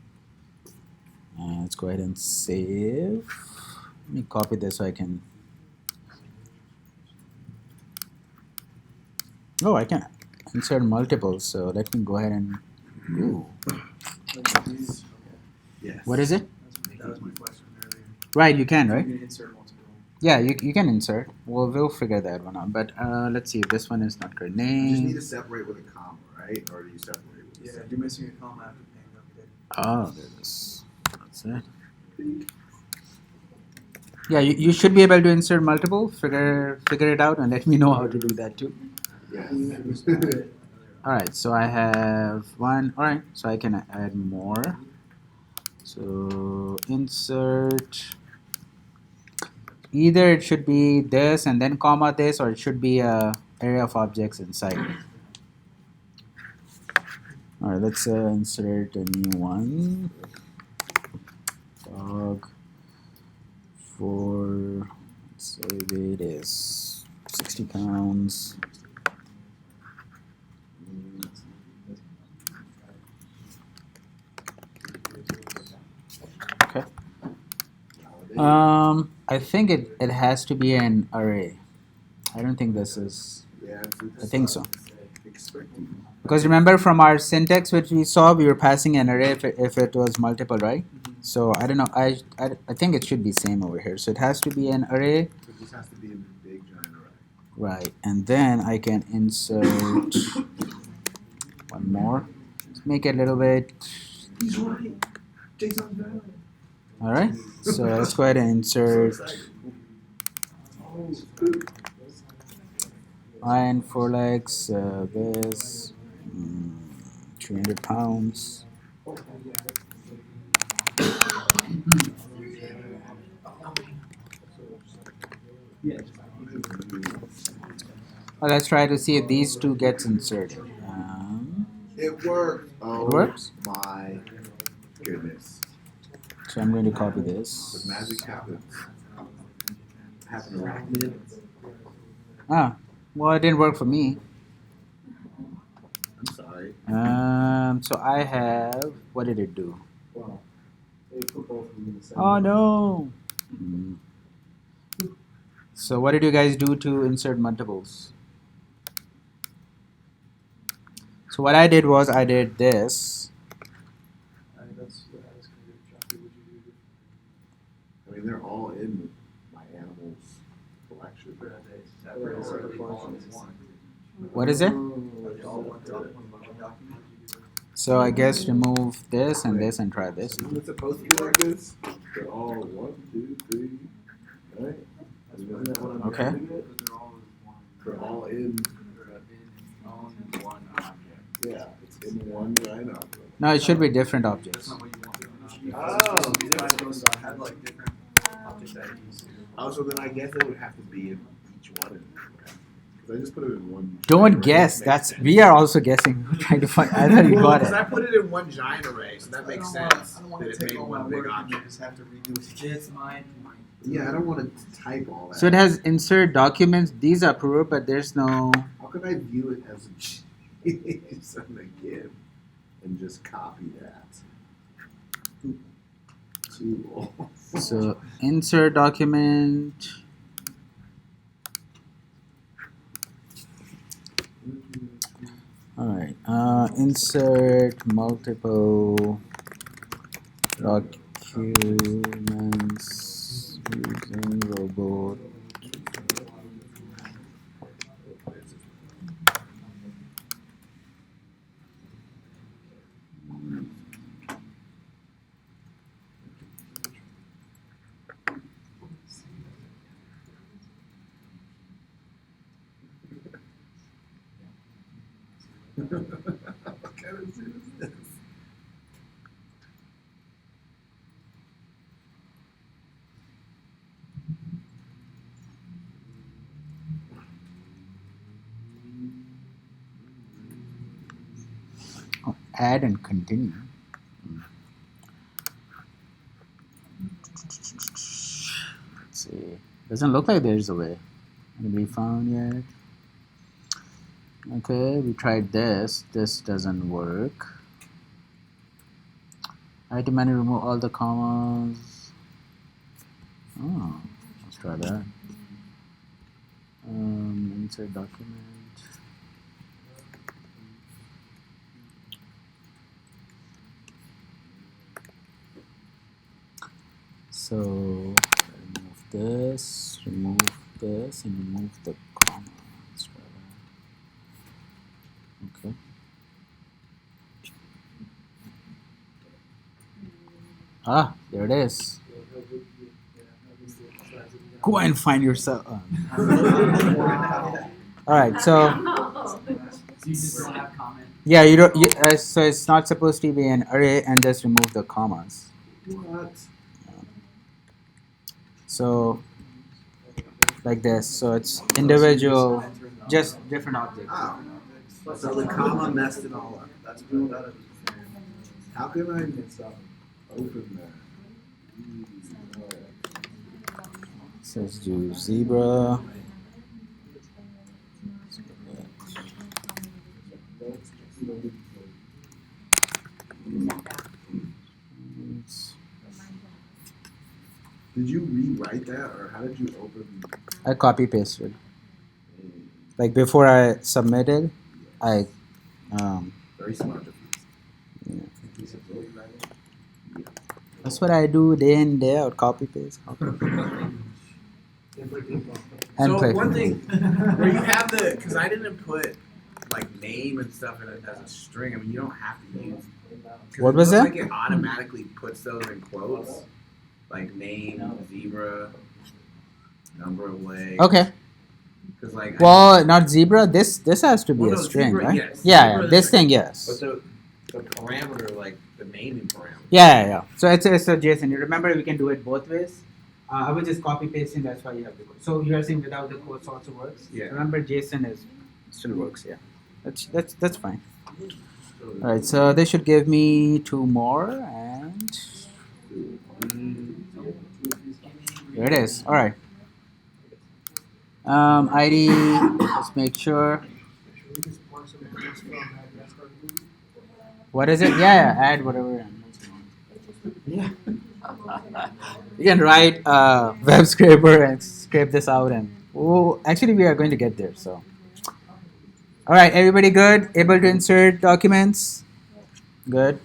And let's go ahead and save. Let me copy this so I can. Oh, I can insert multiple. So let me go ahead and. Ooh. Yes. What is it? That was my question earlier. Right, you can, right? You can insert multiple. Yeah, you can insert. We'll figure that one out. But let's see. This one is not correct. You just need Name. to separate with a comma, right? Or do you separate with Yeah, you're missing a comma after paying up. Oh, there it is. That's it. Yeah, you should be able to insert multiple. Figure it out and let me know how to do that too. Yes. All right, so I have one. All right, so I can add more. So insert. Either it should be this and then comma this, or it should be a array of objects inside. All right, let's insert a new one. Dog for, let's say weight is 60 pounds. Okay. I think it has to be an array. I don't think this is. Yeah, I think so. Expecting. Because remember from our syntax which we saw, we were passing an array if it was multiple, right? So I don't know. I think it should be same over here. So it has to be an array. It just has to be in a big giant array. Right, and then I can insert one more. Let's make it a little bit. He's right. Jason's valid. All right. So let's go ahead and insert iron 4 legs. This 300 pounds. Well, let's try to see if these two gets inserted. It worked. Oh, It works? my goodness. So I'm going to copy The this. magic happens. Happened around. Ah, well, it didn't work for me. I'm sorry. So I have. What did it do? Wow. They put both of them in the same. Oh no. So what did you guys do to insert multiples? So what I did was I did this. That's what I was going to do. Jackie, would you do? I mean, they're all in my animals collection. What is it? So I guess remove this and this and try this. Isn't it supposed to be like this? They're all 1, 2, 3, right? Isn't that what I'm Okay. doing? They're all in. one object. Yeah, it's in one giant object. No, it should be different objects. That's not what you want in an Oh, object. These files have like different object IDs. Oh, so then I guess it would have to be in each one. Because I just put it in one. Don't giant guess. array. That's we are also guessing. We're trying to find. I thought you Well, got because I it. put it in one giant array, so that makes sense. I don't want That to it take made all my one big work and object. just have to redo it again. It's my point. Yeah, I don't want to type all that. So it has insert documents. These are approved, but there's no. How could I view it as a JSON again and just copy that? Tool. So insert document. All right. Insert multiple documents using robot. What kind of suit is this? Oh, add and continue. Let's see. Doesn't look like there's a way. Can be found yet? Okay, we tried this. This doesn't work. Item menu, remove all the commas. Oh, let's try that. Insert document. So remove this, and remove the comma. Let's try that. Okay. Ah, there it is. Go and find yourself. All right, so So you just don't have comment. yeah, you don't. So it's not supposed to be an array, and just remove the commas. What? So like this. So it's individual, just different objects. Oh. So the comma messed it all up. That's what that is. How can I open that? So let's do zebra. Did you rewrite that, or how did you open? I copy pasted. Like before I submitted, I Very smart. yeah. That's what I do day in day out. Copy paste. And So play. one thing, where you have the, because I didn't put like name and stuff in it as a string. I mean, you don't have to use. 'Cause What it was looks that? Like it automatically puts those in quotes, like name, zebra, number of legs. Okay. Because like. Well, not zebra. This has to be Well, a no, string, zebra, right? yes. Yeah, Zebra yeah. is This like- thing, yes. But the parameter, like the naming parameter. Yeah. So it's a JSON. You remember we can do it both ways. I was just copy pasting. That's why you have the code. So you are saying without the quotes also works. Yeah. Remember JSON still works. Yeah. That's fine. All right. So they should give me 2 more, and there it is. All right. ID. Let's make sure. What is it? Yeah. Add whatever. Yeah. You can write web scraper and scrape this out, and actually we are going to get there. So, all right, everybody good? Able to insert documents? Good.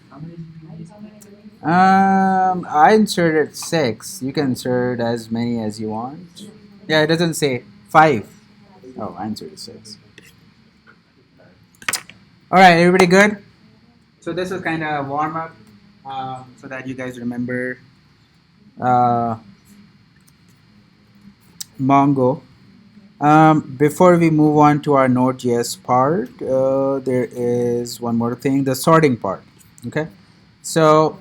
I inserted 6. You can insert as many as you want. Yeah, it doesn't say 5. Oh, I inserted 6. All right, everybody good? So this was kind of warm up, so that you guys remember Mongo. Before we move on to our Node.js part, there is one more thing, the sorting part. Okay, so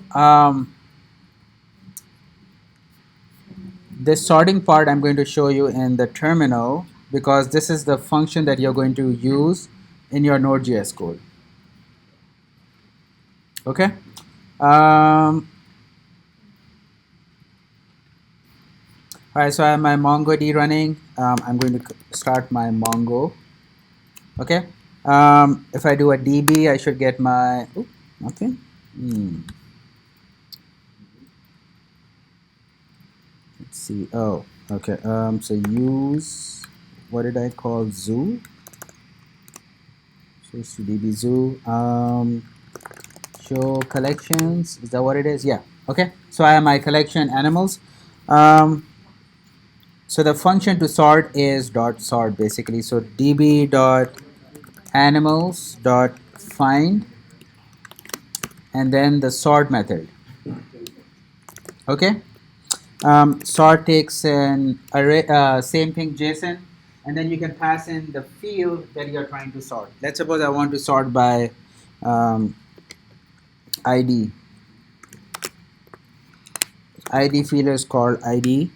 this sorting part I'm going to show you in the terminal because this is the function that you're going to use in your Node.js code. Okay. All right, so I have my MongoD running. I'm going to start my Mongo. Okay. If I do a DB, I should get my, nothing. Let's see. Oh, okay. So use, what did I call zoo? So it's DB zoo. Show collections. Is that what it is? Yeah. Okay. So I have my collection animals. So the function to sort is dot sort basically. So db dot animals dot find and then the sort method. Okay. Sort takes an array, same thing JSON, and then you can pass in the field that you're trying to sort. Let's suppose I want to sort by ID. ID field is called ID,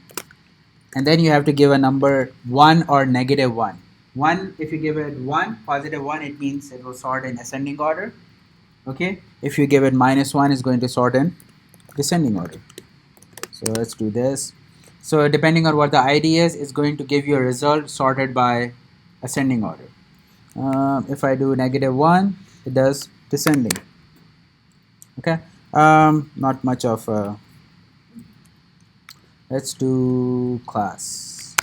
and then you have to give a number 1 or -1. 1, if you give it 1, +1, it means it will sort in ascending order. Okay, if you give it -1, it's going to sort in descending order. So let's do this. So depending on what the ID is, it's going to give you a result sorted by ascending order. If I do -1, it does descending. Okay, not much of a. Let's do class.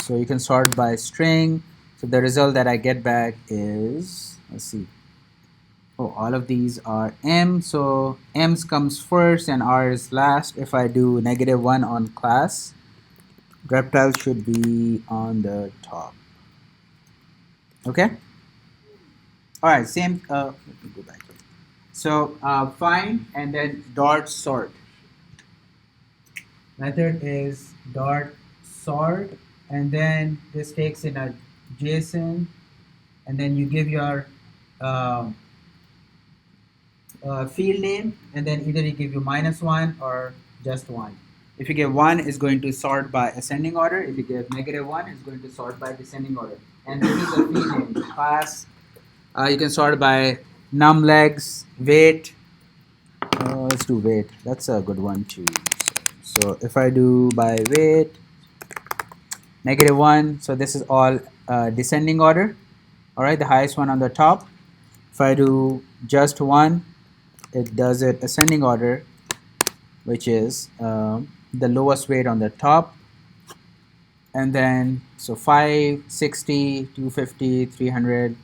So you can sort by string. So the result that I get back is, let's see. Oh, all of these are M. So M's comes first and R is last. If I do -1 on class, reptile should be on the top. Okay. All right. Same. Let me go back here. So find and then dot sort. Method is dot sort, and then this takes in a JSON, and then you give your field name, and then either you give you -1 or just 1. If you give 1, it's going to sort by ascending order. If you give -1, it's going to sort by descending order. And this is a field name class. You can sort by num legs, weight. Let's do weight. That's a good one too. So if I do by weight, -1, so this is all descending order. All right, the highest one on the top. If I do just 1, it does it ascending order, which is the lowest weight on the top. And then, so 5, 60, 250, 300,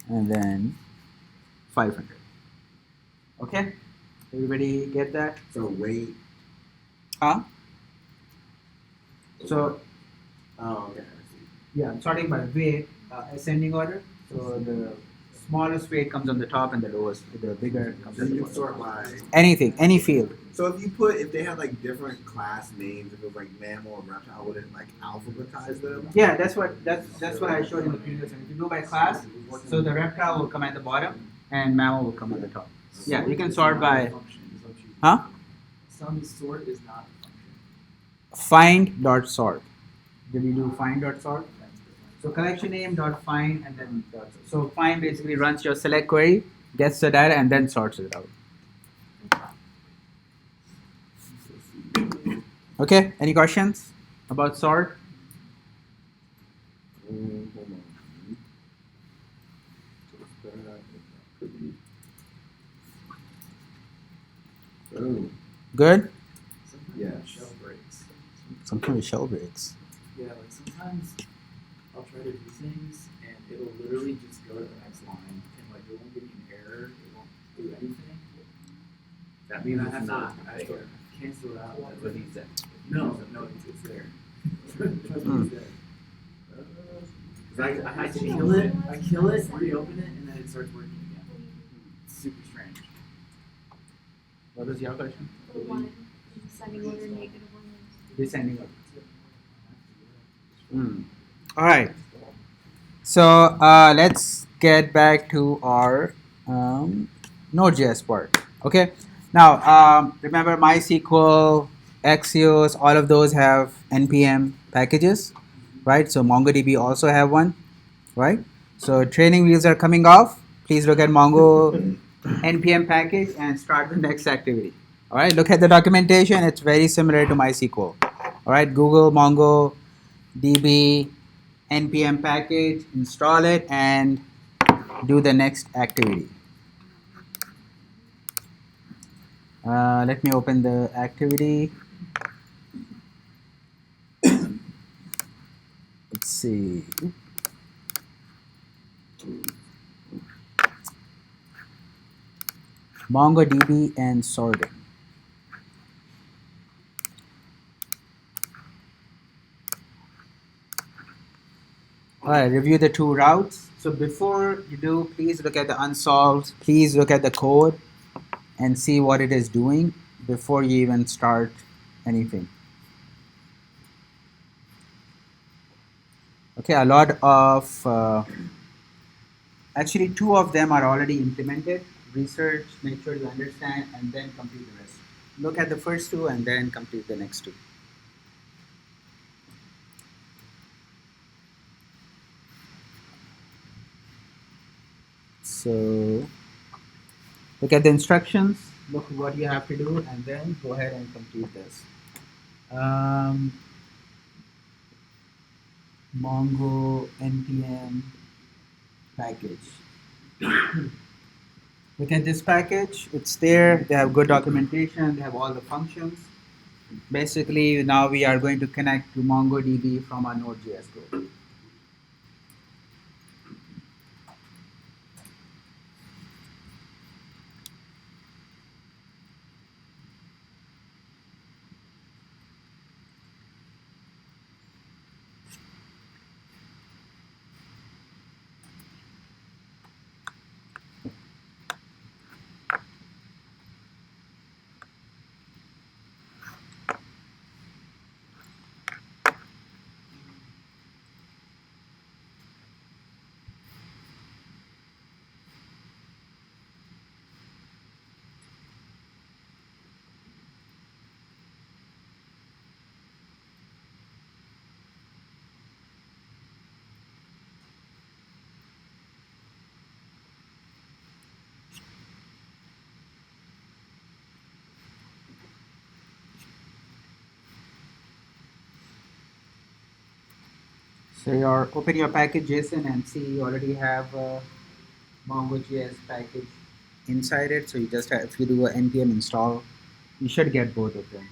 and then 500. Okay? Everybody get that? So weight. Huh? So, Oh, okay. I see. yeah, I'm starting by weight, ascending order. So the smallest weight comes on the top and the lowest, the bigger comes So on the you can bottom. sort by. Anything, any field. So if they had like different class names, if it was like mammal or reptile, would it like alphabetize them? Yeah, that's what I showed in the previous one. If you do by class, so the reptile will come at the bottom and mammal will come at the top. Yeah, you can sort by, huh? Some sort is not a function. Find dot sort. Did we do find dot sort? So collection name dot find and then dot sort. So find basically runs your select query, gets the data, and then sorts it out. Okay, any questions about sort? Hold on. Oh, Good? Sometimes Yes. shell breaks. Sometimes shell breaks. Yeah, like sometimes I'll try to do things and it'll literally just go to the next line and like it won't give me an error, it won't do anything. That I mean, means I have it's not. to, I have to cancel it out. That's what he said. No, it's there. Trust me, it's there. I kill it, reopen it, and then it starts working again. It's super strange. What was your question? Descending order, -1. Descending order. All right. So let's get back to our Node.js part. Okay. Now remember MySQL, Axios, all of those have npm packages, right? So MongoDB also have one, right? So training wheels are coming off. Please look at Mongo npm package and start the next activity. All right. Look at the documentation. It's very similar to MySQL. All right. Google Mongo DB npm package, install it, and do the next activity. Let me open the activity. Let's see. MongoDB and sorting. All right, review the two routes. So before you do, please look at the unsolved. Please look at the code and see what it is doing before you even start anything. Okay, a lot of, actually two of them are already implemented. Research, make sure you understand, and then complete the rest. Look at the first two and then complete the next two. So look at the instructions, look what you have to do, and then go ahead and complete this. Mongo npm package. Look at this package, it's there, they have good documentation, they have all the functions. Basically, now we are going to connect to MongoDB from our Node.js code. So you open your package JSON and see you already have a MongoJS package inside it. So you just have, if you do an npm install, you should get both of them.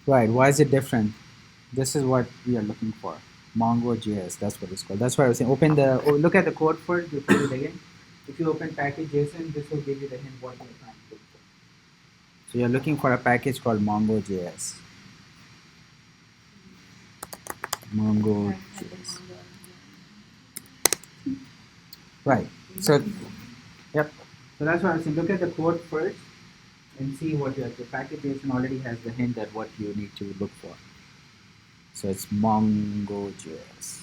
Right, why is it different? This is what we are looking for. MongoJS, that's what it's called. That's why I was saying, look at the code first before you begin. If you open package JSON, this will give you the hint what you're trying to look for. So you're looking for a package called MongoJS. MongoJS. Right. So, yep. So that's why I was saying, look at the code first and see what the package JSON already has the hint at what you need to look for. So it's MongoJS.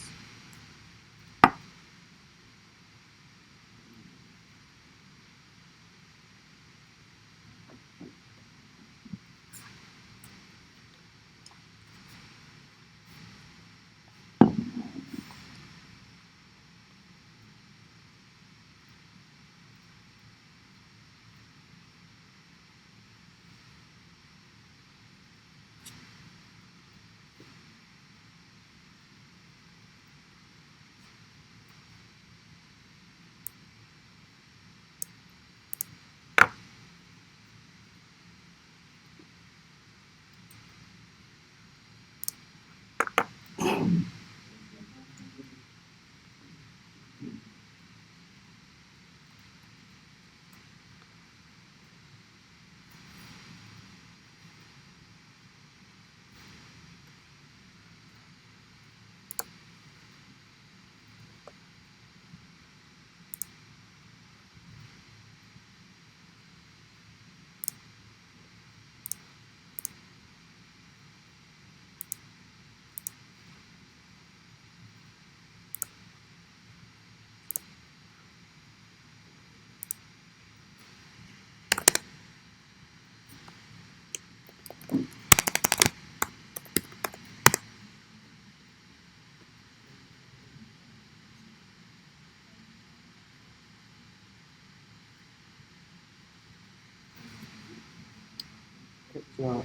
So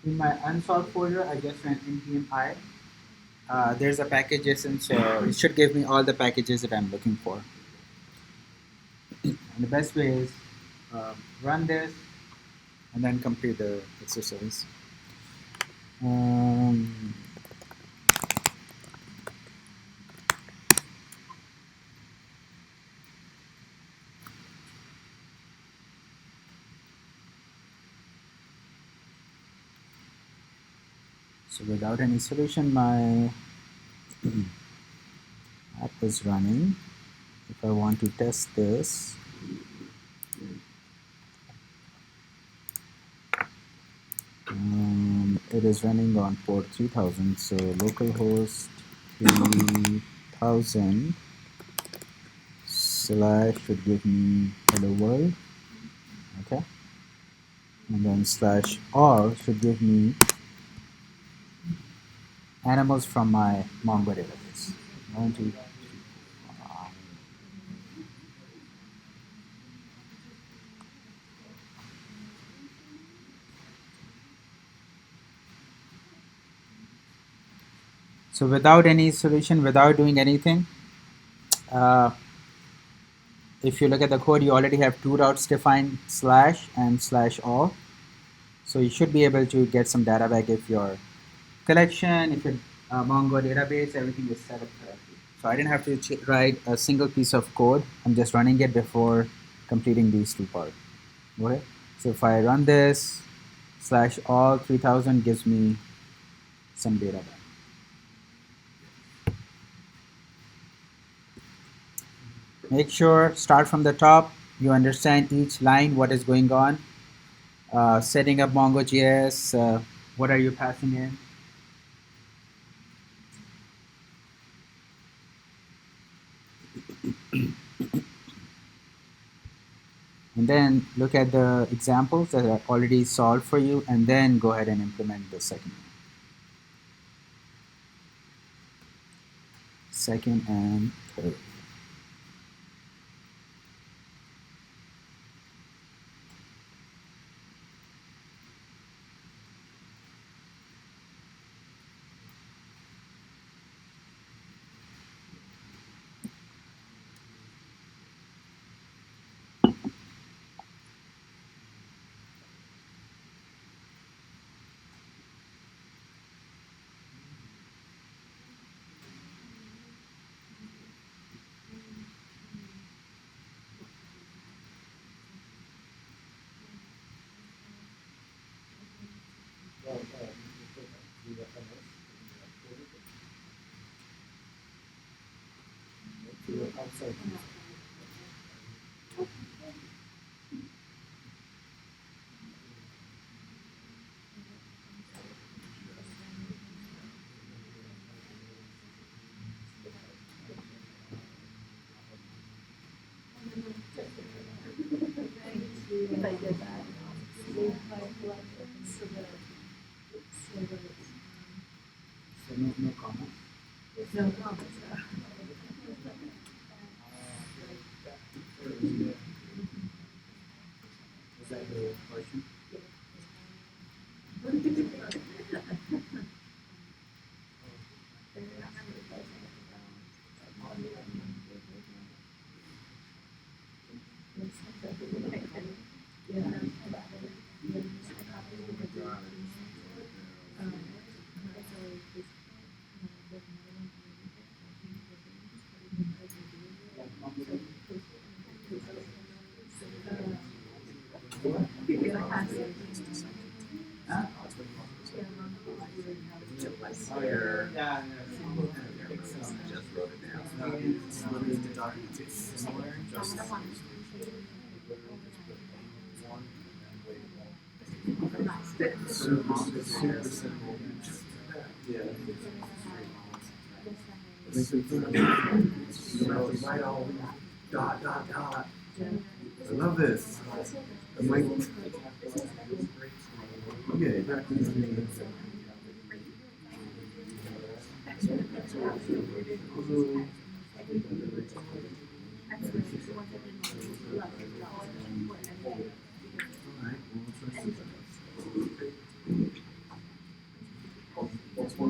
in my unsolved folder, I just ran npm I. There's a package JSON, so it should give me all the packages that I'm looking for. And the best way is run this and then complete the exercise. So without any solution, my app is running. If I want to test this, it is running on port 3000. So localhost 3000 slash should give me hello world. Okay. And then slash all should give me animals from my Mongo database. 1, 2, 3, 4, 5. So without any solution, without doing anything, if you look at the code, you already have two routes defined, slash and slash all. So you should be able to get some data back if your collection, if your Mongo database, everything is set up correctly. So I didn't have to write a single piece of code. I'm just running it before completing these two parts. Okay. So if I run this, slash all 3000 gives me some data back. Make sure, start from the top, you understand each line, what is going on. Setting up MongoJS, what are you passing in? And then look at the examples that are already solved for you, and then go ahead and implement the second one. Second and third. If I did that. So no comment. No comments. Is that the question? Just wrote it down. It's literally the documentation similar, just super simple. Yeah. You know, write all dot, dot, dot. I love this. I'm like, okay. Alright, well, let's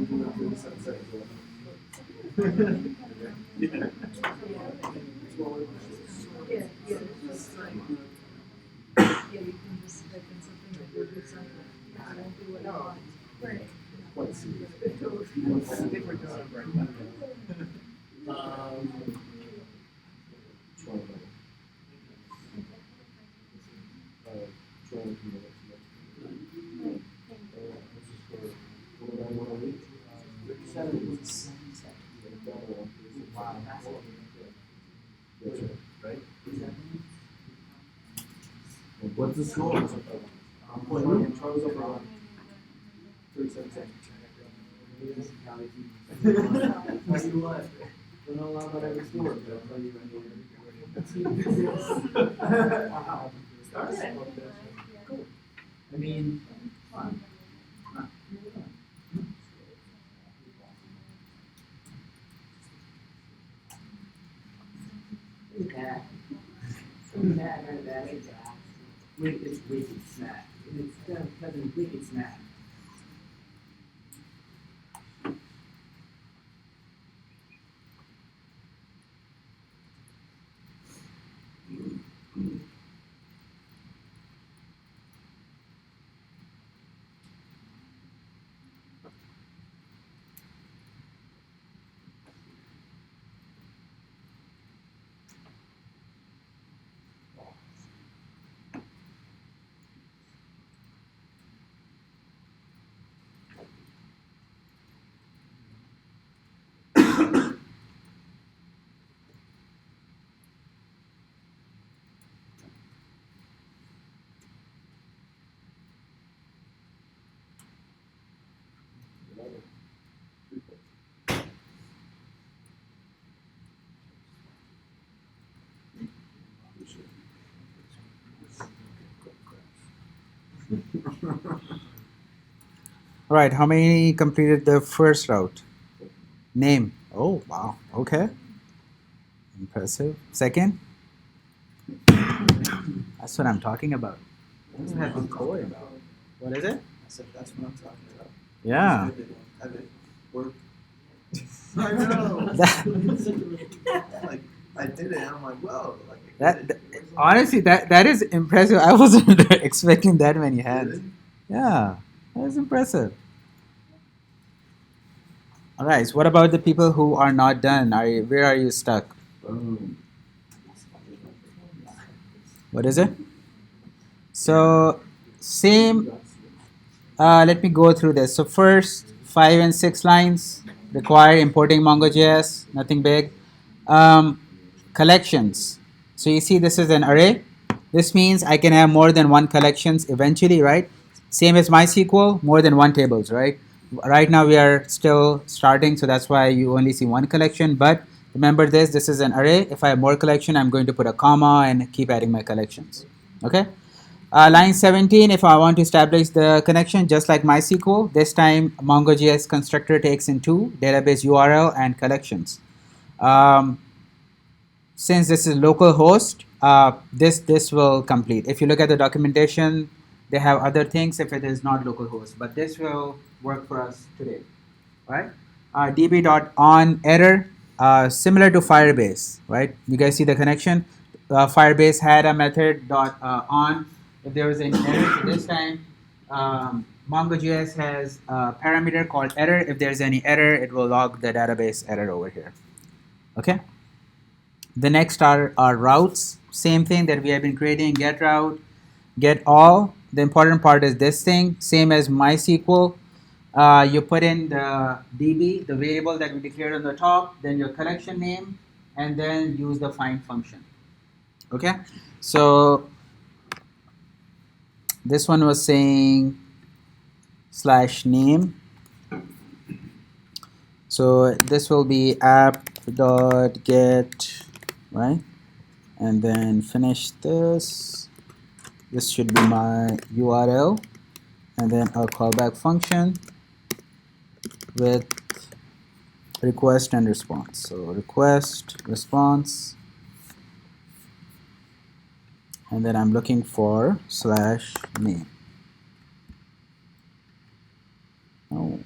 Yeah, yeah, just like, yeah, you can just type in something like we'll do something, I won't do what you want. Right. I think we're doing it right now. What's the score? I'm playing Charles over 37 seconds. Tell you what, don't know a lot about every sport, but I'll tell you wow. Cool. I mean, fun. Look at that. Look at that. It's wicked snack. It's cousin wicked snack. All right, how many completed the first route? Name. Oh, wow. Okay. Impressive. Second? That's what I'm talking about. What doesn't have to code about? What is it? I said, that's what I'm talking about. Yeah. I did work. I know. Like, I did it, and I'm like, whoa. Like, That honestly, that is impressive. I wasn't expecting that many hands. Yeah, that is impressive. All right. So what about the people who are not done? Where are you stuck? What is it? So same. Let me go through this. So first, 5 and 6 lines require importing MongoJS. Nothing big. Collections. So you see, this is an array. This means I can have more than one collections eventually, right? Same as MySQL, more than one tables, right? Right now we are still starting, so that's why you only see one collection. But remember this is an array. If I have more collection, I'm going to put a comma and keep adding my collections. Okay? Line 17, if I want to establish the connection, just like MySQL, this time MongoJS constructor takes in two, database URL and collections. Since this is local host, this will complete. If you look at the documentation, they have other things if it is not local host, but this will work for us today, right? db.on error, similar to Firebase, right? You guys see the connection? Firebase had a method on if there was any error. So this time, MongoJS has a parameter called error. If there's any error, it will log the database error over here. Okay. The next are routes. Same thing that we have been creating, get route, get all. The important part is this thing, same as MySQL. You put in the DB, the variable that we declared on the top, then your collection name, and then use the find function. Okay, so this one was saying /name. So this will be app.get, right? And then finish this. This should be my URL, and then a callback function with request and response. So request, response, and then I'm looking for /name. Oh,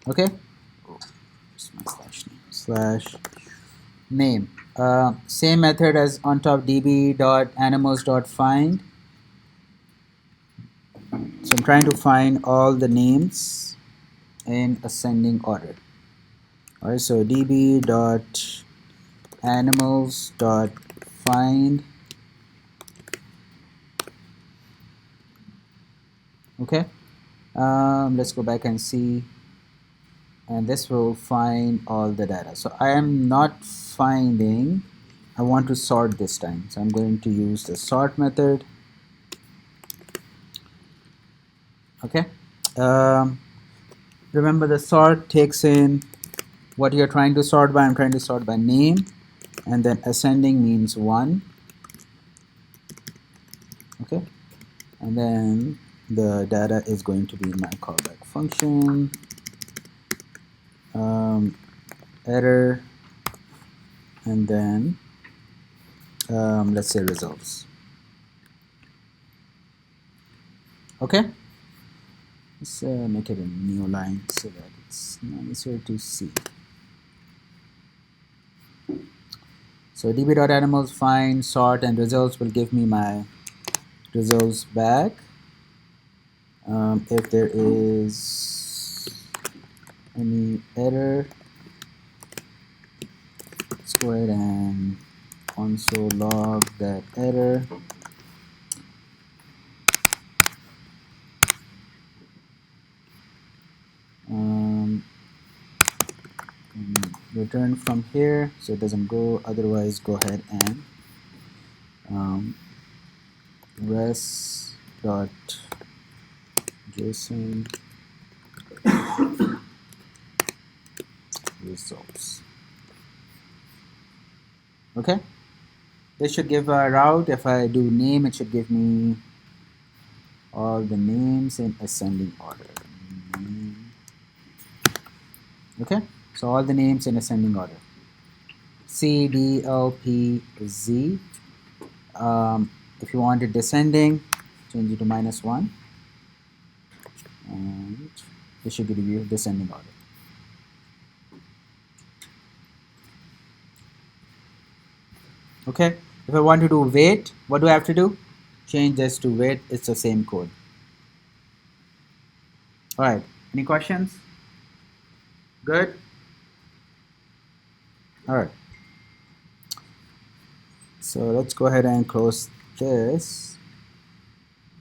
Okay. Oh, where's my slash name. Same method as on top, db.animals.find. So I'm trying to find all the names in ascending order. Alright, so db.animals.find. Okay. Let's go back and see, and this will find all the data. So I am not finding, I want to sort this time. So I'm going to use the sort method. Okay. Remember, the sort takes in what you're trying to sort by. I'm trying to sort by name, and then ascending means 1. Okay. And then the data is going to be my callback function. Error, and then let's say results. Okay. Let's make it a new line so that it's nicer to see. So db.animals find, sort, and results will give me my results back. If there is any error, let's go ahead and console log that error. Return from here so it doesn't go, otherwise go ahead and res.json results. Okay, this should give a route. If I do name, it should give me all the names in ascending order. Okay, so all the names in ascending order. C, D, L, P, Z. If you want it descending, change it to -1, and this should give you descending order. Okay, if I want to do weight, what do I have to do? Change this to weight. It's the same code. All right, any questions? Good. All right, so let's go ahead and close this.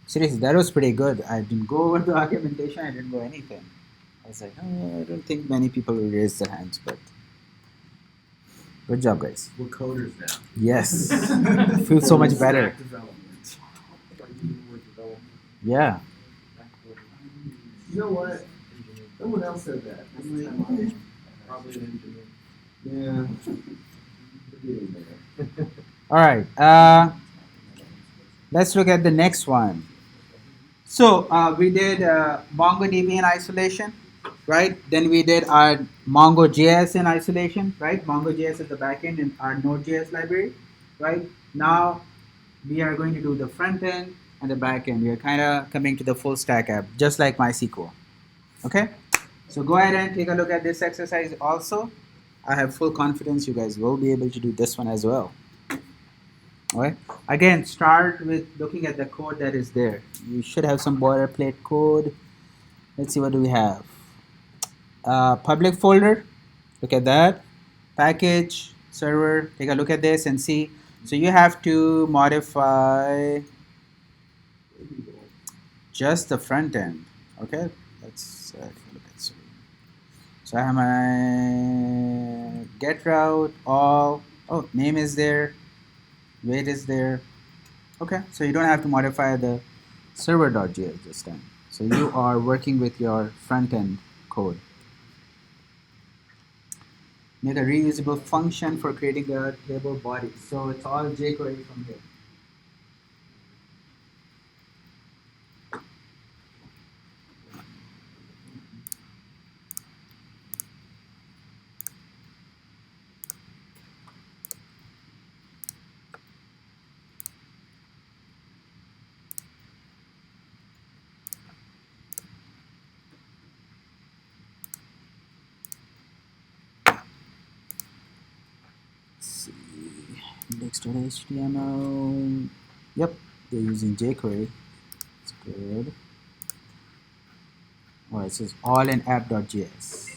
Seriously, that was pretty good. I didn't go over the argumentation. I didn't go anything. I was like, oh, I don't think many people will raise their hands, but good job, guys. We're coders now. Yes, feels so much better. Stack development. Yeah. You know what? Someone else said that. Probably an engineer. Yeah. All right. Let's look at the next one. So we did MongoDB in isolation, right? Then we did our MongoJS in isolation, right? MongoJS is the backend in our Node.js library, right? Now we are going to do the front end and the back end. We are kind of coming to the full stack app, just like MySQL. Okay? So go ahead and take a look at this exercise also. I have full confidence you guys will be able to do this one as well. All right. Again, start with looking at the code that is there. You should have some boilerplate code. Let's see, what do we have? Public folder. Look at that. Package, server. Take a look at this and see. So you have to modify just the front end. Okay. Let's look at server. So I have my get route, all. Oh, name is there. Weight is there. Okay, so you don't have to modify the server.js this time. So you are working with your front end code. Make a reusable function for creating a table body. So it's all jQuery from here. index.html. Yep, they're using jQuery. It's good. Oh, it says all in app.js.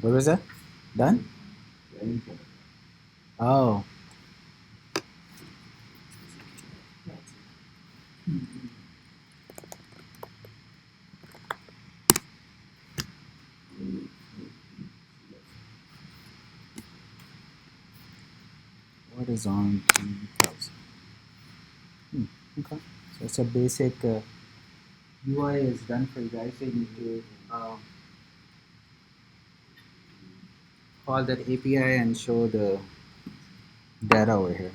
What was that? Done? Oh. What is on 3000? Okay. So it's a basic UI is done for you guys. So you need to call that API and show the data over here.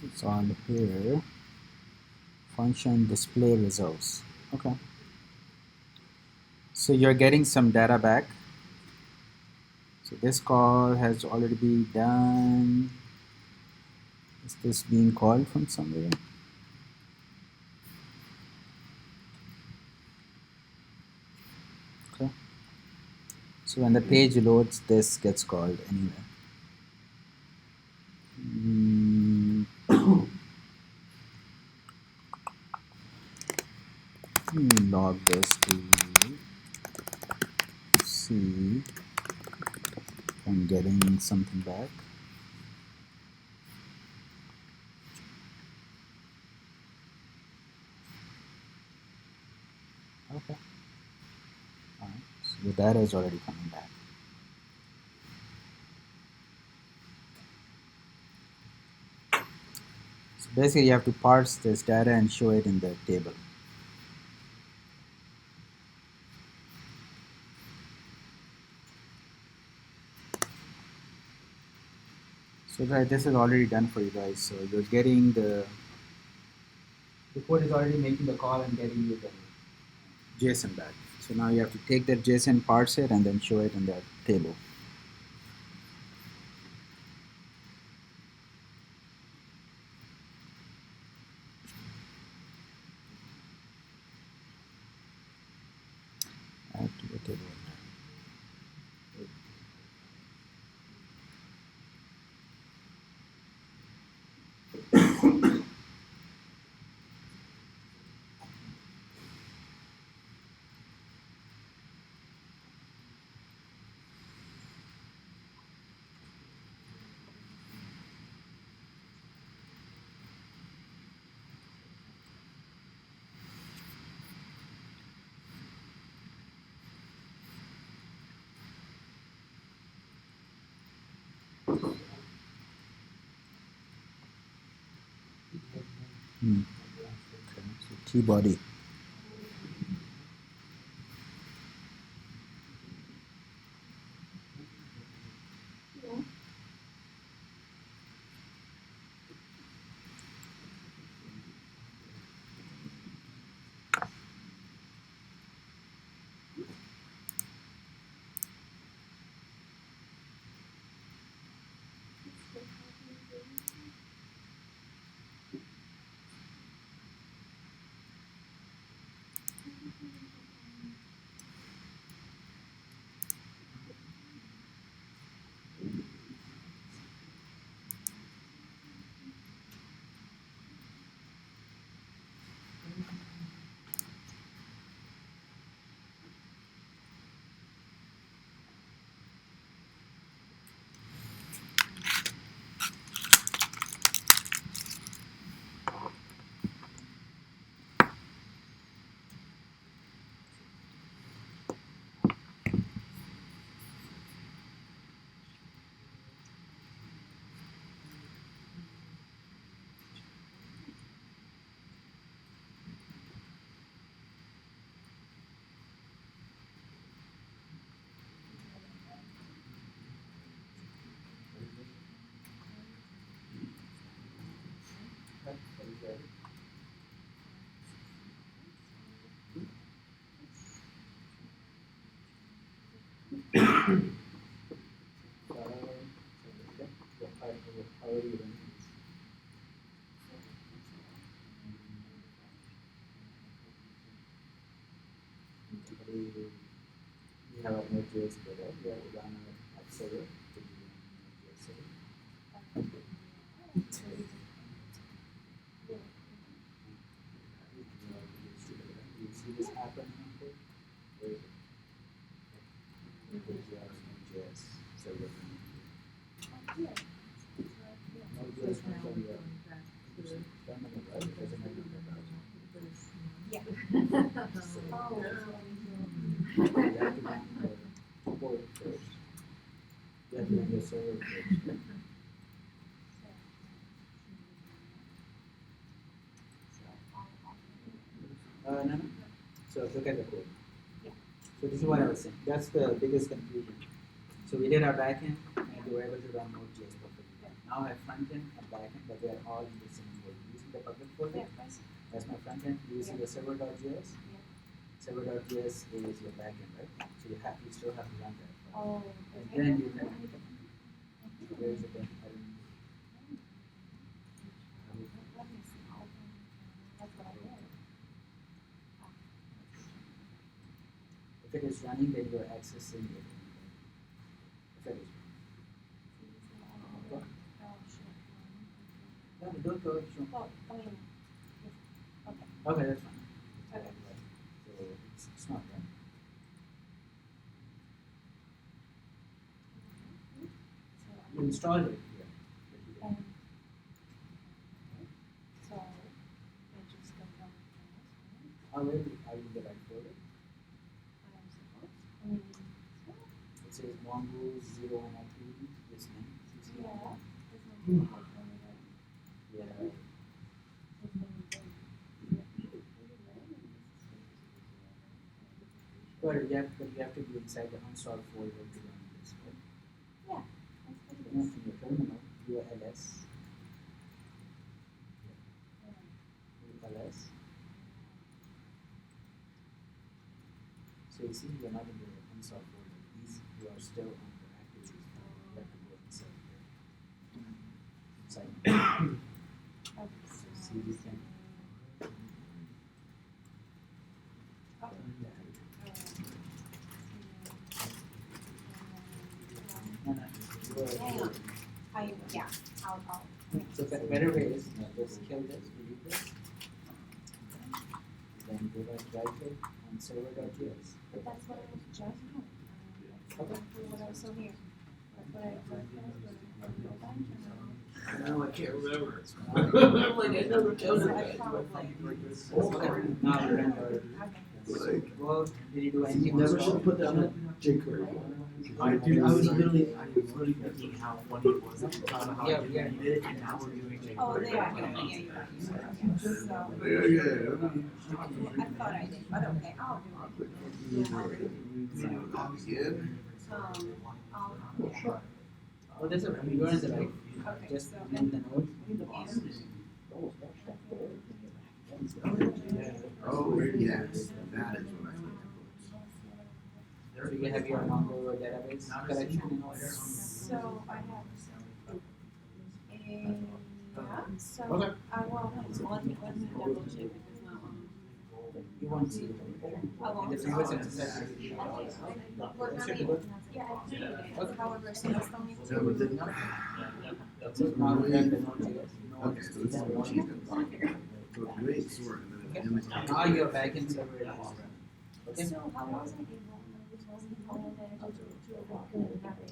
It's on here. Function display results. Okay. So you're getting some data back. So this call has already been done. Is this being called from somewhere? Okay. So when the page loads, this gets called anyway. Let me log this to see if I'm getting something back. Okay. Alright. So the data is already coming back. So basically you have to parse this data and show it in the table. So guys, this is already done for you guys. So you're getting the code is already making the call and getting you the JSON back. So now you have to take that JSON, parse it, and then show it in the table. Add to the table. Okay, so T-body. How are you doing? We have a Node.js builder. We are run our app server to be Node.js server. You see this app running on code? Where is it? Node.js server. Node.js runs on your terminal, right? It doesn't run on the browser. Yeah. You have to run your port first. You have to run your server first. No. So look at the code. So this is what I was saying. That's the biggest confusion. So we did our backend and we were able to run Node.js perfectly. Now I have frontend and backend, but they are all in the same code. You see the public folder? That's my frontend. You see the server.js? Server.js is your backend, right? So you still have to run that. Oh, And then you can. Where is it then? If it is running, then you are accessing it. If it is running. No, don't go. Sure. Well, I mean, Okay, that's fine. Okay. So it's not running. You install it here. and so I just go down the Already, are you in the right folder? I mean, It says Mongo 0103, this name. yeah. Yeah. But you have to be inside the uninstall folder to run this, right? Yeah. You know, in your terminal, do a ls. Do ls. So you see, you're not in the uninstall folder. You are still on the activities folder. You have to go inside there. Inside. So see, you can. No. Yeah, I'll So the better way is just kill this, delete this, then go back right click on server.js. but that's what I was just doing. What I was so here. That's what I Now I can't remember. I'm like, I never killed So I it. probably. Now you run your. Like, Well, did you do anything? never else? should put down that jQuery. I was literally thinking how funny it was. How Yeah, you yeah. did it, and now we're doing it. Oh, they are, yeah, you're right. So, Yeah. I thought I did, but okay, I'll do it. Again? I'll, Oh, that's okay. You're in the right. okay, Just so. name the node. Oh, yes, that is what I need So you have your Mongo database collection and all that. So I have so Okay. I will, let me double check. You won't see it. I won't. In the previous exercise. However, so that's the only. to do. With it now? So now we have the Node.js. Okay, so this is what you can find. So great sort, and then it's image. Now your backend server is running. Okay? So how was I able,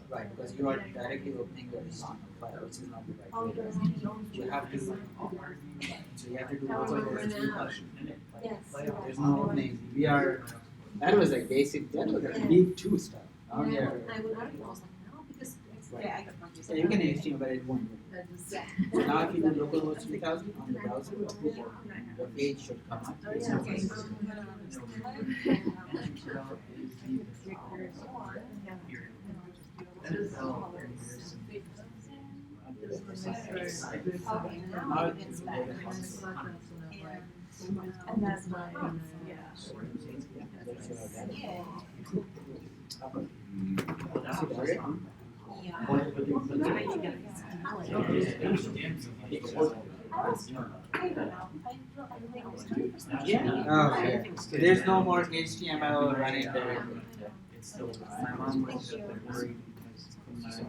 Right, because you are directly opening the file, which is not the right Oh, way. You have to, so you have to do Yes. there's no name. We are, that was like basic, that was like deep two stuff. Now we are, I was like, no, because Right. I got confused. so you can HTML, but it won't. Yeah. So now if you do localhost 3000 on the browser, the page should come up. Okay, so I'm gonna okay, now it's back. And that's my, That's your yeah. backend. Oh, yeah. So there's no more HTML running there. My mom was worried because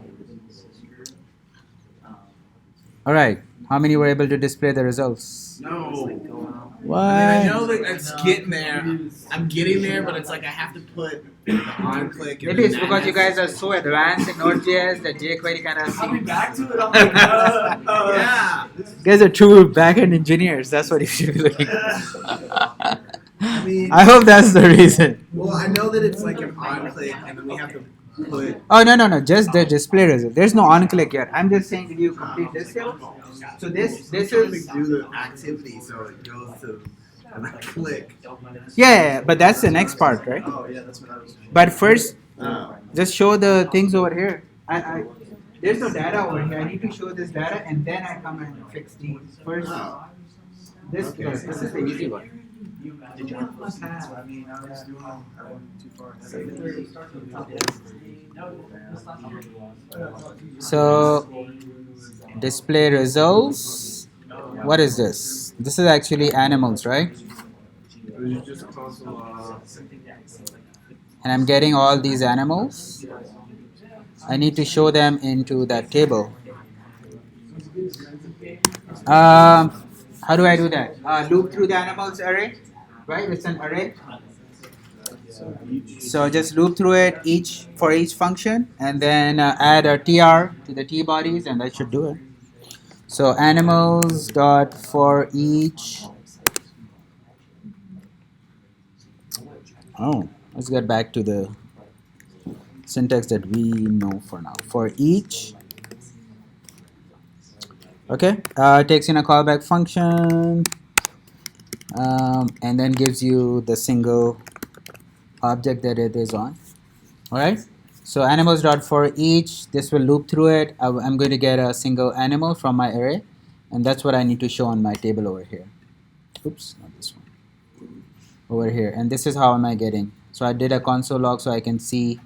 All right. How many were able to display the results? No. What? I mean, I know that it's getting there. I'm getting there, but it's like I have to put the on click. And Maybe it's then because that you guys are so advanced in Node.js that jQuery kind of Coming seems. back to it, I'm like, yeah. You guys are true backend engineers. That's what you should be looking for. I mean, I hope that's the reason. well, I know that it's like an on click, and then we have to put. Oh, no. Just the display result. There's no on click yet. I'm just saying, did you complete this here? So this I'm trying is. to do the activity, so it goes to and I click. Yeah, but that's the next part, right? oh yeah, that's what I was doing. But first, Oh. just show the things over here. There's no data over here. I need to show this data and then I come and fix these. First, this is the easy one. Did you have plus hats? I mean, I was doing. I went too far. So, display results. What is this? This is actually animals, right? It's just a console. And I'm getting all these animals. I need to show them into that table. How do I do that? Loop through the animals array, right? It's an array. So just loop through it for each function, and then add a tr to the t bodies, and that should do it. So animals dot for each. Oh, let's get back to the syntax that we know for now. For each. Okay, takes in a callback function, and then gives you the single object that it is on. All right. So animals dot for each. This will loop through it. I'm going to get a single animal from my array, and that's what I need to show on my table over here. Oops, not this one. Over here, and this is how am I getting. So I did a console log so I can see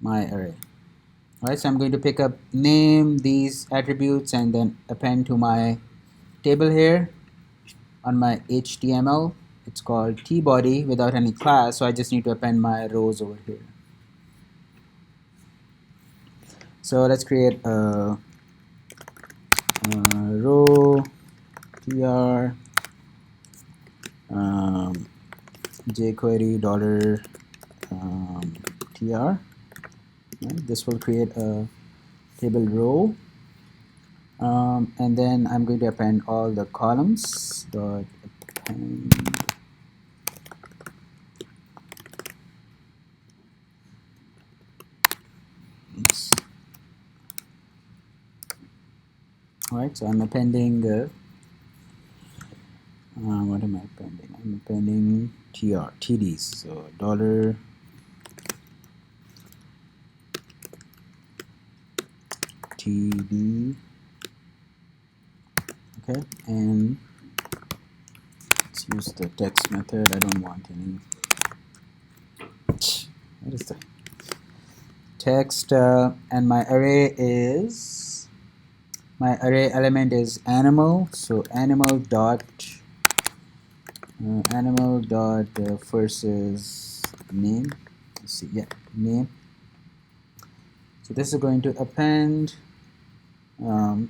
my array. Alright, so I'm going to pick up name, these attributes, and then append to my table here on my HTML. It's called tbody without any class, so I just need to append my rows over here. So let's create a row tr jQuery dollar tr. Right, this will create a table row, and then I'm going to append all the columns dot append. Oops. All right, so I'm appending. What am I appending? I'm appending TDs. So dollar. TD. Okay, and let's use the text method. I don't want any. What is the text? And my array element is animal. So animal dot first is name. Let's see, yeah, name. So this is going to append. A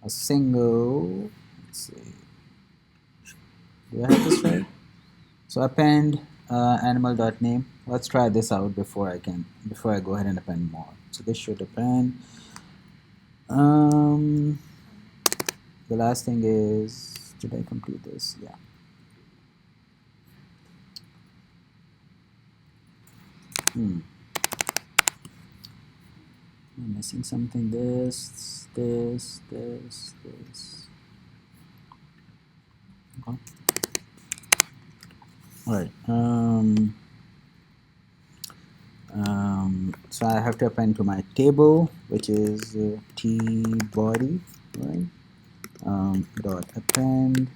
single, let's see, do I have this right? So append animal.name. Let's try this out before I go ahead and append more. So this should append. The last thing is, did I complete this? Yeah. I'm missing something. This. Okay. All right. So I have to append to my table, which is tbody, right? Dot append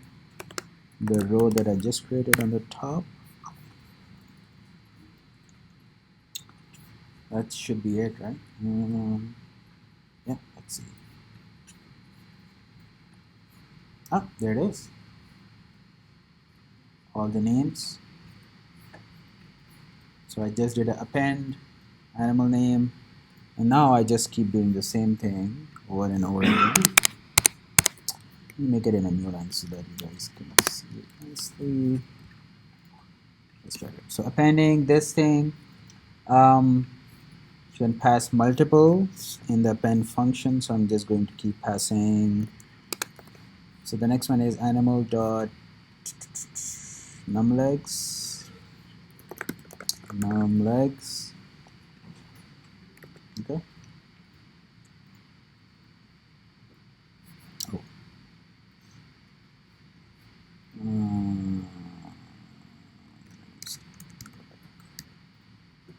the row that I just created on the top. That should be it, right? Yeah, let's see. Ah, there it is. All the names. So I just did an append, animal name, and now I just keep doing the same thing over and over again. Let me make it in a new line so that you guys can see it nicely. That's better. So appending this thing, you can pass multiples in the append function. So I'm just going to keep passing. So the next one is animal dot numlegs. Okay. Oh.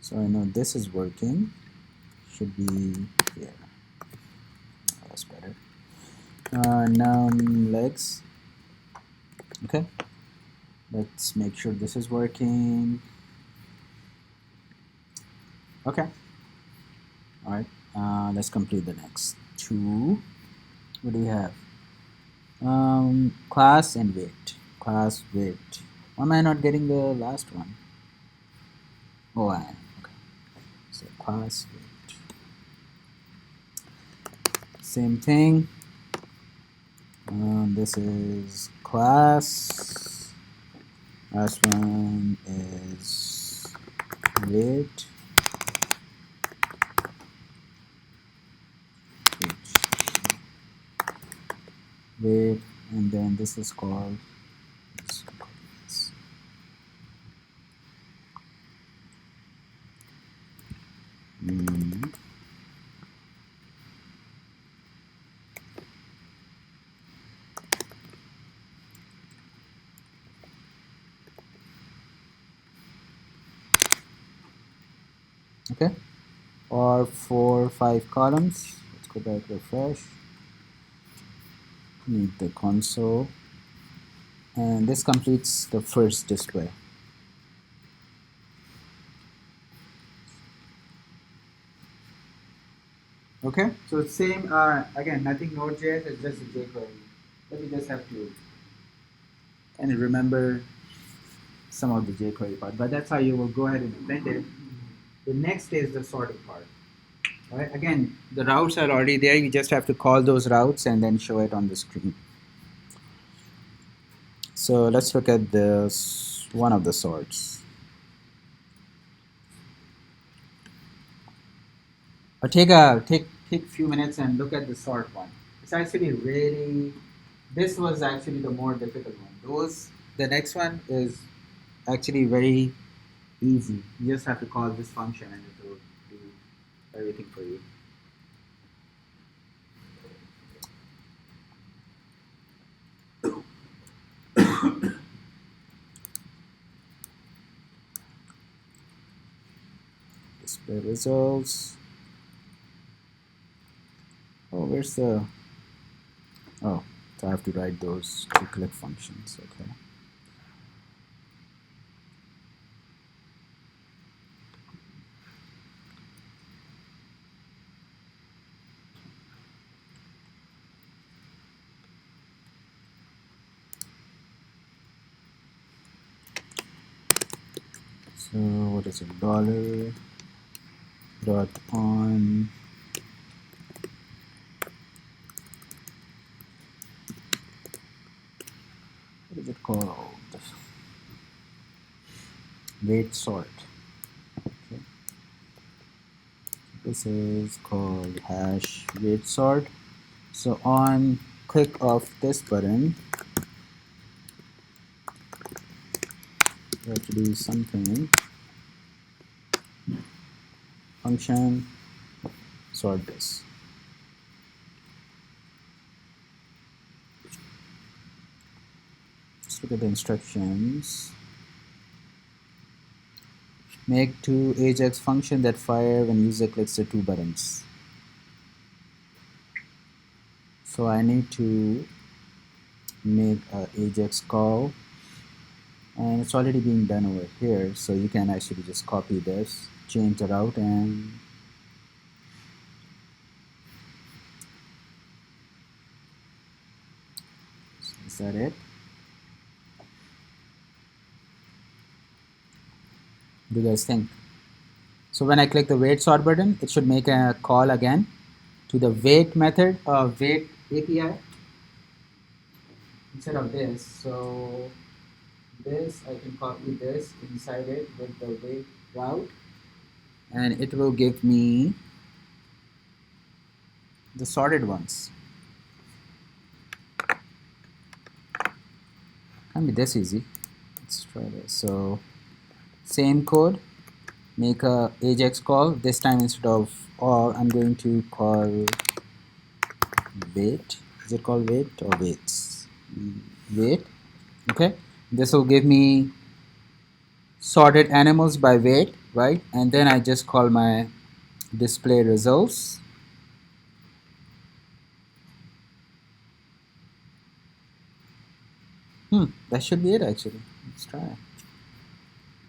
So I know this is working. Should be here. That's better. Numlegs. Okay. Let's make sure this is working. Okay. All right. Let's complete the next two. What do we have? Class and weight. Class weight. Why am I not getting the last one? Oh, I am. Okay. So class weight. Same thing. This is class. Last one is weight. Weight, and then this is called. Okay, or 4 5 columns. Let's go back, refresh. Need the console, and this completes the first display. Okay, so it's same again, nothing Node.js, it's just a jQuery. But you just have to and remember some of the jQuery part, but that's how you will go ahead and append it. The next is the sorting part. Right? Again, the routes are already there. You just have to call those routes and then show it on the screen. So let's look at this one of the sorts. Or take a few minutes and look at the sort one. It's actually really, this was actually the more difficult one. The next one is actually very easy. You just have to call this function and it will do everything for you. Display results. Oh, where's the, oh, so I have to write those to click functions, okay. So what is it, dollar dot on what is it called? Weight sort. Okay. This is called hash weight sort. So on click of this button, you have to do something. Function sort this. Let's look at the instructions. Make two Ajax function that fire when user clicks the two buttons. So I need to make a Ajax call, and it's already being done over here. So you can actually just copy this, change the route and is that it? What do you guys think? So when I click the wait sort button, it should make a call again to the wait method, wait API instead of this. So this, I can copy this inside it with the wait route, and it will give me the sorted ones. Can't be this easy. Let's try this. So same code, make a AJAX call. This time instead of all, I'm going to call wait. Is it called wait or waits? Wait. Okay. This will give me sorted animals by weight, right? And then I just call my display results. That should be it actually. Let's try.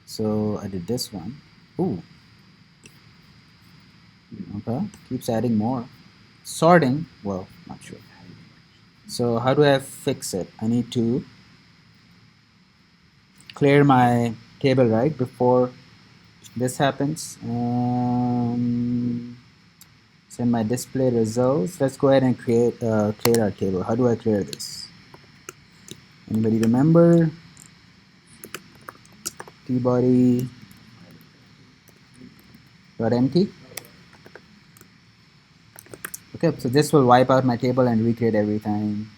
So I did this one. Ooh. Okay. Keeps adding more. Sorting. Well, not sure. So how do I fix it? I need to clear my table, right, before this happens. Send my display results. Let's go ahead and clear our table. How do I clear this? Anybody remember? Tbody dot empty. Okay, so this will wipe out my table and recreate everything.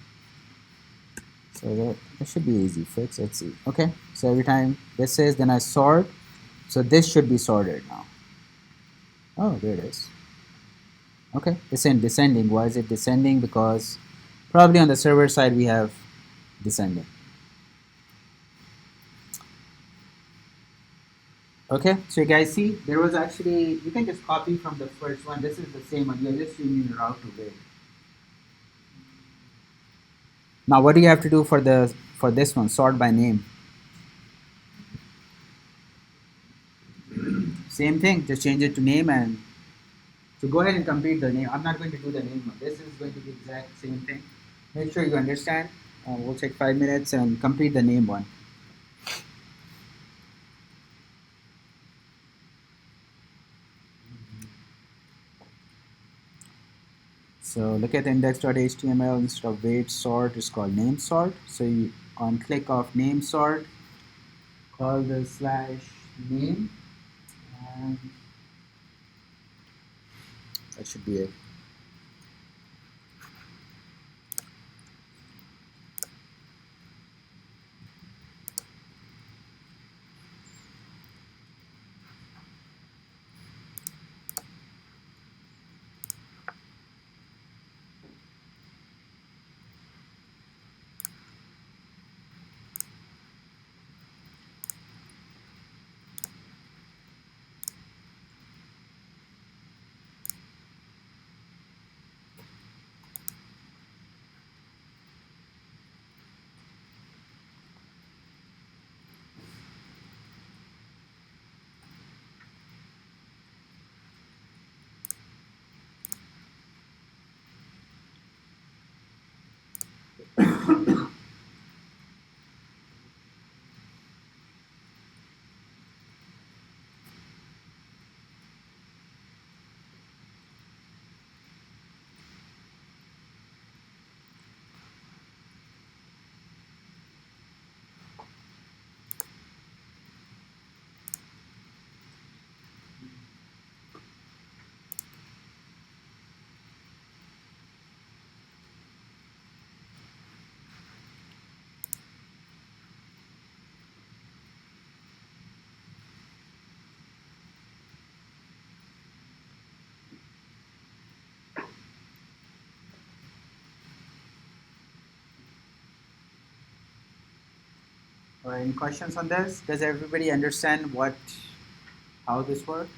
So that should be easy fix. Let's see. Okay, so every time this is, then I sort. So this should be sorted now. Oh, there it is. Okay, it's in descending. Why is it descending? Because probably on the server side we have descending. Okay, so you guys see, there was actually, you can just copy from the first one. This is the same one. You're just using the route to wait. Now, what do you have to do for this one? Sort by name. Same thing. Just change it to name, and so go ahead and complete the name. I'm not going to do the name one. This is going to be exact same thing. Make sure you understand. We'll take 5 minutes and complete the name one. So look at index.html. Instead of wait sort, it's called name sort. So you on click of name sort, call the slash name, and that should be it. Any questions on this? Does everybody understand how this works?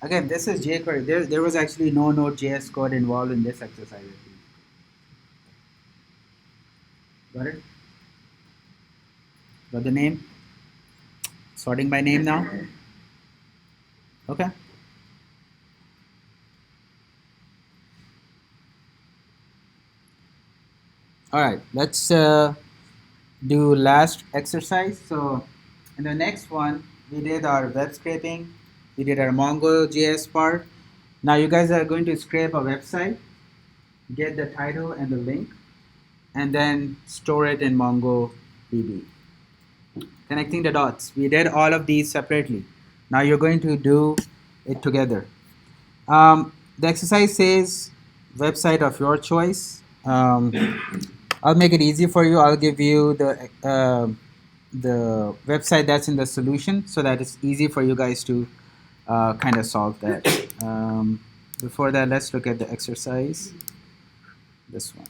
Again, this is jQuery. There was actually no Node.js code involved in this exercise. Got it? Got the name? Sorting by name now? Okay. All right. Let's do last exercise. So in the next one, we did our web scraping. We did our MongoJS part. Now you guys are going to scrape a website, get the title and the link, and then store it in MongoDB. Connecting the dots. We did all of these separately. Now you're going to do it together. The exercise says website of your choice. I'll make it easy for you. I'll give you the website that's in the solution so that it's easy for you guys to kind of solve that. Before that, let's look at the exercise. This one.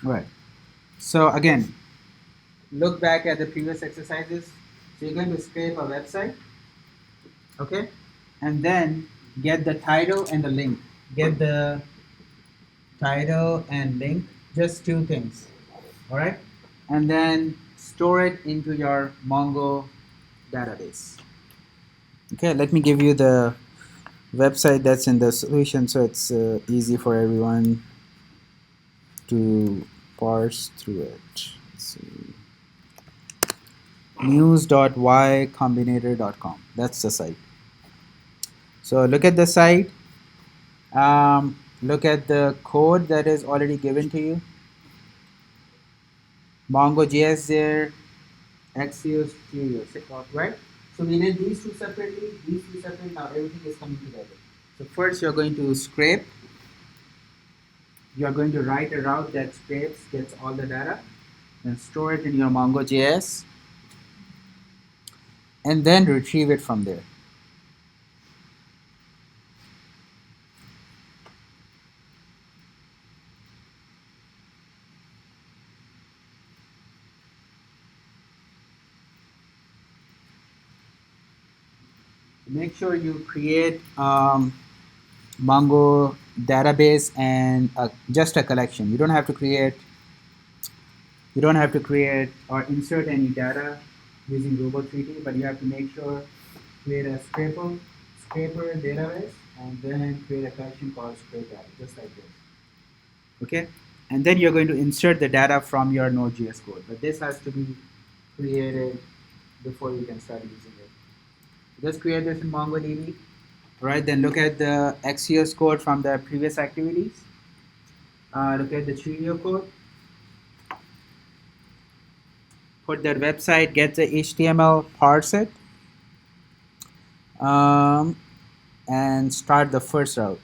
All right. So again, look back at the previous exercises. So you're going to scrape a website, okay? And then get the title and the link. Get the title and link, just two things, all right? And then store it into your Mongo database. Okay, let me give you the website that's in the solution so it's easy for everyone to parse through it. Let's see. news.ycombinator.com. That's the site. So look at the site. Look at the code that is already given to you. MongoJS there, Axios, Curios, right? So we did these two separately, these two separately. Now everything is coming together. So first you're going to scrape. You're going to write a route that scrapes, gets all the data, and store it in your MongoJS, and then retrieve it from there. Make sure you create Mongo database and just a collection. You don't have to create or insert any data using Robo3D, but you have to make sure create a scraper database and then create a collection called scrape data, just like this. Okay, and then you're going to insert the data from your Node.js code, but this has to be created before you can start using it. Just create this in MongoDB. All right, then look at the Axios code from the previous activities. Look at the Cheerio code. Put that website, get the HTML, parse it, and start the first route.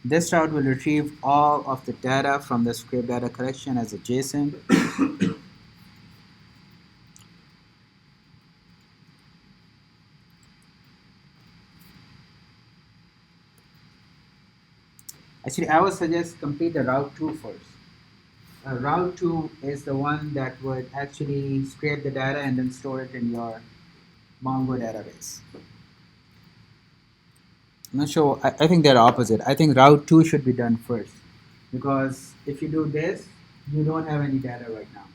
This route will retrieve all of the data from the scrape data collection as a JSON. Actually, I would suggest complete the route 2 first. Route 2 is the one that would actually scrape the data and then store it in your Mongo database. I'm not sure. I think they're opposite. I think route 2 should be done first, because if you do this, you don't have any data right now.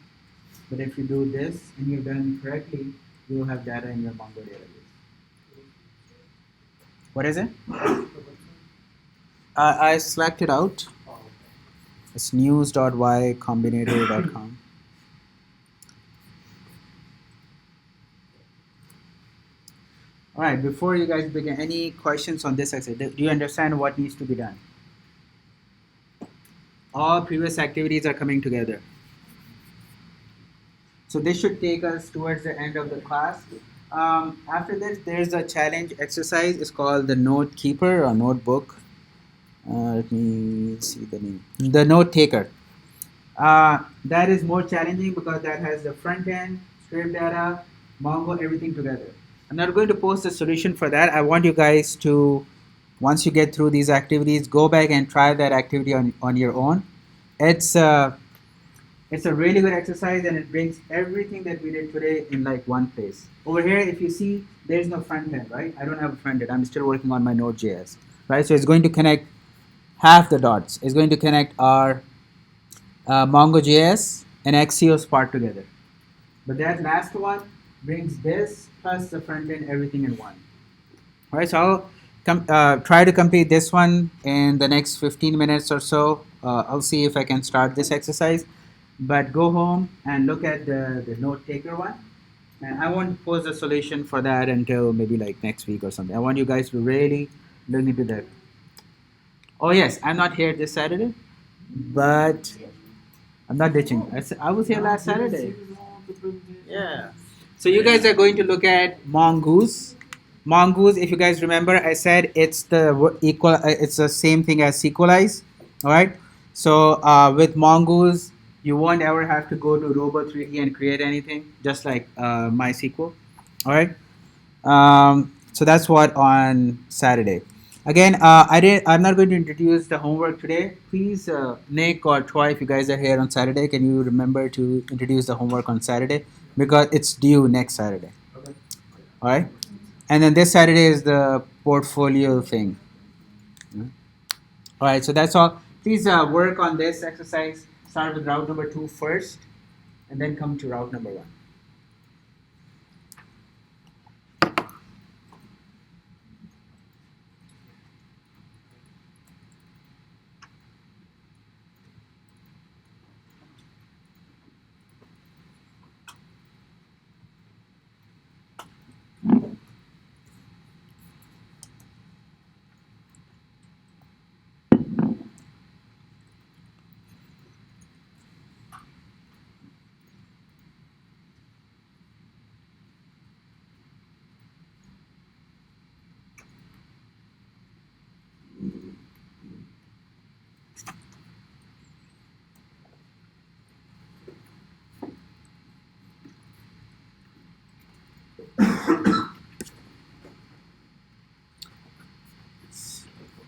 But if you do this and you've done correctly, you will have data in your Mongo database. What is it? I selected out. It's news.ycombinator.com. All right, before you guys begin, any questions on this exercise? Do you understand what needs to be done? All previous activities are coming together. So this should take us towards the end of the class. After this, there's a challenge exercise. It's called the Note Keeper or Notebook. Let me see the name. The Note Taker. That is more challenging because that has the front end, scrape data, Mongo, everything together. I'm not going to post a solution for that. I want you guys to, once you get through these activities, go back and try that activity on your own. It's a really good exercise, and it brings everything that we did today in like one place. Over here, if you see, there's no front end, right? I don't have a front end. I'm still working on my Node.js, right? So it's going to connect half the dots. It's going to connect our MongoJS, and Axios part together. But that last one brings this plus the front end, everything in one. All right, so I'll try to complete this one in the next 15 minutes or so. I'll see if I can start this exercise. But go home and look at the note taker one. And I won't post a solution for that until maybe like next week or something. I want you guys to really look into that. Oh yes, I'm not here this Saturday, but I'm not ditching. I was here last Saturday. Yeah. So you guys are going to look at Mongoose. Mongoose, if you guys remember, I said it's the equal. It's the same thing as Sequelize. All right. So with Mongoose, you won't ever have to go to Robo3D and create anything, just like MySQL. All right. So that's what on Saturday. Again, I'm not going to introduce the homework today. Please, Nick or Troy, if you guys are here on Saturday, can you remember to introduce the homework on Saturday because it's due next Saturday. Okay. All right. And then this Saturday is the portfolio thing. All right. So that's all. Please work on this exercise. Start with route number 2 first, and then come to route number 1.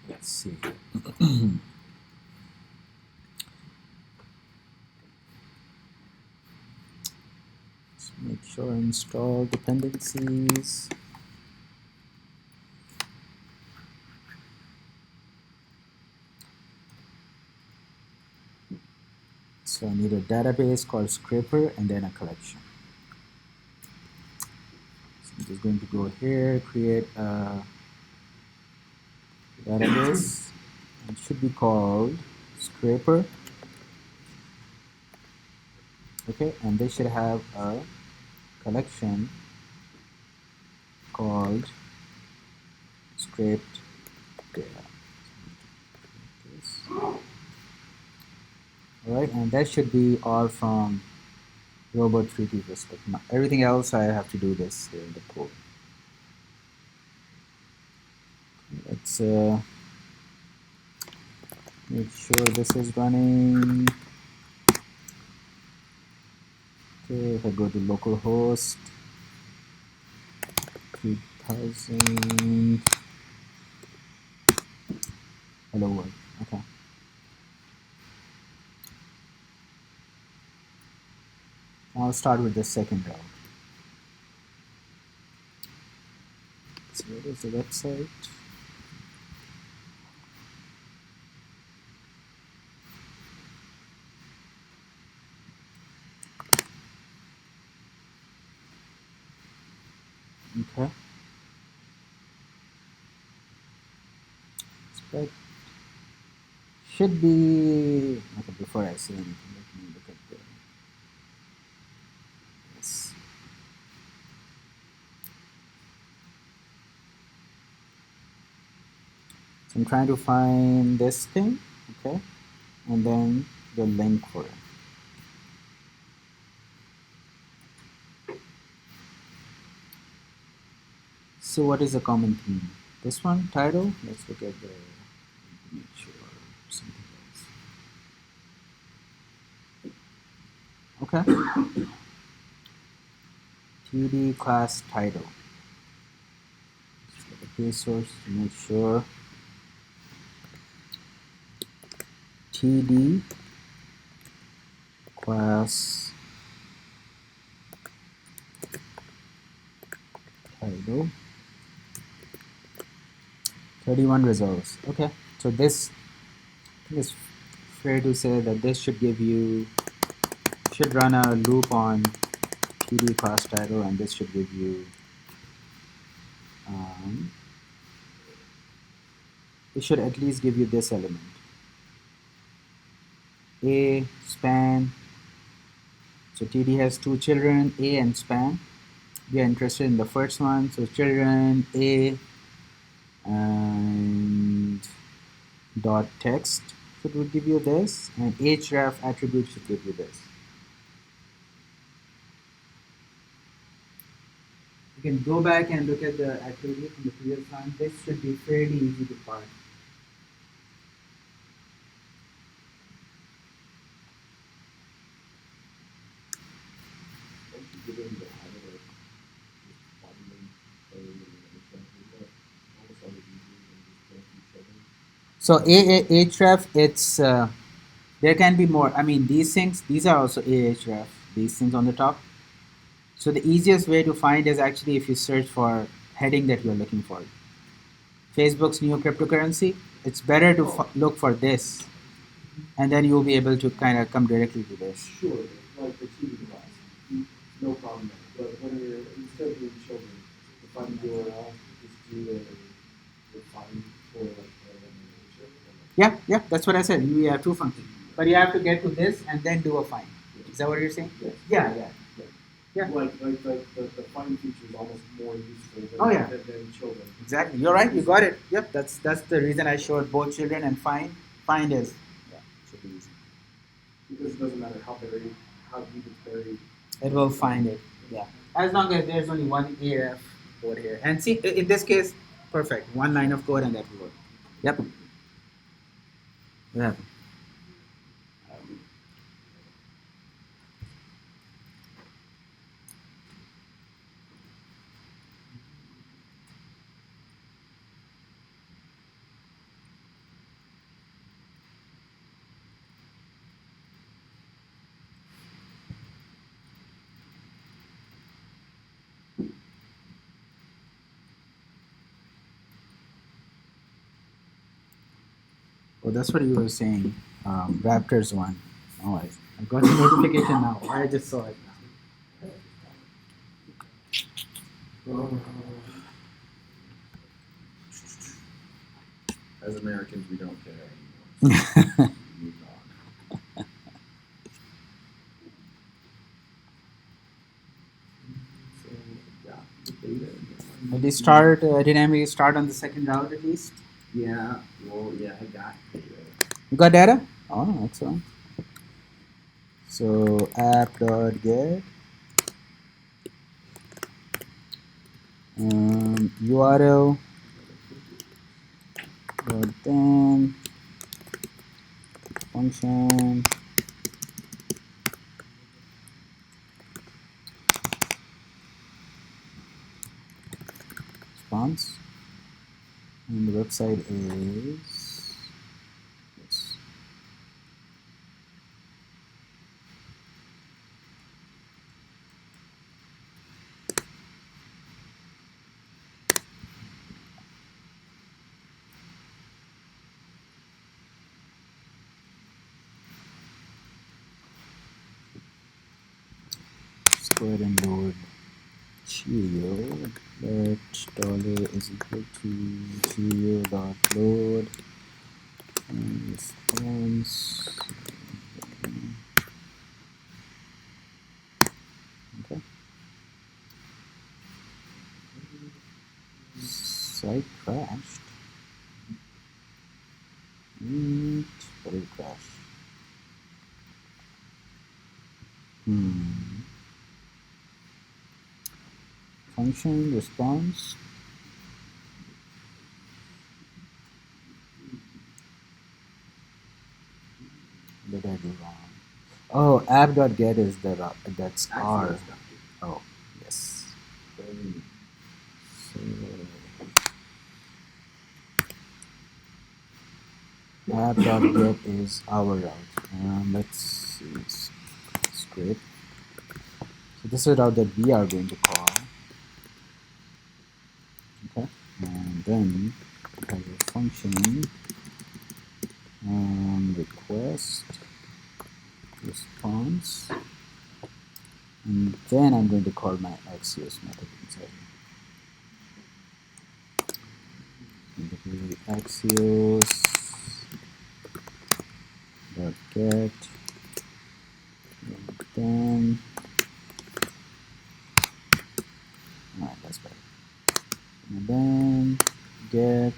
Let's see. Let's make sure I install dependencies. So I need a database called Scraper and then a collection. So I'm just going to go here, create a database. It should be called Scraper. Okay, and they should have a collection called scraped data. Alright, and that should be all from Robot3D perspective. Everything else I have to do this here in the code. Let's make sure this is running. Okay, if I go to localhost 3000, hello world. Okay. I'll start with the second route. So what is the website? Okay. Spread should be okay. Before I say anything, let me look at the yes. So I'm trying to find this thing, okay, and then the link for it. So what is the common theme? This one, title. Let's look at the make sure something else. Okay. TD class title. Just look at the source to make sure. TD class title. 31 results. Okay, so this is fair to say that this should give you, should run a loop on TD class title, and this should give you, it should at least give you this element. A span, so TD has two children, A and span. We are interested in the first one, so children A and dot text, so it will give you this, and href attribute should give you this. You can go back and look at the activity from the previous one. This should be fairly easy to parse. So ahref, it's there can be more. I mean, these things, these are also ahref. These things on the top. So the easiest way to find is actually if you search for heading that you're looking for. Facebook's new cryptocurrency. It's better to look for this, and then you'll be able to kind of come directly to this. Sure, like the TV class, no problem there. But when you're instead of doing children, define the URL, just do a find for like Yeah, that's what I said. We have two functions, but you have to get to this and then do a find. Is that what you're saying? Yes. Yeah. Like the find feature is almost more useful than children. Exactly. You're right. You got it. Yep. That's the reason I showed both children and find. Find is should be easy. Because it doesn't matter how deep it's buried. It will find it. Yeah. As long as there's only one AF code here. And see, in this case, perfect. One line of code and that will work. Yep. Yeah. Oh, that's what you were saying. Raptors won. Oh, I got the notification now. I just saw it now. As Americans, we don't care anymore. Move on. Did they start? Dynamically start on the second round at least? Yeah, well, yeah, I got data. You got data? Oh, excellent. So app.get URL then function response, and the website is this. Let's go ahead and load Cheerio. Let dollar is equal to Cheerio dot load and response. Okay. Site crashed. What did it crash? Function response. What did I do wrong? Oh, app.get is the route. That's R. Oh, yes. So, app.get is our route. Let's see. Script. So this is a route that we are going to call. Okay, and then we have a function request response, and then I'm going to call my Axios method inside. Axios dot get, and then alright, that's better. And then get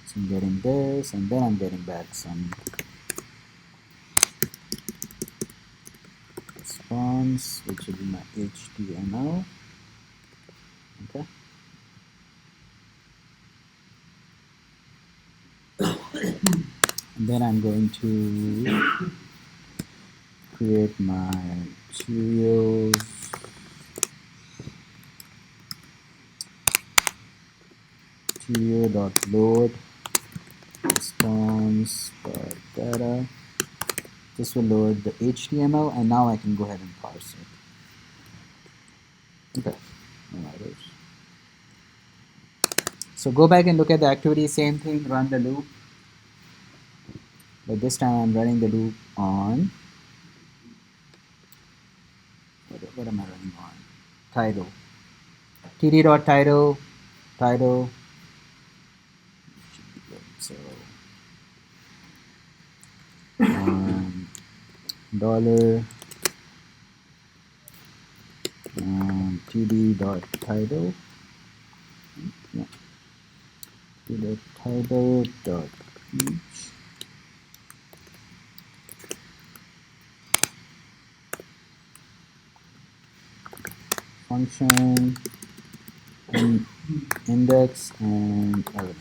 so I'm getting this, and then I'm getting back some response, which will be my HTML. Okay. And then I'm going to create my Cheerios Cheerio.load response data. This will load the HTML, and now I can go ahead and parse it. Okay. Alright. So go back and look at the activity, same thing, run the loop. But this time I'm running the loop on, what am I running on? Title. td.title, title. So, dollar td.title. Yeah. td.title.each function and index and element.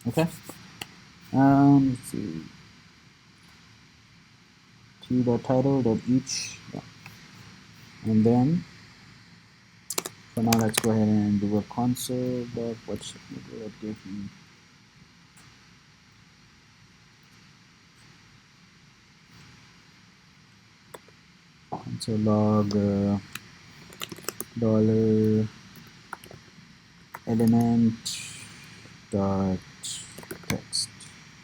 Okay. Let's see. t.title.each. Yeah. And then for now, let's go ahead and do a console dot what should we do update me. Console log dollar element dot text.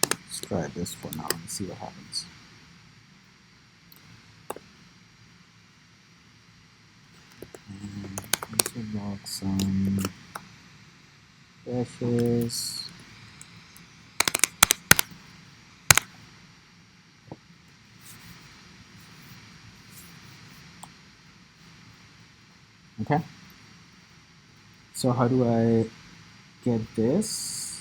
Let's try this for now and see what happens. And console log some dashes. Okay. So how do I get this?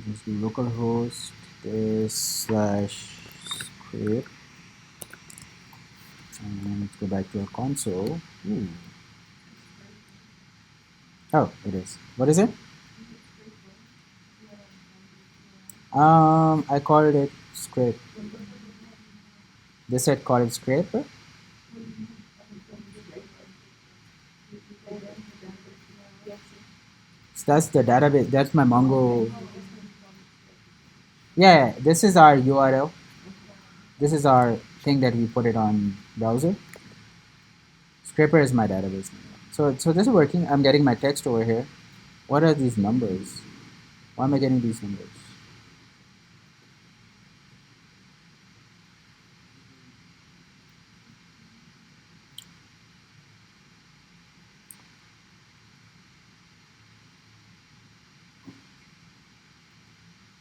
Just do localhost this slash script, and let's go back to our console. Ooh. Oh, it is. What is it? I called it script. They said call it script. So that's the database. That's my Mongo. Yeah, this is our URL. This is our thing that we put it on browser. Scraper is my database. So this is working. I'm getting my text over here. What are these numbers? Why am I getting these numbers?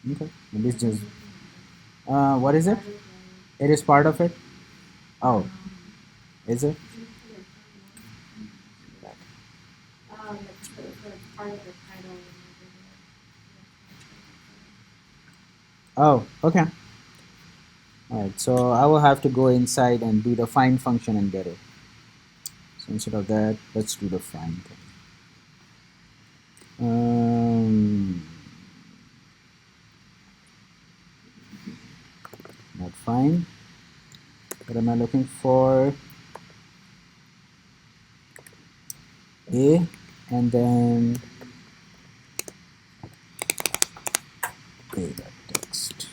Okay, maybe it's just what is it? It is part of it. Oh, is it? Part of the title. Oh, okay. Alright, so I will have to go inside and do the find function and get it. So instead of that, let's do the find thing. Not find. What am I looking for? A, and then a.text.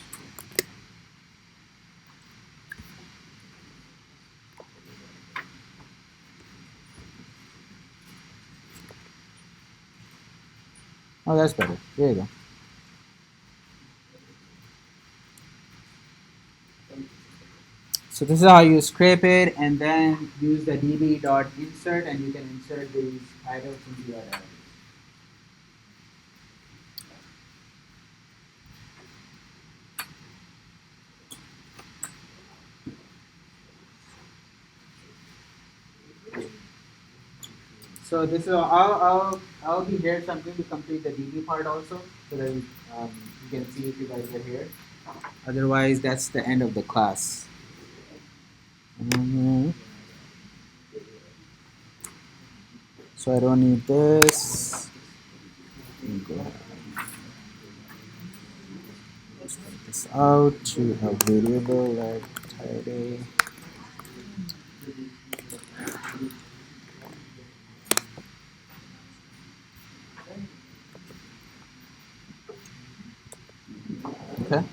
Oh, that's better. There you go. So this is how you scrape it, and then use the db.insert, and you can insert these titles into your database. So this is I'll be here something to complete the DB part also, so that you can see if you guys are here. Otherwise, that's the end of the class. So I don't need this. Go ahead. Let's write this out to a variable like title. Okay.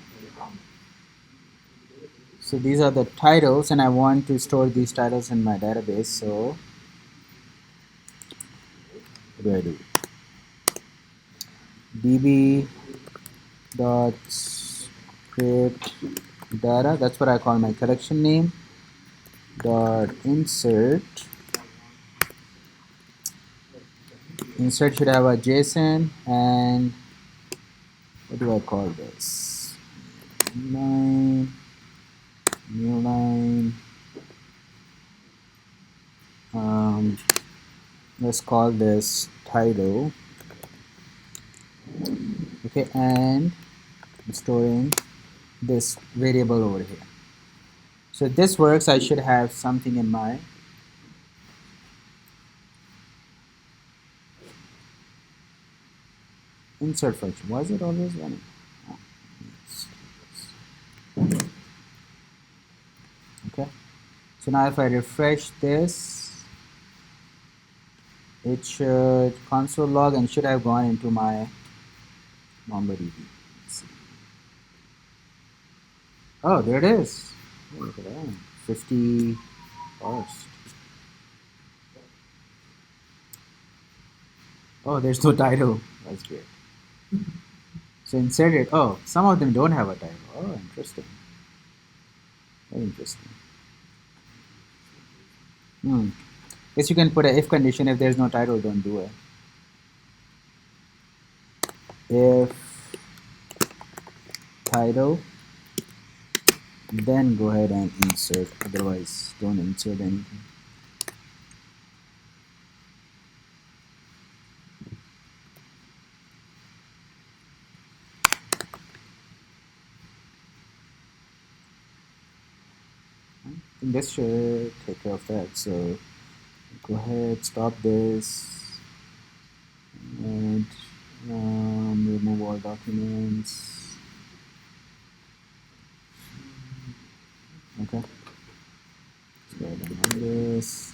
So these are the titles, and I want to store these titles in my database. So what do I do? db dot script data. That's what I call my collection name. Dot insert. Insert should have a JSON, and what do I call this? New line. Let's call this title. Okay, and I'm storing this variable over here. So if this works, I should have something in my insert function. Why is it always running? Okay, so now if I refresh this, it should console log and should have gone into my MongoDB. Let's see. Oh, there it is. Oh, look at that. 50 parsed. Oh, there's no title. That's great. So insert it. Oh, some of them don't have a title. Oh, interesting. Very interesting. Guess you can put an if condition. If there's no title, don't do it. If title, then go ahead and insert. Otherwise, don't insert anything. And this should take care of that. So go ahead, stop this, and remove all documents. Okay. Let's go ahead and run this.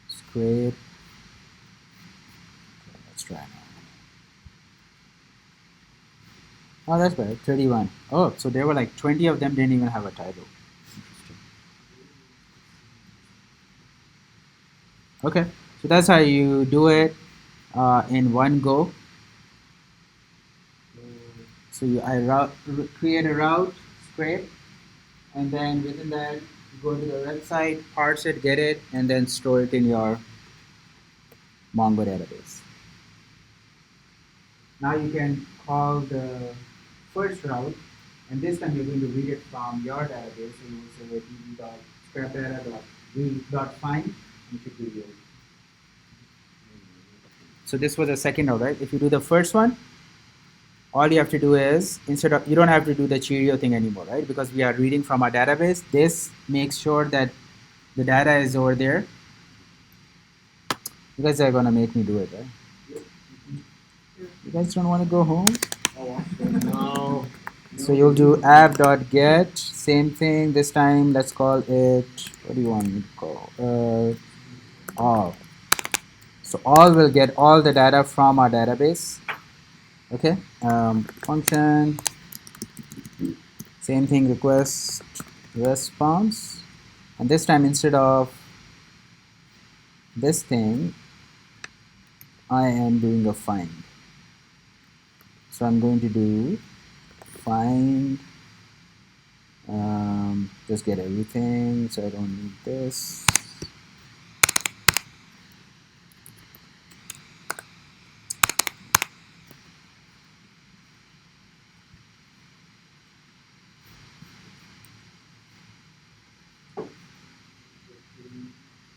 Scrape. Okay, let's try now. Oh, that's better. 31. Oh, so there were like 20 of them didn't even have a title. Interesting. Okay, so that's how you do it in one go. So create a route, scrape, and then within that, go to the website, parse it, get it, and then store it in your Mongo database. Now you can call the first route, and this time you're going to read it from your database. So you will say db.scrapdata.read.find, and it should give you. So this was the second route, right? If you do the first one, all you have to do is, instead of, you don't have to do the Cheerio thing anymore, right? Because we are reading from our database. This makes sure that the data is over there. You guys are gonna make me do it, right? You guys don't want to go home? No. So you'll do app.get, same thing. This time, let's call it, what do you want me to call? All. So all will get all the data from our database. Okay. Function, same thing, request response. And this time, instead of this thing, I am doing a find. So I'm going to do find, just get everything, so I don't need this.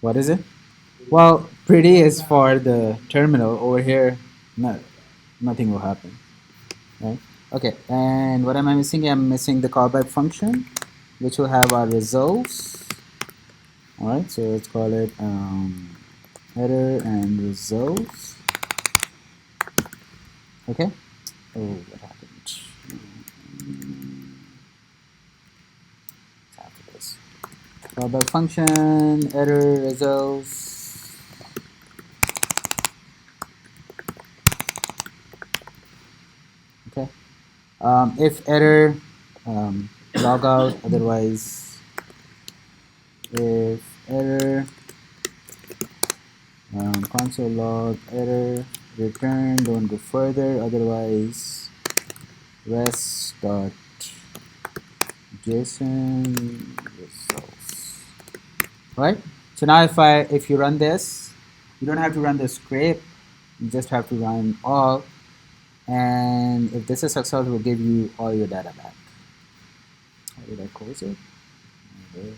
What is it? Well, pretty is for the terminal. Over here, no, nothing will happen, right? Okay, and what am I missing? I'm missing the callback function, which will have our results. All right, so let's call it header and results. Okay. Oh, what happened? After this, callback function, error, results. Okay. If error, log out. Otherwise, if error, console log error, return. Don't go further. Otherwise, rest.json results. Right. So now, if you run this, you don't have to run the script. You just have to run all. And if this is successful, it will give you all your data back. How did I close it? Okay.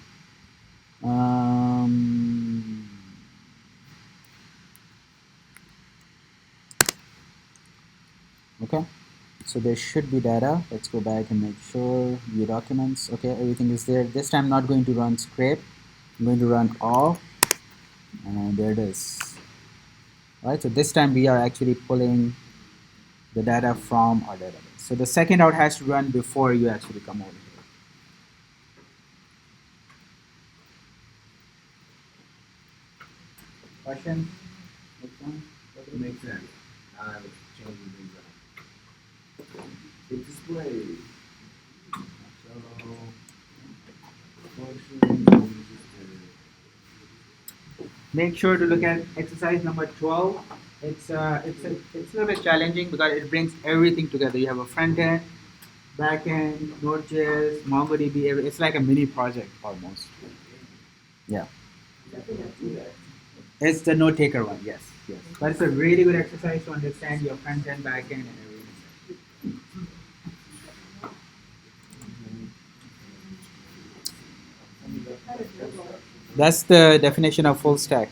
Okay, so there should be data. Let's go back and make sure view documents. Okay, everything is there. This time I'm not going to run script. I'm going to run all, and there it is. All right, so this time we are actually pulling the data from our database. So the second out has to run before you actually come over here. Question? Next one? It makes sense. I was changing things up. It displays. So, functions. Make sure to look at exercise number 12. It's a little bit challenging because it brings everything together. You have a front end, back end, Node.js, MongoDB. It's like a mini project almost. Yeah. It's the note taker one. Yes, yes. But it's a really good exercise to understand your front end, back end, and everything. That's the definition of full stack.